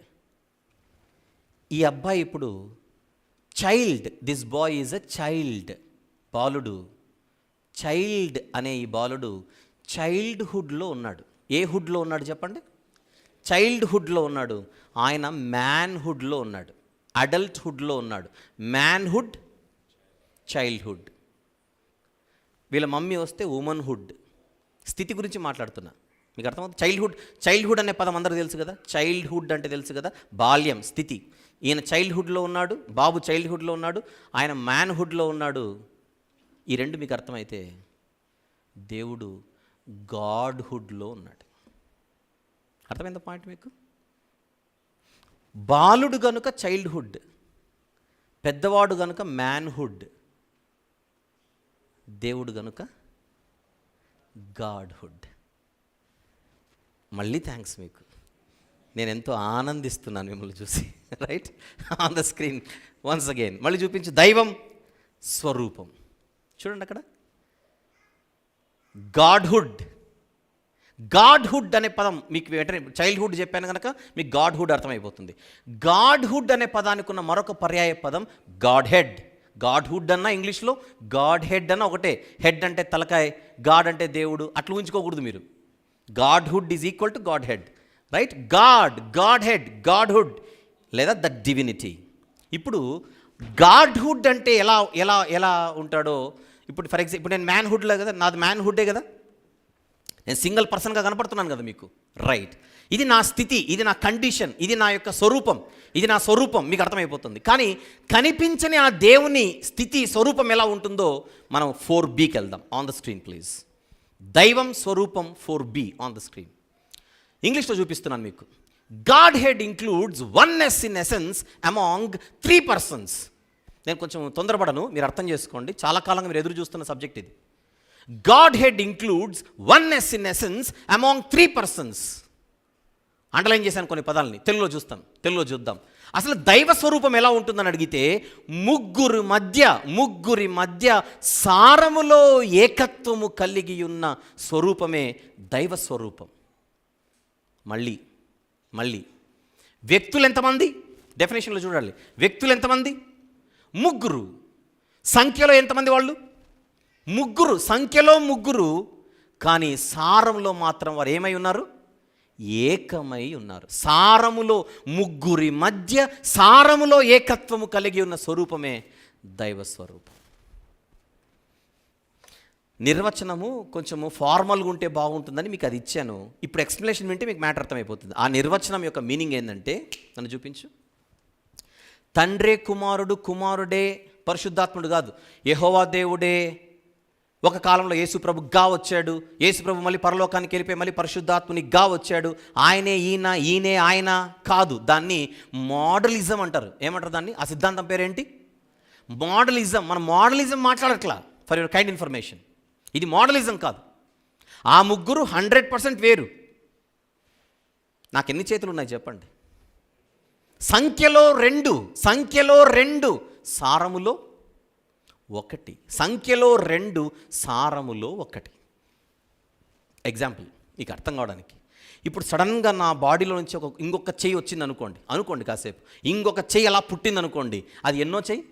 ఈ అబ్బాయి ఇప్పుడు child. This boy is a child, బాలుడు. చైల్డ్ అనే ఈ బాలుడు చైల్డ్హుడ్లో ఉన్నాడు. ఏ హుడ్లో ఉన్నాడు చెప్పండి? చైల్డ్హుడ్లో ఉన్నాడు. ఆయన మ్యాన్హుడ్లో ఉన్నాడు, అడల్ట్హుడ్లో ఉన్నాడు. Manhood, childhood. వీళ్ళ మమ్మీ వస్తే ఉమెన్హుడ్. స్థితి గురించి మాట్లాడుతున్నా, మీకు అర్థమవుతుంది? చైల్డ్హుడ్ అనే పదం అందరూ తెలుసు కదా. చైల్డ్హుడ్ అంటే తెలుసు కదా, బాల్యం, స్థితి. ఈయన చైల్డ్హుడ్లో ఉన్నాడు, బాబు చైల్డ్హుడ్లో ఉన్నాడు, ఆయన మ్యాన్హుడ్లో ఉన్నాడు. ఈ రెండు మీకు అర్థమైతే దేవుడు గాడ్హుడ్లో ఉన్నాడు. అర్థమైందా పాయింట్ మీకు? బాలుడు గనుక చైల్డ్హుడ్, పెద్దవాడు గనుక మ్యాన్హుడ్, దేవుడు గనుక గాడ్హుడ్. మళ్ళీ థ్యాంక్స్ మీకు, నేను ఎంతో ఆనందిస్తున్నాను మిమ్మల్ని చూసి. Right, on the screen once again మళ్ళీ చూపించు. దైవం స్వరూపం చూడండి అక్కడ. గాడ్హుడ్, గాడ్హుడ్ అనే పదం మీకు వెంటనే చైల్డ్హుడ్ చెప్పాను కనుక మీకు గాడ్హుడ్ అర్థమైపోతుంది. గాడ్హుడ్ అనే పదానికి ఉన్న మరొక పర్యాయ పదం గాడ్ హెడ్. గాడ్హుడ్ అన్న ఇంగ్లీష్లో, గాడ్ హెడ్ అన్న ఒకటే. హెడ్ అంటే తలకాయ, గాడ్ అంటే దేవుడు, అట్లా ఊహించుకోకూడదు మీరు. Godhood is equal to God head. Right, God, God head, godhood లేదా ద డివినిటీ. ఇప్పుడు గాడ్హుడ్ అంటే ఎలా ఎలా ఎలా ఉంటాడో ఇప్పుడు ఫర్ ఎగ్జాంపుల్, ఇప్పుడు నేను మ్యాన్హుడ్లో కదా, నాది మ్యాన్హుడ్డే కదా, నేను సింగిల్ పర్సన్గా కనపడుతున్నాను కదా మీకు. రైట్, ఇది నా స్థితి, ఇది నా కండిషన్, ఇది నా యొక్క స్వరూపం, ఇది నా స్వరూపం, మీకు అర్థమైపోతుంది. కానీ కనిపించని ఆ దేవుని స్థితి స్వరూపం ఎలా ఉంటుందో మనం 4Bకి వెళ్దాం. On the screen please. దైవం స్వరూపం 4B ఆన్ ద స్క్రీన్. ఇంగ్లీష్లో చూపిస్తున్నాను మీకు. God head includes oneness in essence among 3 persons. నేను కొంచెం తొందరపడను, మీరు అర్థం చేసుకోండి, చాలా కాలంగా మీరు ఎదురు చూస్తున్న సబ్జెక్ట్ ఇది. God head includes oneness in essence among 3 persons. Underline చేశాను కొన్ని పదాలని, తెలుగులో చూద్దాం. అసలు దైవ స్వరూపం ఎలా ఉంటుందని అడిగితే ముగ్గురి మధ్య సారములో ఏకత్వము కలిగి ఉన్న స్వరూపమే దైవ స్వరూపం. మళ్ళీ వ్యక్తులు ఎంతమంది? డెఫినేషన్లో చూడాలి. వ్యక్తులు ఎంతమంది? ముగ్గురు. సంఖ్యలో ఎంతమంది వాళ్ళు? ముగ్గురు. సంఖ్యలో ముగ్గురు, కానీ సారంలో మాత్రం వారు ఏమై ఉన్నారు? ఏకమై ఉన్నారు. సారములో ముగ్గురి మధ్య సారములో ఏకత్వము కలిగి ఉన్న స్వరూపమే దైవ స్వరూపం. నిర్వచనము కొంచెము ఫార్మల్గా ఉంటే బాగుంటుందని మీకు అది ఇచ్చాను. ఇప్పుడు ఎక్స్ప్లెనేషన్ వింటే మీకు మ్యాటర్ అర్థమైపోతుంది. ఆ నిర్వచనం యొక్క మీనింగ్ ఏంటంటే, నన్ను చూపించు. తండ్రే కుమారుడు, కుమారుడే పరిశుద్ధాత్ముడు కాదు. యెహోవా దేవుడే ఒక కాలంలో యేసుప్రభుగా వచ్చాడు, యేసుప్రభు మళ్ళీ పరలోకానికి వెళ్ళిపోయి మళ్ళీ పరిశుద్ధాత్మునిగా వచ్చాడు. ఆయనే ఈయనే ఆయన కాదు. దాన్ని మోడలిజం అంటారు. ఏమంటారు దాన్ని? ఆ సిద్ధాంతం పేరేంటి? మోడలిజం. మనం మోడలిజం మాట్లాడట్లా, ఫర్ యువర్ కైండ్ ఇన్ఫర్మేషన్. ఇది మోడలిజం కాదు. ఆ ముగ్గురు 100% వేరు. నాకు ఎన్ని చేతులు ఉన్నాయి చెప్పండి? సంఖ్యలో 2, సారములో 1. సంఖ్యలో 2, సారములో 1. ఎగ్జాంపుల్ మీకు అర్థం కావడానికి, ఇప్పుడు సడన్గా నా బాడీలో నుంచి ఇంకొక చెయ్యి వచ్చింది అనుకోండి కాసేపు. ఇంకొక చెయ్యి అలా పుట్టింది అనుకోండి. అది ఎన్నో చెయ్యి?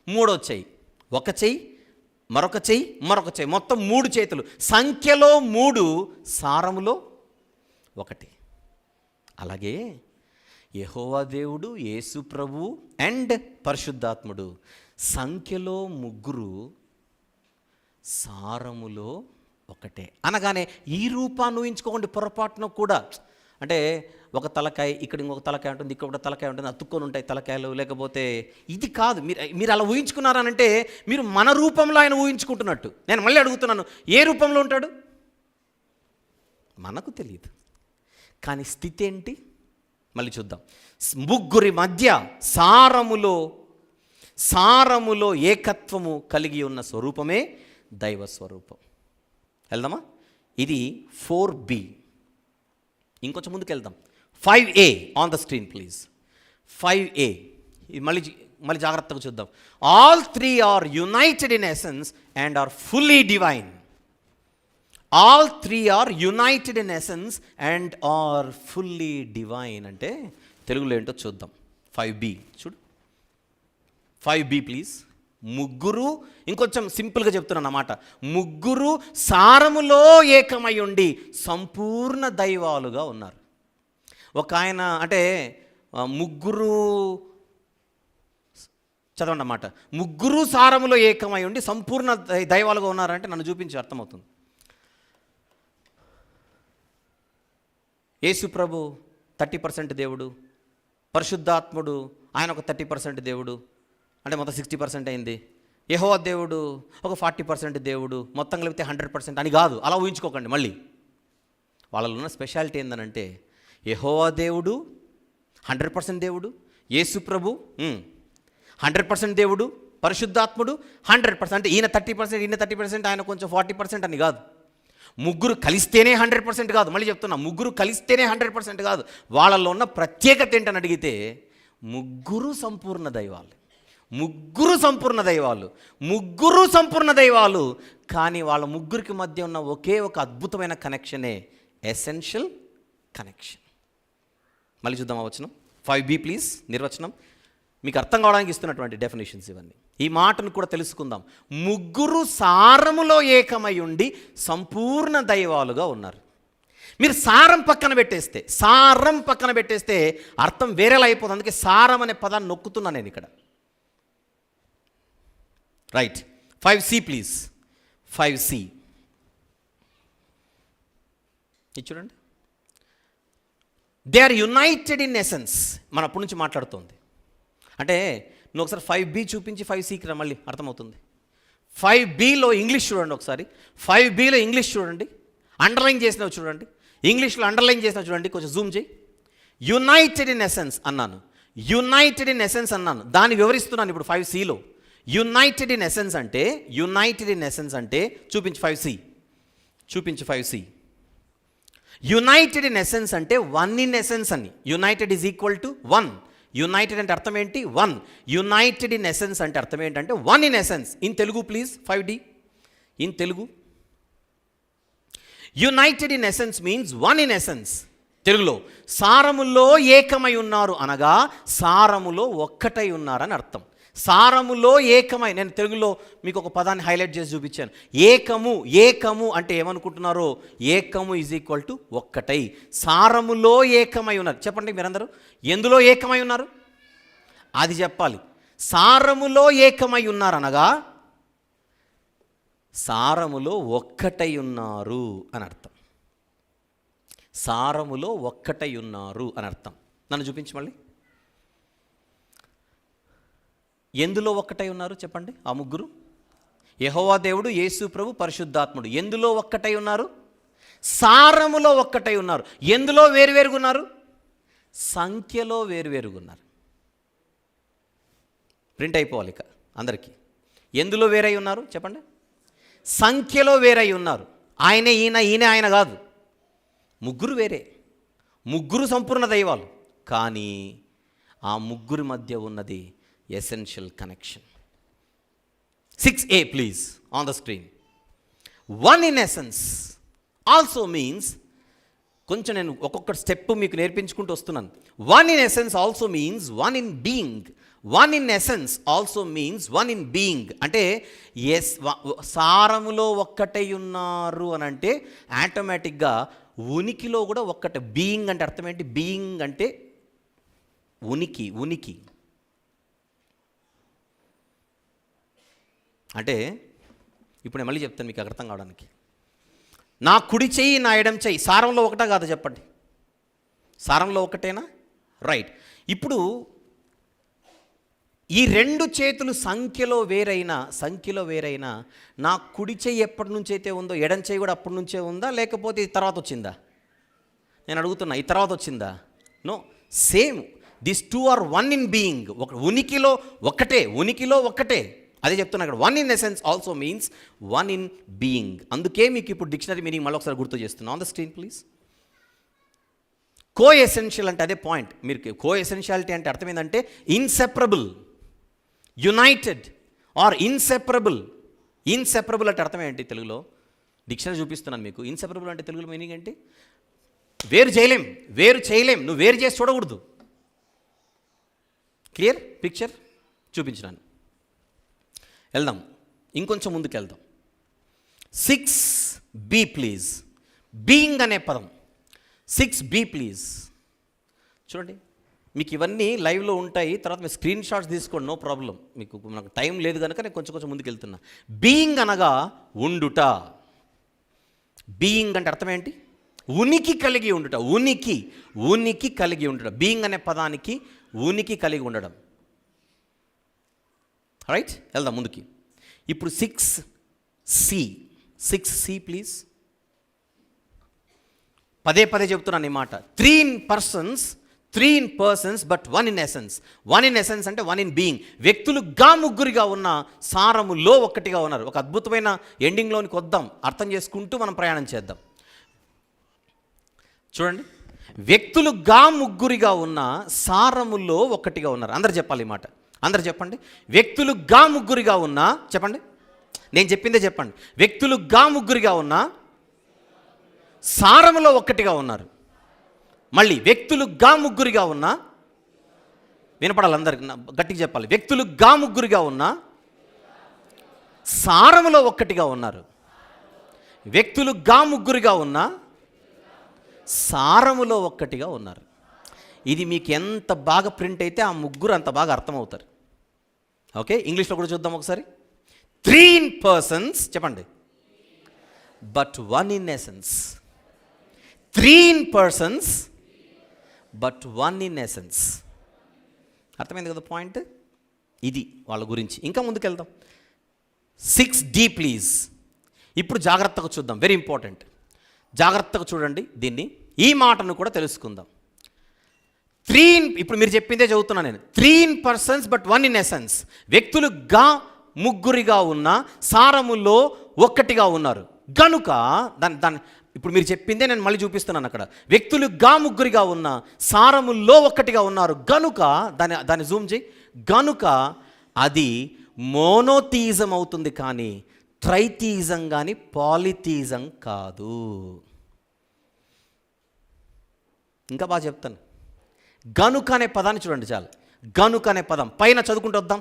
3వ చెయ్యి. ఒక చెయ్యి, మరొక చెయ్యి, మరొక చెయ్యి, మొత్తం 3 చేతులు. సంఖ్యలో 3, సారములో 1. అలాగే యెహోవా దేవుడు, యేసు ప్రభు అండ్ పరిశుద్ధాత్ముడు సంఖ్యలో 3, సారములో 1 అనగానే ఈ రూపాన్ని ఊహించుకోండి పొరపాటున కూడా. అంటే ఒక తలకాయ, ఇక్కడ ఇంకొక తలకాయ ఉంటుంది, ఇక్కడ ఒక తలకాయ ఉంటుంది, అతుక్కొని ఉంటాయి తలకాయలు. లేకపోతే ఇది కాదు. మీరు అలా ఊహించుకున్నారనంటే మీరు మన రూపంలో ఆయన ఊహించుకుంటున్నట్టు. నేను మళ్ళీ అడుగుతున్నాను, ఏ రూపంలో ఉంటాడు? మనకు తెలియదు. కానీ స్థితి ఏంటి? మళ్ళీ చూద్దాం. ముగ్గురి మధ్య సారములో ఏకత్వము కలిగి ఉన్న స్వరూపమే దైవ స్వరూపం. వెళ్దామా? ఇది 4B. ఇంకొంచెం ముందుకు వెళ్దాం. 5A on the screen please. 5A మళ్ళీ జాగ్రత్తగా చూద్దాం. All 3 are united in essence and are fully divine. All 3 are united in essence and are fully divine అంటే తెలుగులో ఏంటో చూద్దాం. 5B చూడు. 5B please. ముగ్గురు, ఇంకొంచెం సింపుల్గా చెప్తున్నాను అన్నమాట. ముగ్గురు సారములో ఏకమై ఉండి సంపూర్ణ దైవాలుగా ఉన్నారు. ఒక ఆయన అంటే ముగ్గురు చదవండి అన్నమాట. ముగ్గురు సారములో ఏకమై ఉండి సంపూర్ణ దైవాలుగా ఉన్నారంటే నన్ను చూపించి అర్థమవుతుంది. యేసు ప్రభు 30% దేవుడు, పరిశుద్ధాత్ముడు ఆయన ఒక 30% దేవుడు, అంటే మొత్తం 60% అయింది. యెహోవా దేవుడు ఒక 40% దేవుడు, మొత్తం కలిపితే 100% అని కాదు. అలా ఊహించుకోకండి. మళ్ళీ వాళ్ళలో ఉన్న స్పెషాలిటీ ఏంటనంటే యెహోవా దేవుడు 100% దేవుడు, యేసు ప్రభు 100% దేవుడు, పరిశుద్ధాత్ముడు 100%. అంటే ఈయన 30%, ఈయన 30%, ఆయన కొంచెం 40% అని కాదు. ముగ్గురు కలిస్తేనే 100% కాదు. మళ్ళీ చెప్తున్నా, ముగ్గురు కలిస్తేనే 100% కాదు. వాళ్ళలో ఉన్న ప్రత్యేకత ఏంటని అడిగితే ముగ్గురు సంపూర్ణ దైవాలు, ముగ్గురు సంపూర్ణ దైవాలు, ముగ్గురు సంపూర్ణ దైవాలు. కానీ వాళ్ళ ముగ్గురికి మధ్య ఉన్న ఒకే ఒక అద్భుతమైన కనెక్షనే ఎసెన్షియల్ కనెక్షన్. మళ్ళీ చూద్దాం ఆ వచనం 5b ప్లీజ్. నిర్వచనం మీకు అర్థం కావడానికి ఇస్తున్నటువంటి డెఫినేషన్స్ ఇవన్నీ. ఈ మాటను కూడా తెలుసుకుందాం. ముగ్గురు సారములో ఏకమై ఉండి సంపూర్ణ దైవాలుగా ఉన్నారు. మీరు సారం పక్కన పెట్టేస్తే అర్థం వేరేలా అయిపోతుంది. అందుకే సారం అనే పదాన్ని నొక్కుతున్నా నేను ఇక్కడ. Right, 5c please. 5c ఇది చూడండి. They are united in essence. మన అప్పటి నుంచి మాట్లాడుతుంది. అంటే నువ్వు ఒకసారి 5b చూపించి 5cకి రా, మళ్ళీ అర్థమవుతుంది. 5bలో ఇంగ్లీష్ చూడండి ఒకసారి. 5bలో ఇంగ్లీష్ చూడండి. అండర్లైన్ చేసినవి చూడండి. ఇంగ్లీష్లో అండర్లైన్ చేసినవి చూడండి. కొంచెం జూమ్ చేయి. యునైటెడ్ ఇన్ ఎసెన్స్ అన్నాను. యునైటెడ్ ఇన్ ఎసెన్స్ అన్నాను. దాన్ని వివరిస్తున్నాను ఇప్పుడు 5cలో. యునైటెడ్ ఇన్ ఎసెన్స్ అంటే చూపించి 5c. చూపించి 5c. యునైటెడ్ ఇన్ ఎసెన్స్ అంటే వన్ ఇన్ ఎసెన్స్ అని. United is equal to one. United అంటే అర్థం ఏంటి? వన్. యునైటెడ్ ఇన్ ఎసెన్స్ అంటే అర్థం ఏంటంటే one in essence. In Telugu please 5d. In Telugu United in essence means one in essence. తెలుగులో సారములో ఏకమై ఉన్నారు అనగా సారములో ఒక్కటై ఉన్నారని అర్థం. సారములో ఏకమై, నేను తెలుగులో మీకు ఒక పదాన్ని హైలైట్ చేసి చూపించాను. ఏకము అంటే ఏమనుకుంటున్నారో, ఏకము ఈజ్ ఈక్వల్ టు ఒక్కటై. సారములో ఏకమై ఉన్నారు. చెప్పండి మీరందరూ, ఎందులో ఏకమై ఉన్నారు అది చెప్పాలి. సారములో ఏకమై ఉన్నారు అనగా సారములో ఒక్కటై ఉన్నారు అని అర్థం. సారములో ఒక్కటై ఉన్నారు అని అర్థం. నన్ను చూపించి మళ్ళీ. ఎందులో ఒక్కటై ఉన్నారు చెప్పండి ఆ ముగ్గురు? యెహోవా దేవుడు, యేసు ప్రభు, పరిశుద్ధాత్ముడు. ఎందులో ఒక్కటై ఉన్నారు? సారములో ఒక్కటై ఉన్నారు. ఎందులో వేరువేరుగా ఉన్నారు? సంఖ్యలో వేరువేరుగా ఉన్నారు. ప్రింట్ అయిపోవాలి ఇక అందరికీ. ఎందులో వేరై ఉన్నారు చెప్పండి? సంఖ్యలో వేరై ఉన్నారు. ఆయనే ఈయన ఆయన కాదు. ముగ్గురు వేరే, ముగ్గురు సంపూర్ణ దైవాలు. కానీ ఆ ముగ్గురి మధ్య ఉన్నది essential connection. 6a please on the screen. One in essence also means, కొంచెం నేను ఒక్కొక్క స్టెప్ మీకు నేర్పించుకుంటూ వస్తున్నాను. One in essence also means one in being. One in essence also means one in being. అంటే సారములో ఒక్కటై ఉన్నారు అని అంటే ఆటోమేటిక్గా ఉనికిలో కూడా ఒక్కటే. బీయింగ్ అంటే అర్థం ఏంటి? బీయింగ్ అంటే ఉనికి. అంటే ఇప్పుడు నేను మళ్ళీ చెప్తాను మీకు అర్థం కావడానికి. నా కుడి చెయ్యి, నా ఎడం చెయ్యి సారంలో ఒకటా కాదా చెప్పండి? సారంలో ఒకటేనా? రైట్. ఇప్పుడు ఈ రెండు చేతులు సంఖ్యలో వేరైనా నా కుడి చెయ్యి ఎప్పటి నుంచి అయితే ఉందో ఎడం చెయ్యి కూడా అప్పటి నుంచే ఉందా, లేకపోతే ఈ తర్వాత వచ్చిందా? నేను అడుగుతున్నా, ఈ తర్వాత వచ్చిందా? No, same. This two are one in being. ఉనికిలో ఒక్కటే. అదే చెప్తున్నా ఇక్కడ. One in essence also means one in being. అందుకే మీకు ఇప్పుడు డిక్షనరీ మీనింగ్ మళ్ళీ ఒకసారి గుర్తు చేస్తున్నా. On the screen please. Co essential అంటే అదే పాయింట్. మీరు కో ఎసెన్షియాలిటీ అంటే అర్థం ఏంటంటే inseparable, united or inseparable. Inseparable అంటే అర్థం ఏంటి తెలుగులో? డిక్షనరీ చూపిస్తున్నాను మీకు. ఇన్సెపరబుల్ అంటే తెలుగులో మీనింగ్ ఏంటి? వేరు చేయలేం. నువ్వు వేరు చేసి చూడకూడదు. క్లియర్ పిక్చర్ చూపించినాను. వెళ్దాం, ఇంకొంచెం ముందుకు వెళ్దాం. 6b please. బీయింగ్ అనే పదం. 6b please. చూడండి, మీకు ఇవన్నీ లైవ్లో ఉంటాయి. తర్వాత మీరు స్క్రీన్ షాట్స్ తీసుకోండి, నో ప్రాబ్లం. నాకు టైం లేదు కనుక నేను కొంచెం ముందుకు వెళ్తున్నా. బీయింగ్ అనగా ఉండుట. బీయింగ్ అంటే అర్థం ఏంటి? ఉనికి కలిగి ఉండుట. ఉనికి కలిగి ఉండుట. బీయింగ్ అనే పదానికి ఉనికి కలిగి ఉండడం. రైట్, వెళ్దాం ముందుకి. ఇప్పుడు 6C ప్లీజ్. పదే చెప్తున్నాను ఈ మాట. 3 in persons but 1 in essence. 1 in essence అంటే 1 in being. వ్యక్తులుగా ముగ్గురిగా ఉన్న సారములో ఒక్కటిగా ఉన్నారు. ఒక అద్భుతమైన ఎండింగ్లోనికి వద్దాం, అర్థం చేసుకుంటూ మనం ప్రయాణం చేద్దాం. చూడండి, వ్యక్తులుగా ముగ్గురిగా ఉన్న సారములో ఒక్కటిగా ఉన్నారు. అందరు చెప్పాలి ఈ మాట, అందరు చెప్పండి. వ్యక్తులుగా ముగ్గురిగా ఉన్న, చెప్పండి, నేను చెప్పిందే చెప్పండి. వ్యక్తులుగా ముగ్గురిగా ఉన్న సారములో ఒక్కటిగా ఉన్నారు. మళ్ళీ వ్యక్తులుగా ముగ్గురిగా ఉన్న, వినపడాలి అందరికి, గట్టిగా చెప్పాలి. వ్యక్తులుగా ముగ్గురిగా ఉన్న సారములో ఒక్కటిగా ఉన్నారు. వ్యక్తులుగా ముగ్గురిగా ఉన్న సారములో ఒక్కటిగా ఉన్నారు. ఇది మీకు ఎంత బాగా ప్రింట్ అయితే ఆ ముగ్గురు అంత బాగా అర్థమవుతారు. ఓకే, ఇంగ్లీష్లో కూడా చూద్దాం ఒకసారి. 3 in persons, చెప్పండి, but 1 in essence. 3 in persons but 1 in essence. అర్థమైంది కదా పాయింట్? ఇది వాళ్ళ గురించి. ఇంకా ముందుకెళ్దాం. 6D please. ఇప్పుడు జాగ్రత్తగా చూద్దాం, వెరీ ఇంపార్టెంట్. జాగ్రత్తగా చూడండి దీన్ని, ఈ మాటను కూడా తెలుసుకుందాం. ఇప్పుడు మీరు చెప్పిందే చదువుతున్నాను నేను. 3 in persons but 1 in essence. వ్యక్తులుగా ముగ్గురిగా ఉన్న సారములో ఒక్కటిగా ఉన్నారు గనుక, దాన్ని ఇప్పుడు మీరు చెప్పిందే నేను మళ్ళీ చూపిస్తున్నాను అక్కడ. వ్యక్తులుగా ముగ్గురిగా ఉన్న సారములో ఒక్కటిగా ఉన్నారు గనుక, దాన్ని జూమ్ చేయి. గనుక అది మోనోథీజం అవుతుంది, కానీ ట్రైథీజం కానీ పాలిథీజం కాదు. ఇంకా బాగా చెప్తాను. గనుక అనే పదాన్ని చూడండి చాలు. గనుక అనే పదం పైన చదువుకుంటూ వద్దాం.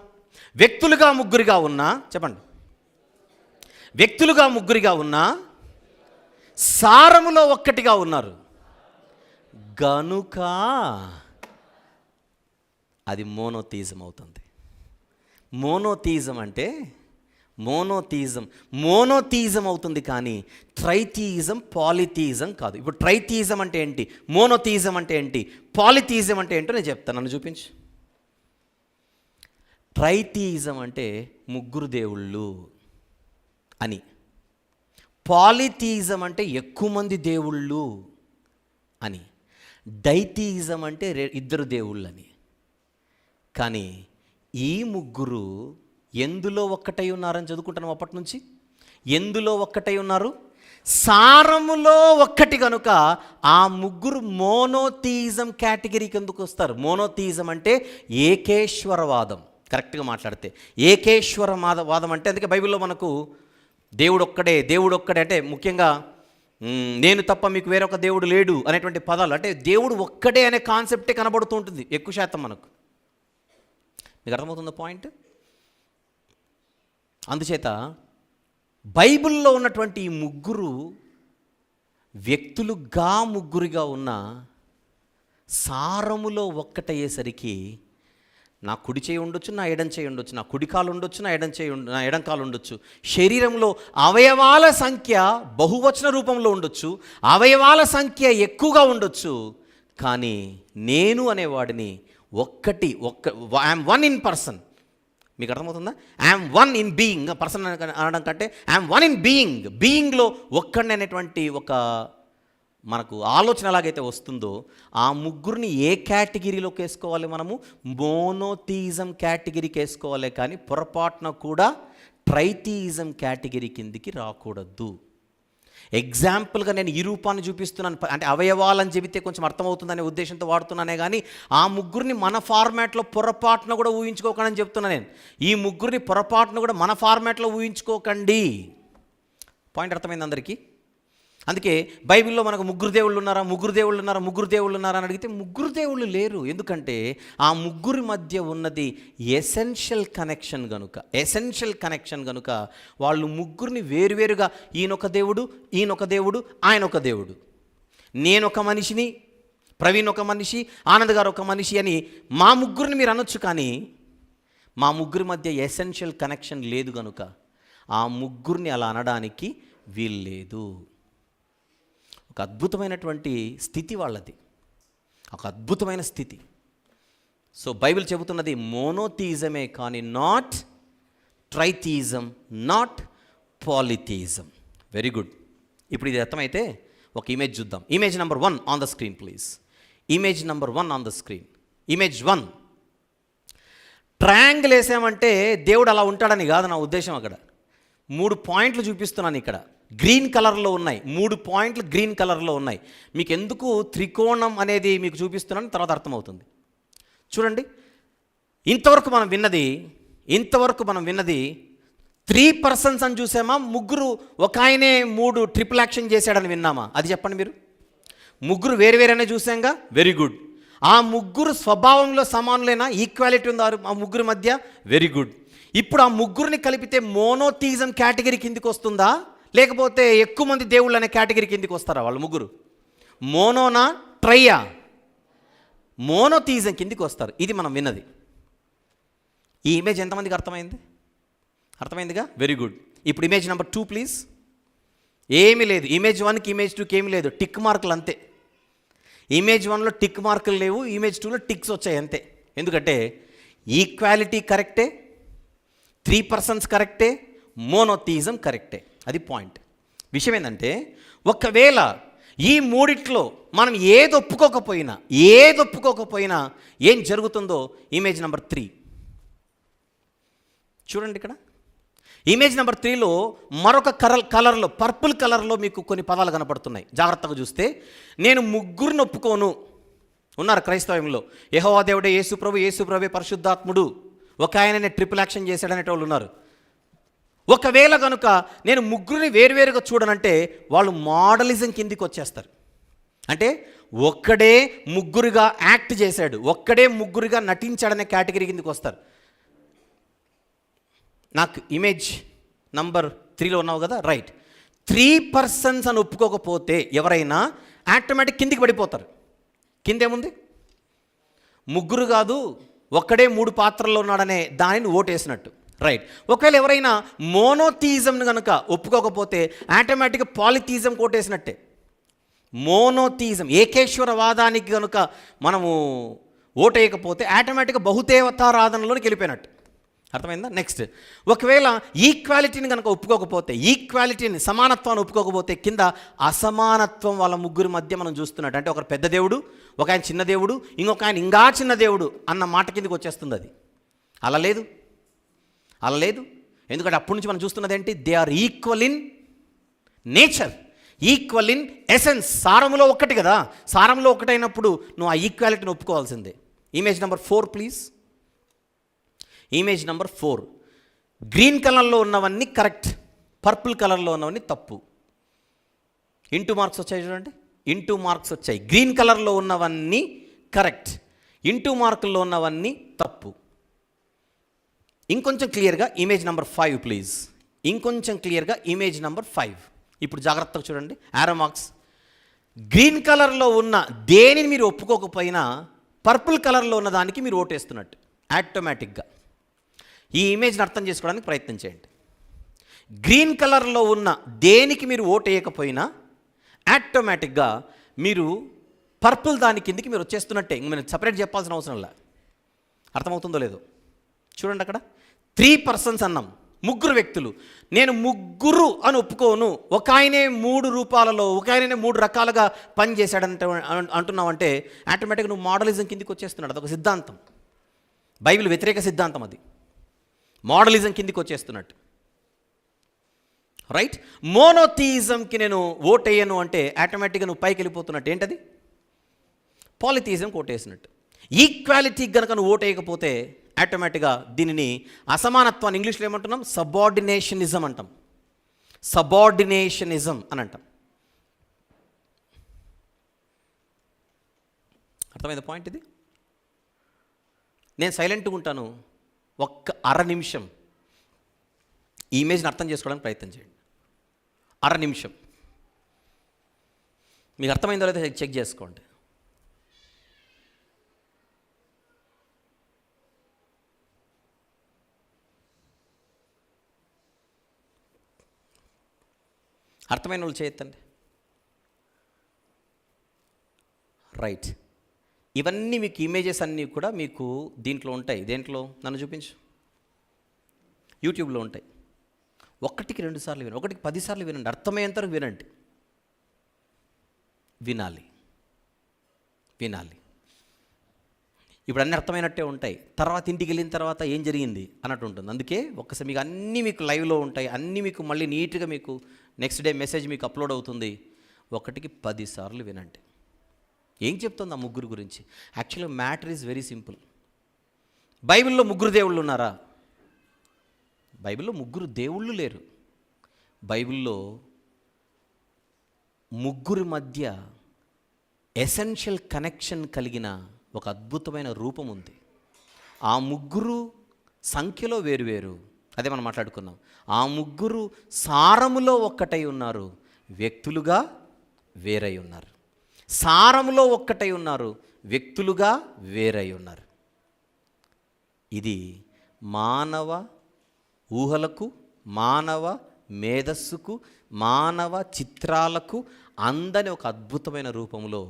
వ్యక్తులుగా ముగ్గురిగా ఉన్నా, చెప్పండి, వ్యక్తులుగా ముగ్గురిగా ఉన్నా సారములో ఒక్కటిగా ఉన్నారు గనుక అది మోనోథీజం అవుతుంది. మోనోథీజం అంటే మోనోథీజం అవుతుంది, కానీ ట్రైథీజం పాలిథీజం కాదు. ఇప్పుడు ట్రైథీజం అంటే ఏంటి, మోనోథీజం అంటే ఏంటి, పాలిథీజం అంటే ఏంటో నేను చెప్తాను, నన్ను చూపించు. ట్రైథీజం అంటే ముగ్గురు దేవుళ్ళు అని, పాలిథీజం అంటే ఎక్కువ మంది దేవుళ్ళు అని, డైథీజం అంటే 2 దేవుళ్ళు అని. కానీ ఈ ముగ్గురు ఎందులో ఒక్కటై ఉన్నారని చదువుకుంటున్నాం అప్పటి నుంచి. ఎందులో ఒక్కటై ఉన్నారు? సారములో ఒక్కటి కనుక ఆ ముగ్గురు మోనోథీజం కేటగిరీకి ఎందుకు వస్తారు? మోనోథీజం అంటే ఏకేశ్వరవాదం. కరెక్ట్గా మాట్లాడితే ఏకేశ్వరవాదం అంటే, అందుకే బైబిల్లో మనకు దేవుడు ఒక్కడే అంటే ముఖ్యంగా నేను తప్ప మీకు వేరొక దేవుడు లేడు అనేటువంటి పదాలు, అంటే దేవుడు ఒక్కడే అనే కాన్సెప్టే కనబడుతూ ఉంటుంది ఎక్కువ శాతం మనకు. మీకు అర్థమవుతుందా పాయింట్? అందుచేత బైబిల్లో ఉన్నటువంటి ఈ ముగ్గురు వ్యక్తులుగా ముగ్గురిగా ఉన్న సారములో ఒక్కటయ్యేసరికి నా కుడి చేయి ఉండొచ్చు, నా ఎడం చేయి ఉండొచ్చు, నా కుడి కాలు ఉండొచ్చు, నా ఎడం కాలు ఉండొచ్చు. శరీరంలో అవయవాల సంఖ్య బహువచన రూపంలో ఉండొచ్చు, అవయవాల సంఖ్య ఎక్కువగా ఉండొచ్చు, కానీ నేను అనేవాడిని ఐఎమ్ 1 in person. మీకు అర్థమవుతుందా? I'm 1 in being. పర్సన్ అనడం కంటే ఐఎమ్ 1 in being. బీయింగ్లో ఒక్కడిని అనేటువంటి ఒక మనకు ఆలోచన ఎలాగైతే వస్తుందో, ఆ ముగ్గురిని ఏ కేటగిరీలోకి వేసుకోవాలి? మనము మోనోథీజం కేటగిరీకి వేసుకోవాలి, కానీ పొరపాటున కూడా ట్రైథీజం కేటగిరీ కిందికి రాకూడదు. ఎగ్జాంపుల్గా నేను ఈ రూపాన్ని చూపిస్తున్నాను, అంటే అవయవాలని చెబితే కొంచెం అర్థమవుతుందనే ఉద్దేశంతో వాడుతున్నానే కానీ ఆ ముగ్గురిని మన ఫార్మాట్లో పొరపాటున కూడా ఊహించుకోకండి అని చెప్తున్నాను నేను. ఈ ముగ్గురిని పొరపాటున కూడా మన ఫార్మాట్లో ఊహించుకోకండి. పాయింట్ అర్థమైంది అందరికీ? అందుకే బైబిల్లో మనకు ముగ్గురు దేవుళ్ళు ఉన్నారా అని అడిగితే ముగ్గురు దేవుళ్ళు లేరు. ఎందుకంటే ఆ ముగ్గురి మధ్య ఉన్నది ఎసెన్షియల్ కనెక్షన్ గనుక వాళ్ళు ముగ్గురిని వేరువేరుగా ఈయనొక దేవుడు, ఆయన ఒక దేవుడు, నేనొక మనిషిని, ప్రవీణ్ ఒక మనిషి, ఆనంద్ గారు ఒక మనిషి అని మా ముగ్గురిని మీరు అనొచ్చు, కానీ మా ముగ్గురి మధ్య ఎసెన్షియల్ కనెక్షన్ లేదు గనుక ఆ ముగ్గురిని అలా అనడానికి వీల్లేదు. ఒక అద్భుతమైనటువంటి స్థితి వాళ్ళది, ఒక అద్భుతమైన స్థితి. సో బైబిల్ చెబుతున్నది మోనోథీజమే కానీ not tritheism, not polytheism. Very good. ఇప్పుడు ఇది అర్థమైతే ఒక ఇమేజ్ చూద్దాం. Image number 1 on the screen please. Image number 1 on the screen. Image 1. Triangle వేసామంటే దేవుడు అలా ఉంటాడని కాదు నా ఉద్దేశం. అక్కడ 3 పాయింట్లు చూపిస్తున్నాను. ఇక్కడ గ్రీన్ కలర్లో ఉన్నాయి, 3 పాయింట్లు గ్రీన్ కలర్లో ఉన్నాయి. మీకు ఎందుకు త్రికోణం అనేది మీకు చూపిస్తున్నాను, తర్వాత అర్థమవుతుంది. చూడండి, ఇంతవరకు మనం విన్నది 3 పర్సన్స్ అని చూసామా? ముగ్గురు ఒక ఆయనే 3 ట్రిపుల్ యాక్షన్ చేశాడని విన్నామా? అది చెప్పండి మీరు. ముగ్గురు వేరువేరనే చూసాంగా. Very good. ఆ ముగ్గురు స్వభావంలో సమానులైనా? ఈక్వాలిటీ ఉంది ఆ ముగ్గురు మధ్య. Very good. ఇప్పుడు ఆ ముగ్గురిని కలిపితే మోనోథీజం కేటగిరీ కిందికి వస్తుందా, లేకపోతే ఎక్కువ మంది దేవుళ్ళు అనే కేటగిరీ కిందికి వస్తారా వాళ్ళు ముగ్గురు? మోనోనా ట్రైయా? మోనోథీజం కిందికి వస్తారు. ఇది మనం విన్నది. ఈ ఇమేజ్ ఎంతమందికి అర్థమైందిగా? Very good. ఇప్పుడు ఇమేజ్ నెంబర్ 2 ప్లీజ్. ఏమీ లేదు. ఇమేజ్ 1కి ఇమేజ్ 2కి ఏమీ లేదు, టిక్ మార్కులు అంతే. ఇమేజ్ 1లో టిక్ మార్కులు లేవు, ఇమేజ్ 2లో టిక్స్ వచ్చాయి అంతే. ఎందుకంటే ఈక్వాలిటీ కరెక్టే, 3 పర్సన్స్ కరెక్టే, మోనోథీజం కరెక్టే. అది పాయింట్. విషయం ఏంటంటే, ఒకవేళ ఈ మూడిట్లో మనం ఏది ఒప్పుకోకపోయినా ఏం జరుగుతుందో ఇమేజ్ నెంబర్ 3 చూడండి. ఇక్కడ ఇమేజ్ నెంబర్ 3లో మరొక కలర్లో, పర్పుల్ కలర్లో మీకు కొన్ని పదాలు కనపడుతున్నాయి. జాగ్రత్తగా చూస్తే, నేను ముగ్గురిని ఒప్పుకోను ఉన్నారు క్రైస్తవంలో. యెహోవా దేవుడే, యేసు ప్రభువే పరిశుద్ధాత్ముడు, ఒక ఆయననే ట్రిపుల్ యాక్షన్ చేశాడనేటోళ్ళు ఉన్నారు. ఒకవేళ కనుక నేను ముగ్గురిని వేరువేరుగా చూడనంటే వాళ్ళు మోడలిజం కిందికి వచ్చేస్తారు. అంటే ఒక్కడే ముగ్గురుగా యాక్ట్ చేశాడు, ఒక్కడే ముగ్గురుగా నటించాడనే కేటగిరీ కిందికి వస్తారు. నాకు ఇమేజ్ నంబర్ 3లో ఉన్నావు కదా, రైట్. 3 పర్సన్స్ అని ఒప్పుకోకపోతే ఎవరైనా ఆటోమేటిక్ కిందికి పడిపోతారు. కిందేముంది? ముగ్గురు కాదు, ఒక్కడే 3 పాత్రల్లో ఉన్నాడనే దానిని ఓటేసినట్టు, రైట్. ఒకవేళ ఎవరైనా మోనోథీజంను కనుక ఒప్పుకోకపోతే ఆటోమేటిక్గా పాలిథీజం కోటేసినట్టే. మోనోథీజం, ఏకేశ్వరవాదానికి కనుక మనము ఓటేయకపోతే ఆటోమేటిక్గా బహుదేవతారాధనలోకి వెళ్ళిపోయినట్టు. అర్థమైందా? నెక్స్ట్, ఒకవేళ ఈక్వాలిటీని కనుక ఒప్పుకోకపోతే, ఈక్వాలిటీని, సమానత్వాన్ని ఒప్పుకోకపోతే కింద అసమానత్వం వాళ్ళ ముగ్గురి మధ్య మనం చూస్తున్నట్టు. అంటే ఒకరు పెద్ద దేవుడు, ఒక ఆయన చిన్న దేవుడు, ఇంకొక ఆయన ఇంకా చిన్న దేవుడు అన్న మాట కిందకి వచ్చేస్తుంది. అది అలా లేదు. ఎందుకంటే అప్పటి నుంచి మనం చూస్తున్నది ఏంటి? They are equal in nature, equal in essence. సారంలో ఒక్కటి కదా. సారంలో ఒకటైనప్పుడు నువ్వు ఆ ఈక్వాలిటీని ఒప్పుకోవాల్సిందే. Image number 4 please. Image number 4. Green కలర్లో ఉన్నవన్నీ కరెక్ట్, పర్పుల్ కలర్లో ఉన్నవన్నీ తప్పు. ఇంటూ మార్క్స్ వచ్చాయి చూడండి, ఇంటూ మార్క్స్ వచ్చాయి. గ్రీన్ కలర్లో ఉన్నవన్నీ కరెక్ట్, ఇంటూ మార్కుల్లో ఉన్నవన్నీ తప్పు. ఇంకొంచెం క్లియర్గా ఇమేజ్ నెంబర్ 5 ప్లీజ్. ఇంకొంచెం క్లియర్గా ఇమేజ్ నెంబర్ 5. ఇప్పుడు జాగ్రత్తగా చూడండి, యారో మార్క్స్. గ్రీన్ కలర్లో ఉన్న దేనిని మీరు ఒప్పుకోకపోయినా పర్పుల్ కలర్లో ఉన్న దానికి మీరు ఓటేస్తున్నట్టు ఆటోమేటిక్గా. ఈ ఇమేజ్ని అర్థం చేసుకోవడానికి ప్రయత్నం చేయండి. గ్రీన్ కలర్లో ఉన్న దేనికి మీరు ఓటు వేయకపోయినా ఆటోమేటిక్గా మీరు పర్పుల్ దాని కిందికి మీరు వచ్చేస్తున్నట్టే. ఇంక మీరు సపరేట్ చెప్పాల్సిన అవసరం లేదు. అర్థమవుతుందో లేదో చూడండి. అక్కడ 3 పర్సన్స్ అన్నాం, ముగ్గురు వ్యక్తులు. నేను ముగ్గురు అని ఒప్పుకోను, ఒక ఆయనే 3 రూపాలలో, ఒక ఆయననే 3 రకాలుగా పనిచేశాడంటే అంటున్నావంటే ఆటోమేటిక్గా నువ్వు మోడలిజం కిందికి వచ్చేస్తున్నాడు. అదొక సిద్ధాంతం, బైబిల్ వ్యతిరేక సిద్ధాంతం. అది మోడలిజం కిందికి వచ్చేస్తున్నట్టు, రైట్. మోనోథీజంకి నేను ఓటేయను అంటే ఆటోమేటిక్గా నువ్వు పైకి వెళ్ళిపోతున్నట్టు. ఏంటది? పాలిథీజం ఓటేసినట్టు. ఈక్వాలిటీకి కనుక నువ్వు ఓటేయకపోతే ఆటోమేటిక్గా దీనిని అసమానత్వాన్ని ఇంగ్లీష్లో ఏమంటున్నాం? సబార్డినేషనిజం అంటాం. సబార్డినేషనిజం అని అంటాం. అర్థమైంది పాయింట్ ఇది? నేను సైలెంట్గా ఉంటాను, ఒక్క అర నిమిషం ఈ ఇమేజ్ని అర్థం చేసుకోవడానికి ప్రయత్నం చేయండి. అర నిమిషం. మీకు అర్థమైందో లేదో చెక్ చేసుకోండి. అర్థమైన వాళ్ళు చేయొద్దండి. రైట్. ఇవన్నీ మీకు ఇమేజెస్ అన్నీ కూడా మీకు దీంట్లో ఉంటాయి. దేంట్లో? నన్ను చూపించు. యూట్యూబ్లో ఉంటాయి. ఒకటికి 2 సార్లు వినండి, ఒకటికి 10 సార్లు వినండి, అర్థమయ్యేంత వరకు వినండి. వినాలి. ఇప్పుడు అన్నీ అర్థమైనట్టే ఉంటాయి. తర్వాత ఇంటికి వెళ్ళిన తర్వాత ఏం జరిగింది అన్నట్టు ఉంటుంది. అందుకే ఒక్కసారి మీకు అన్నీ మీకు లైవ్లో ఉంటాయి, అన్నీ మీకు మళ్ళీ నీట్గా మీకు నెక్స్ట్ డే మెసేజ్ మీకు అప్లోడ్ అవుతుంది. ఒకటికి 10 సార్లు వినండి. ఏం చెప్తుంది ఆ ముగ్గురు గురించి? యాక్చువల్గా మ్యాటర్ ఈజ్ వెరీ సింపుల్. బైబిల్లో ముగ్గురు దేవుళ్ళు ఉన్నారా? బైబిల్లో ముగ్గురు దేవుళ్ళు లేరు. బైబిల్లో ముగ్గురి మధ్య ఎసెన్షియల్ కనెక్షన్ కలిగిన ఒక అద్భుతమైన రూపం ఉంది. ఆ ముగ్గురు సంఖ్యలో వేరువేరు, అదే మనం మాట్లాడుకున్నాం. ఆ ముగ్గురు సారములో ఒక్కటై ఉన్నారు, వ్యక్తులుగా వేరై ఉన్నారు. సారములో ఒక్కటై ఉన్నారు, వ్యక్తులుగా వేరై ఉన్నారు. ఇది మానవ ఊహలకు, మానవ మేధస్సుకు, మానవ చిత్రాలకు అందని ఒక అద్భుతమైన రూపంలో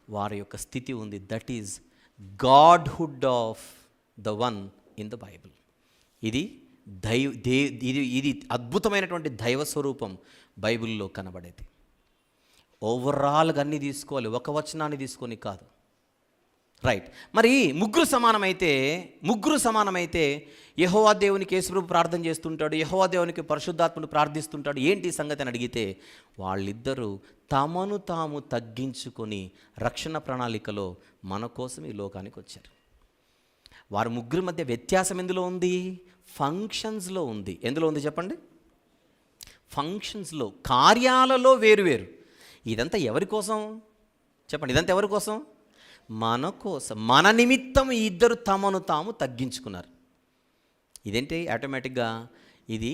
వారి యొక్క స్థితి ఉంది. That is godhood of the one in the Bible. ఇది ఇది అద్భుతమైనటువంటి దైవ స్వరూపం బైబిల్లో కనబడేది. ఓవరాల్గా అన్నీ తీసుకోవాలి, ఒక వచనాన్ని తీసుకొని కాదు. రైట్. మరి ముగ్గురు సమానమైతే యెహోవా దేవునికి యేసుప్రభు ప్రార్థన చేస్తుంటాడు, యెహోవా దేవునికి పరిశుద్ధాత్ముడు ప్రార్థిస్తుంటాడు. ఏంటి సంగతి అని అడిగితే వాళ్ళిద్దరూ తమను తాము తగ్గించుకొని రక్షణ ప్రణాళికలో మన కోసం ఈ లోకానికి వచ్చారు. వారి ముగ్గురి మధ్య వ్యత్యాసం ఎందులో ఉంది? ఫంక్షన్స్లో ఉంది. ఎందులో ఉంది చెప్పండి? ఫంక్షన్స్లో, కార్యాలలో వేరువేరు. ఇదంతా ఎవరి కోసం చెప్పండి? ఇదంతా ఎవరి కోసం? మన కోసం, మన నిమిత్తం ఈ ఇద్దరు తమను తాము తగ్గించుకున్నారు. ఇదేంటి? ఆటోమేటిక్గా ఇది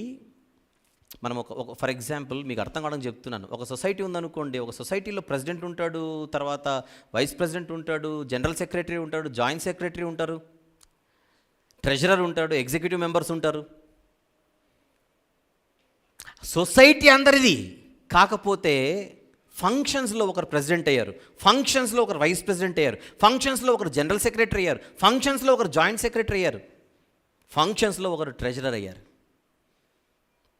మనం ఒక ఫర్ ఎగ్జాంపుల్ మీకు అర్థం కావడానికి చెప్తున్నాను. ఒక సొసైటీ ఉందనుకోండి, ఒక సొసైటీలో ప్రెసిడెంట్ ఉంటాడు, తర్వాత వైస్ ప్రెసిడెంట్ ఉంటాడు, జనరల్ సెక్రటరీ ఉంటాడు, జాయింట్ సెక్రటరీ ఉంటారు, ట్రెజరర్ ఉంటాడు, ఎగ్జిక్యూటివ్ మెంబర్స్ ఉంటారు. సొసైటీ అందరిది. కాకపోతే ఫంక్షన్స్లో ఒకరు ప్రెసిడెంట్ అయ్యారు, ఫంక్షన్స్లో ఒకరు వైస్ ప్రెసిడెంట్ అయ్యారు, ఫంక్షన్స్లో ఒకరు జనరల్ సెక్రటరీ అయ్యారు, ఫంక్షన్స్లో ఒకరు జాయింట్ సెక్రటరీ అయ్యారు, ఫంక్షన్స్లో ఒకరు ట్రెజరర్ అయ్యారు.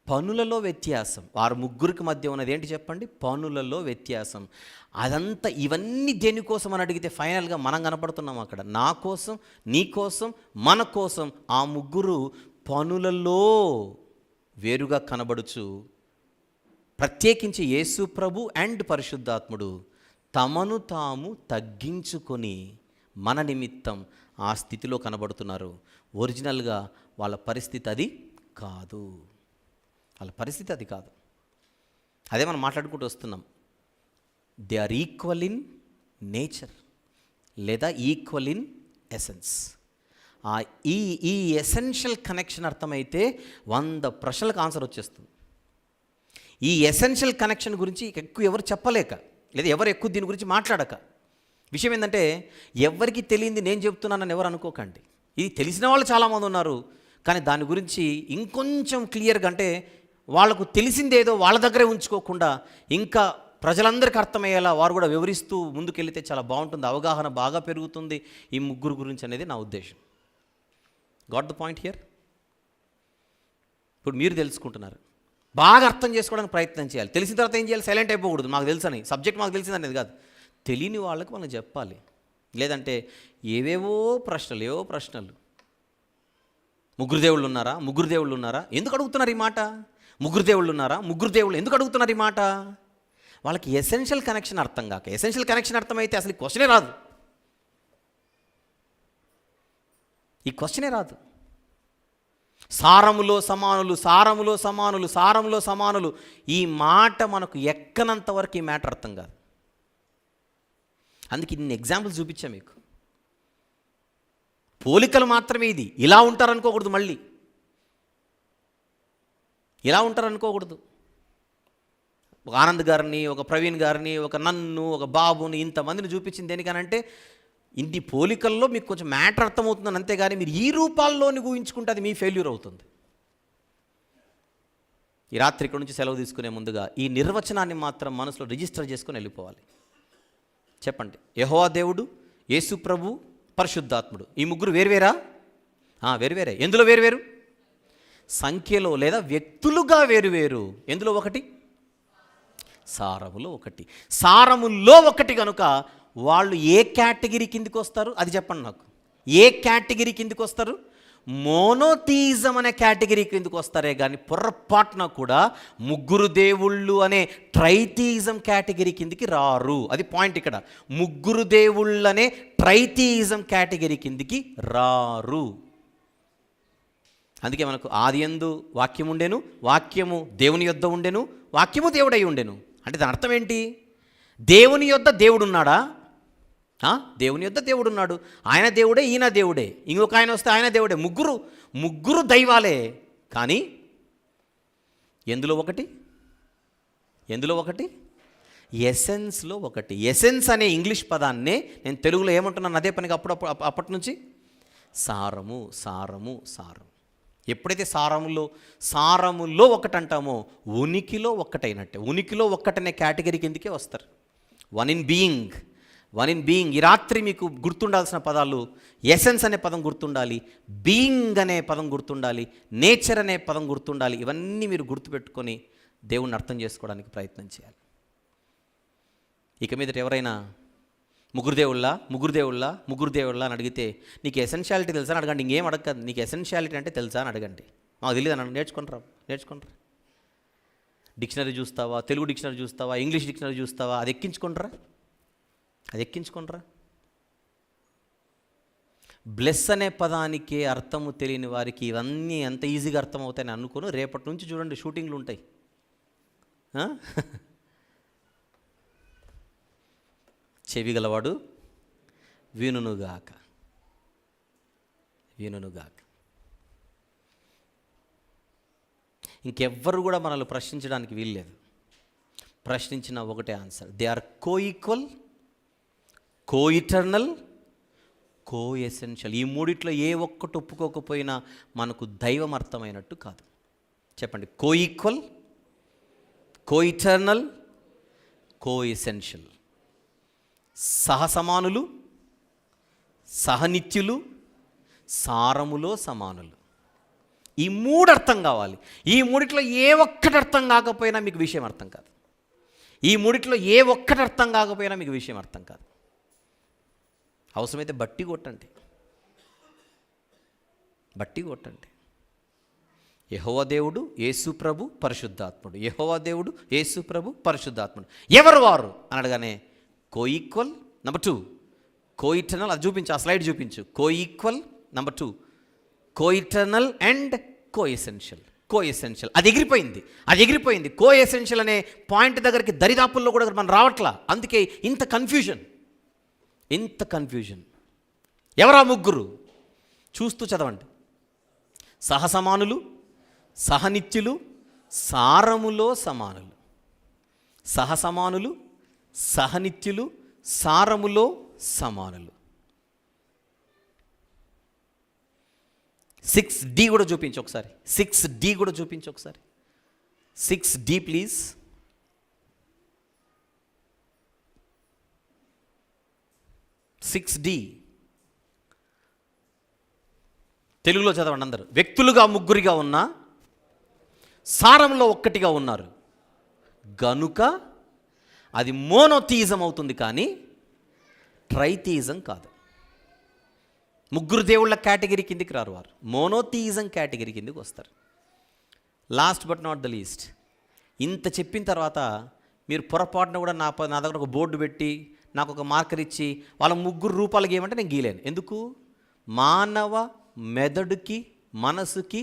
పనులలో వ్యత్యాసం. వారు ముగ్గురికి మధ్య ఉన్నది ఏంటి చెప్పండి? పనులలో వ్యత్యాసం. అదంతా ఇవన్నీ దేనికోసం అని అడిగితే ఫైనల్గా మనం కనపడుతున్నాం అక్కడ. నా కోసం, నీ కోసం, మన కోసం ఆ ముగ్గురు పనులలో వేరుగా కనబడుచు, ప్రత్యేకించి యేసు ప్రభు అండ్ పరిశుద్ధాత్ముడు తమను తాము తగ్గించుకొని మన నిమిత్తం ఆ స్థితిలో కనబడుతున్నారు. ఒరిజినల్గా వాళ్ళ పరిస్థితి అది కాదు. వాళ్ళ పరిస్థితి అది కాదు. అదే మనం మాట్లాడుకుంటూ వస్తున్నాం. They are equal in nature లేదా ఈక్వల్ ఇన్ ఎసెన్స్. ఈ ఎసెన్షియల్ కనెక్షన్ అర్థమైతే 100 ప్రశ్నలకు ఆన్సర్ వచ్చేస్తుంది. ఈ ఎసెన్షియల్ కనెక్షన్ గురించి ఎక్కువ ఎవరు చెప్పలేక, లేదా ఎవరు ఎక్కువ దీని గురించి మాట్లాడక, విషయం ఏంటంటే ఎవరికి తెలియంది నేను చెప్తున్నానని ఎవరు అనుకోకండి. ఇది తెలిసిన వాళ్ళు చాలామంది ఉన్నారు, కానీ దాని గురించి ఇంకొంచెం క్లియర్గా, అంటే వాళ్ళకు తెలిసిందేదో వాళ్ళ దగ్గరే ఉంచుకోకుండా ఇంకా ప్రజలందరికీ అర్థమయ్యేలా వారు కూడా వివరిస్తూ ముందుకెళ్తే చాలా బాగుంటుంది, అవగాహన బాగా పెరుగుతుంది ఈ ముగ్గురు గురించి అనేది నా ఉద్దేశం. Got the point here? ఇప్పుడు మీరు తెలుసుకుంటున్నారు, బాగా అర్థం చేసుకోవడానికి ప్రయత్నం చేయాలి. తెలిసిన తర్వాత ఏం చేయాలి? సైలెంట్ అయిపోకూడదు. మాకు తెలుసని, సబ్జెక్ట్ మాకు తెలిసిందనేది కాదు, తెలియని వాళ్ళకి మనం చెప్పాలి. లేదంటే ఏవేవో ప్రశ్నలు. ముగ్గురు దేవుళ్ళు ఉన్నారా? ఎందుకు అడుగుతున్నారు ఈ మాట? ముగ్గురు దేవుళ్ళు ఉన్నారా? ఎందుకు అడుగుతున్నారు ఈ మాట? వాళ్ళకి ఎసెన్షియల్ కనెక్షన్ అర్థం కాక. ఎసెన్షియల్ కనెక్షన్ అర్థమైతే అసలు ఈ క్వశ్చనే రాదు. సారములో సమానులు ఈ మాట మనకు ఎక్కనంత వరకు ఈ మ్యాటర్ అర్థం కాదు. అందుకే ఇన్ని ఎగ్జాంపుల్స్ చూపించా మీకు. పోలికలు మాత్రమే. ఇది ఇలా ఉంటారనుకోకూడదు, మళ్ళీ ఇలా ఉంటారనుకోకూడదు. ఒక ఆనంద్ గారిని, ఒక ప్రవీణ్ గారిని, ఒక నన్ను, ఒక బాబుని, ఇంతమందిని చూపించింది దేనికనంటే ఇన్ని పోలికల్లో మీకు కొంచెం మ్యాటర్ అర్థమవుతుందని, అంతేగాని మీరు ఈ రూపాల్లోని ఊహించుకుంటే అది మీ ఫెయిల్యూర్ అవుతుంది. ఈ రాత్రి ఇక్కడ నుంచి సెలవు తీసుకునే ముందుగా ఈ నిర్వచనాన్ని మాత్రం మనసులో రిజిస్టర్ చేసుకొని వెళ్ళిపోవాలి. చెప్పండి, యెహోవా దేవుడు, యేసు ప్రభు, పరిశుద్ధాత్ముడు, ఈ ముగ్గురు వేరువేరా? వేరువేరే. ఎందులో వేరువేరు? సంఖ్యలో లేదా వ్యక్తులుగా వేరువేరు. ఎందులో ఒకటి? సారములో ఒకటి. సారములో ఒకటి కనుక వాళ్ళు ఏ కేటగిరీ కిందికి వస్తారు? అది చెప్పండి నాకు. ఏ కేటగిరీ కిందికి వస్తారు? మోనోథీజం అనే కేటగిరీ కిందికి వస్తారే కానీ పొరపాటున కూడా ముగ్గురు దేవుళ్ళు అనే ట్రైథీజం కేటగిరీ కిందికి రారు. అది పాయింట్ ఇక్కడ. ముగ్గురు దేవుళ్ళు అనే ట్రైథీజం కేటగిరీ కిందికి రారు. అందుకే మనకు ఆదియందు వాక్యం ఉండెను, వాక్యము దేవుని యొద్ద ఉండెను, వాక్యము దేవుడై ఉండెను. అంటే దాని అర్థం ఏంటి? దేవుని యొద్ద దేవుడున్నాడా? దేవుని యొద్ద దేవుడున్నాడు. ఆయన దేవుడే, ఈయన దేవుడే, ఇంకొక ఆయన వస్తే ఆయన దేవుడే. ముగ్గురు దైవాలే. కానీ ఎందులో ఒకటి? ఎసెన్స్లో ఒకటి. ఎసెన్స్ అనే ఇంగ్లీష్ పదాన్నే నేను తెలుగులో ఏమంటున్నాను అదే పనిగా అప్పటి నుంచి సారము. ఎప్పుడైతే సారములో ఒకటి అంటామో ఉనికిలో ఒక్కటైనట్టే. ఉనికిలో ఒక్కటనే కేటగిరీ కిందకే వస్తారు. One in being. ఈ రాత్రి మీకు గుర్తుండాల్సిన పదాలు: ఎసెన్స్ అనే పదం గుర్తుండాలి, బీయింగ్ అనే పదం గుర్తుండాలి, నేచర్ అనే పదం గుర్తుండాలి. ఇవన్నీ మీరు గుర్తుపెట్టుకొని దేవుణ్ణి అర్థం చేసుకోవడానికి ప్రయత్నం చేయాలి. ఇక మీదట ఎవరైనా ముగ్గురు దేవుళ్ళ అని అడిగితే నీకు ఎసెన్షియాలిటీ తెలుసా అని అడగండి. ఇంకేం అడగదు. నీకు ఎసెన్షియాలిటీ అంటే తెలుసా అని అడగండి. మాకు తెలియదు అని నేర్చుకుంటారా? డిక్షనరీ చూస్తావా? తెలుగు డిక్షనరీ చూస్తావా? ఇంగ్లీష్ డిక్షనరీ చూస్తావా? అది ఎక్కించుకుంటారా? బ్లెస్ అనే పదానికి అర్థము తెలియని వారికి ఇవన్నీ ఎంత ఈజీగా అర్థం అవుతాయని అనుకోను. రేపటి నుంచి చూడండి షూటింగ్లు ఉంటాయి. చెవి గలవాడు వినుగాక. ఇంకెవ్వరు కూడా మనల్ని ప్రశ్నించడానికి వీల్లేదు. ప్రశ్నించిన ఒకటే answer. They are coequal, coeternal, coessential. ఈ మూడిట్లో ఏ ఒక్కటి ఒప్పుకోకపోయినా మనకు దైవం అర్థమైనట్టు కాదు. చెప్పండి. కోఈక్వల్, కోఇటర్నల్, కోఎసెన్షియల్. సహసమానులు, సహనిత్యులు, సారములో సమానులు. ఈ మూడు అర్థం కావాలి. ఈ మూడిట్లో ఏ ఒక్కటి అర్థం కాకపోయినా మీకు విషయం అర్థం కాదు. అవసరమైతే బట్టి కొట్టండి. యెహోవా దేవుడు యేసు ప్రభు పరిశుద్ధాత్ముడు. ఎవరు వారు అని అడగానే కోఈక్వల్. నెంబర్ 2 కోఇటర్నల్. అది చూపించు, ఆ స్లైడ్ చూపించు. Coequal. Number 2 coeternal and coessential. అది ఎగిరిపోయింది. కోఎసెన్షియల్ అనే పాయింట్ దగ్గరికి దరిదాపుల్లో కూడా మనం రావట్లా. అందుకే ఇంత కన్ఫ్యూజన్. ఎవరా ముగ్గురు? చూస్తూ చదవండి. సహసమానులు, సహనిత్యులు, సారములో సమానులు. సహసమానులు, సహనిత్యులు, సారములో సమానులు. 6D కూడా చూపించు ఒకసారి. 6D please. 6D తెలుగులో చదవండి అందరూ. వ్యక్తులుగా ముగ్గురిగా ఉన్నా సారంలో ఒక్కటిగా ఉన్నారు గనుక అది మోనోథీజం అవుతుంది, కానీ ట్రైథీజం కాదు. ముగ్గురు దేవుళ్ళ కేటగిరీ కిందికి రారు వారు. మోనోథీజం కేటగిరీ కిందికి వస్తారు. Last but not the least, ఇంత చెప్పిన తర్వాత మీరు పొరపాటున కూడా నా దగ్గర ఒక బోర్డు పెట్టి నాకు ఒక మార్కర్ ఇచ్చి వాళ్ళ ముగ్గురు రూపాలు గీయమంటే నేను గీయలేను. ఎందుకు? మానవ మెదడుకి, మనసుకి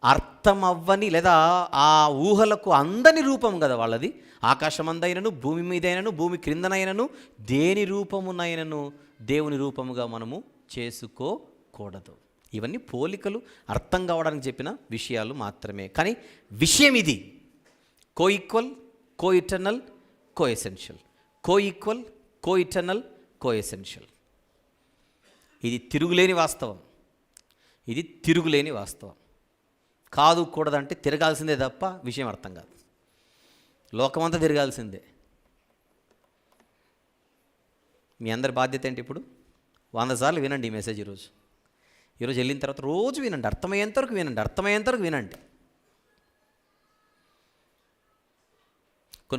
అర్థం అవ్వని లేదా ఆ ఊహలకు అందని రూపం కదా వాళ్ళది. ఆకాశమందైనను, భూమి మీదైనను, భూమి క్రిందనైనను, దేని రూపమునైనను దేవుని రూపముగా మనము చేసుకోకూడదు. ఇవన్నీ పోలికలు, అర్థం కావడానికి చెప్పిన విషయాలు మాత్రమే. కానీ విషయం ఇది: కోఈక్వల్, కోఇటర్నల్, కోఎసెన్షియల్. కోఈక్వల్, కోఇటర్నల్, కోఎసెన్షియల్. ఇది తిరుగులేని వాస్తవం. కాదు కూడదంటే తిరగాల్సిందే తప్ప విషయం అర్థం కాదు. లోకమంతా తిరగాల్సిందే. మీ అందరి బాధ్యత ఏంటి? ఇప్పుడు 100 సార్లు వినండి ఈ మెసేజ్ ఈరోజు. ఈరోజు వెళ్ళిన తర్వాత రోజు వినండి, అర్థమయ్యేంతవరకు వినండి.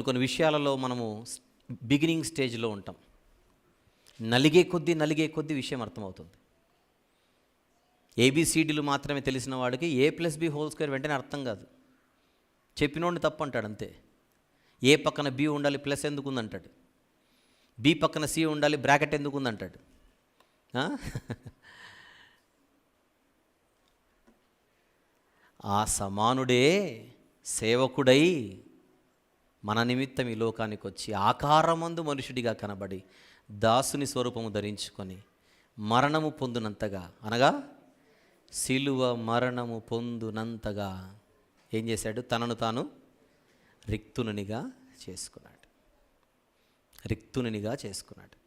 కొన్ని విషయాలలో మనము బిగినింగ్ స్టేజ్లో ఉంటాం. నలిగే కొద్దీ విషయం అర్థమవుతుంది. ఏబిసిడీలు మాత్రమే తెలిసిన వాడికి A+B² వెంటనే అర్థం కాదు. చెప్పినోడిని తప్పు అంటాడు అంతే. ఏ పక్కన B ఉండాలి, ప్లస్ ఎందుకు ఉందంటాడు. B పక్కన C ఉండాలి, బ్రాకెట్ ఎందుకు ఉందంటాడు. ఆ సమానుడే సేవకుడై మన నిమిత్తం ఈ లోకానికి వచ్చి ఆకారమందు మనుషుడిగా కనబడి దాసుని స్వరూపము ధరించుకొని మరణము పొందునంతగా, అనగా సిలువ మరణము పొందునంతగా ఏం చేశాడు? తనను తాను రిక్తునిగా చేసుకున్నాడు.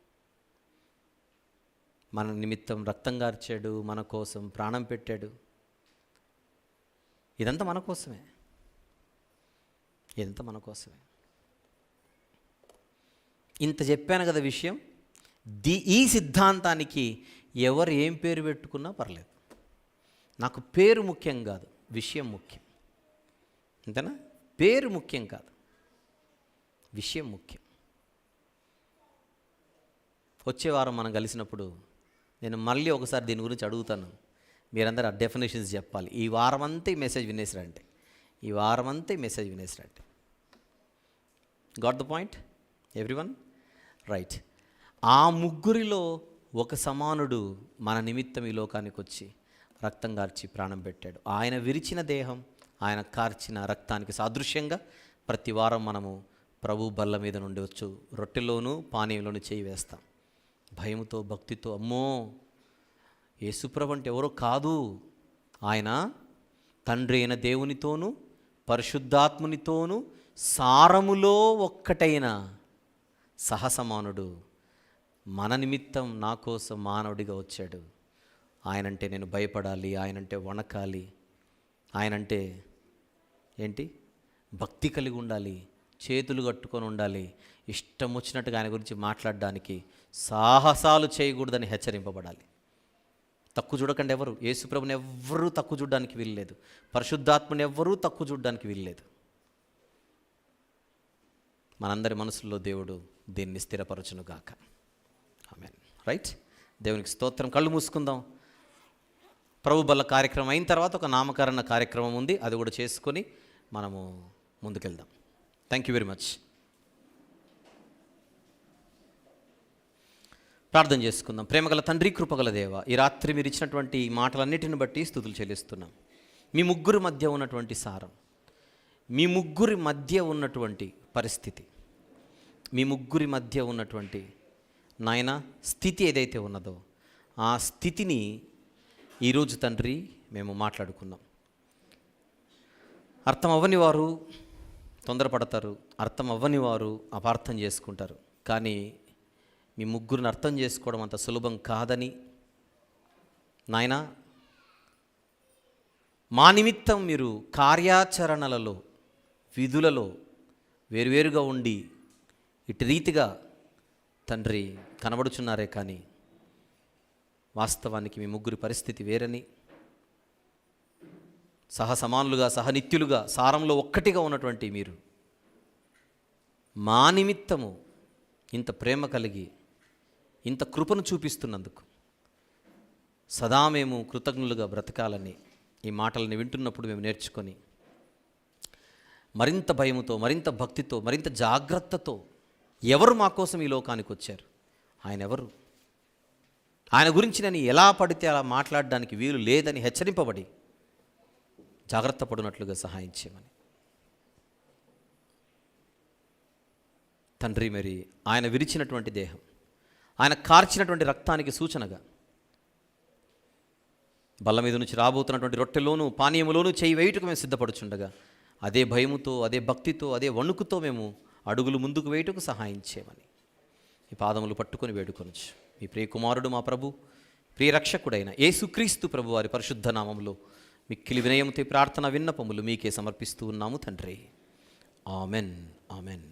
మన నిమిత్తం రక్తం గార్చాడు, మన కోసం ప్రాణం పెట్టాడు. ఇదంతా మన కోసమే. ఇంత చెప్పాను కదా విషయం. ఈ సిద్ధాంతానికి ఎవరు ఏం పేరు పెట్టుకున్నా పర్లేదు. నాకు పేరు ముఖ్యం కాదు, విషయం ముఖ్యం. అంతేనా? పేరు ముఖ్యం కాదు, విషయం ముఖ్యం. వచ్చే వారం మనం కలిసినప్పుడు నేను మళ్ళీ ఒకసారి దీని గురించి అడుగుతాను. మీరందరూ ఆ డెఫినేషన్స్ చెప్పాలి. ఈ వారం అంతా ఈ మెసేజ్ వినేసిరంటే got the point everyone? Right. ఆ ముగ్గురిలో ఒక సమానుడు మన నిమిత్తం ఈ లోకానికి వచ్చి రక్తం కార్చి ప్రాణం పెట్టాడు. ఆయన విరిచిన దేహం, ఆయన కార్చిన రక్తానికి సాదృశ్యంగా ప్రతి వారం మనము ప్రభు బల్ల మీద నుండి వచ్చు రొట్టెలోను పానీయంలోను చేయి వేస్తాం. భయముతో, భక్తితో, అమ్మో యేసుప్రభు అంటే ఎవరో కాదు, ఆయన తండ్రి అయిన దేవునితోనూ పరిశుద్ధాత్మునితోనూ సారములో ఒక్కటైన సహసమానుడు మన నిమిత్తం నా కోసం మానవుడిగా వచ్చాడు. ఆయనంటే నేను భయపడాలి, ఆయనంటే వణకాలి, ఆయనంటే ఏంటి భక్తి కలిగి ఉండాలి, చేతులు కట్టుకొని ఉండాలి, ఇష్టం వచ్చినట్టుగా ఆయన గురించి మాట్లాడడానికి సాహసాలు చేయకూడదని హెచ్చరింపబడాలి. తక్కువ చూడకండి ఎవరు. యేసుప్రభుని ఎవ్వరూ తక్కువ చూడడానికి వీల్లేదు. పరిశుద్ధాత్మని ఎవ్వరూ తక్కువ చూడడానికి వీల్లేదు. మనందరి మనసుల్లో దేవుడు దీన్ని స్థిరపరచునుగాక. ఆమేన్. రైట్. దేవునికి స్తోత్రం. కళ్ళు మూసుకుందాం. ప్రభు బల్ల కార్యక్రమం అయిన తర్వాత ఒక నామకరణ కార్యక్రమం ఉంది, అది కూడా చేసుకొని మనము ముందుకెళ్దాం. Thank you very much. ప్రార్థన చేసుకుందాం. ప్రేమగల తండ్రి, కృపగల దేవ, ఈ రాత్రి మీరు ఇచ్చినటువంటి మాటలన్నిటిని బట్టి స్తుతులు చెల్లిస్తున్నాం. మీ ముగ్గురి మధ్య ఉన్నటువంటి సారం, మీ ముగ్గురి మధ్య ఉన్నటువంటి పరిస్థితి, మీ ముగ్గురి మధ్య ఉన్నటువంటి నాయన స్థితి ఏదైతే ఉన్నదో ఆ స్థితిని ఈరోజు తండ్రి మేము మాట్లాడుకున్నాం. అర్థం అవ్వని వారు తొందరపడతారు, అర్థం అవ్వని వారు అపార్థం చేసుకుంటారు. కానీ మీ ముగ్గురిని అర్థం చేసుకోవడం అంత సులభం కాదని నాయన, మా నిమిత్తం మీరు కార్యాచరణలలో, విధులలో వేరువేరుగా ఉండి ఇటు రీతిగా తండ్రి కనబడుచున్నారే, కానీ వాస్తవానికి మీ ముగ్గురి పరిస్థితి వేరని, సహసమానులుగా, సహనిత్యులుగా, సారంలో ఒక్కటిగా ఉన్నటువంటి మీరు మా నిమిత్తము ఇంత ప్రేమ కలిగి ఇంత కృపను చూపిస్తున్నందుకు సదా మేము కృతజ్ఞులుగా బ్రతకాలని ఈ మాటలను వింటున్నప్పుడు మేము నేర్చుకొని మరింత భయముతో, మరింత భక్తితో, మరింత జాగ్రత్తతో ఎవరు మా కోసం ఈ లోకానికి వచ్చారు, ఆయన ఎవరు, ఆయన గురించి నేను ఎలా పడితే అలా మాట్లాడడానికి వీలు లేదని హెచ్చరింపబడి జాగ్రత్త పడినట్లుగా సహాయం చేయమని తండ్రి, మరి ఆయన విరిచినటువంటి దేహం, ఆయన కార్చినటువంటి రక్తానికి సూచనగా బల్ల మీద నుంచి రాబోతున్నటువంటి రొట్టెలోను పానీయములోను చేయి వేయుటకు మేము సిద్ధపడుచుండగా అదే భయముతో, అదే భక్తితో, అదే వణుకుతో మేము అడుగులు ముందుకు వేయుటకు సహాయం చేయమని ఈ పాదములు పట్టుకొని వేడుకొనొచ్చు. మీ ప్రియకుమారుడు, మా ప్రభు, ప్రియరక్షకుడైన యేసుక్రీస్తు ప్రభు వారి పరిశుద్ధ నామములో మిక్కిలి వినయముతో ప్రార్థన విన్నపములు మీకే సమర్పిస్తూ ఉన్నాము తండ్రి. ఆమెన్. ఆమెన్.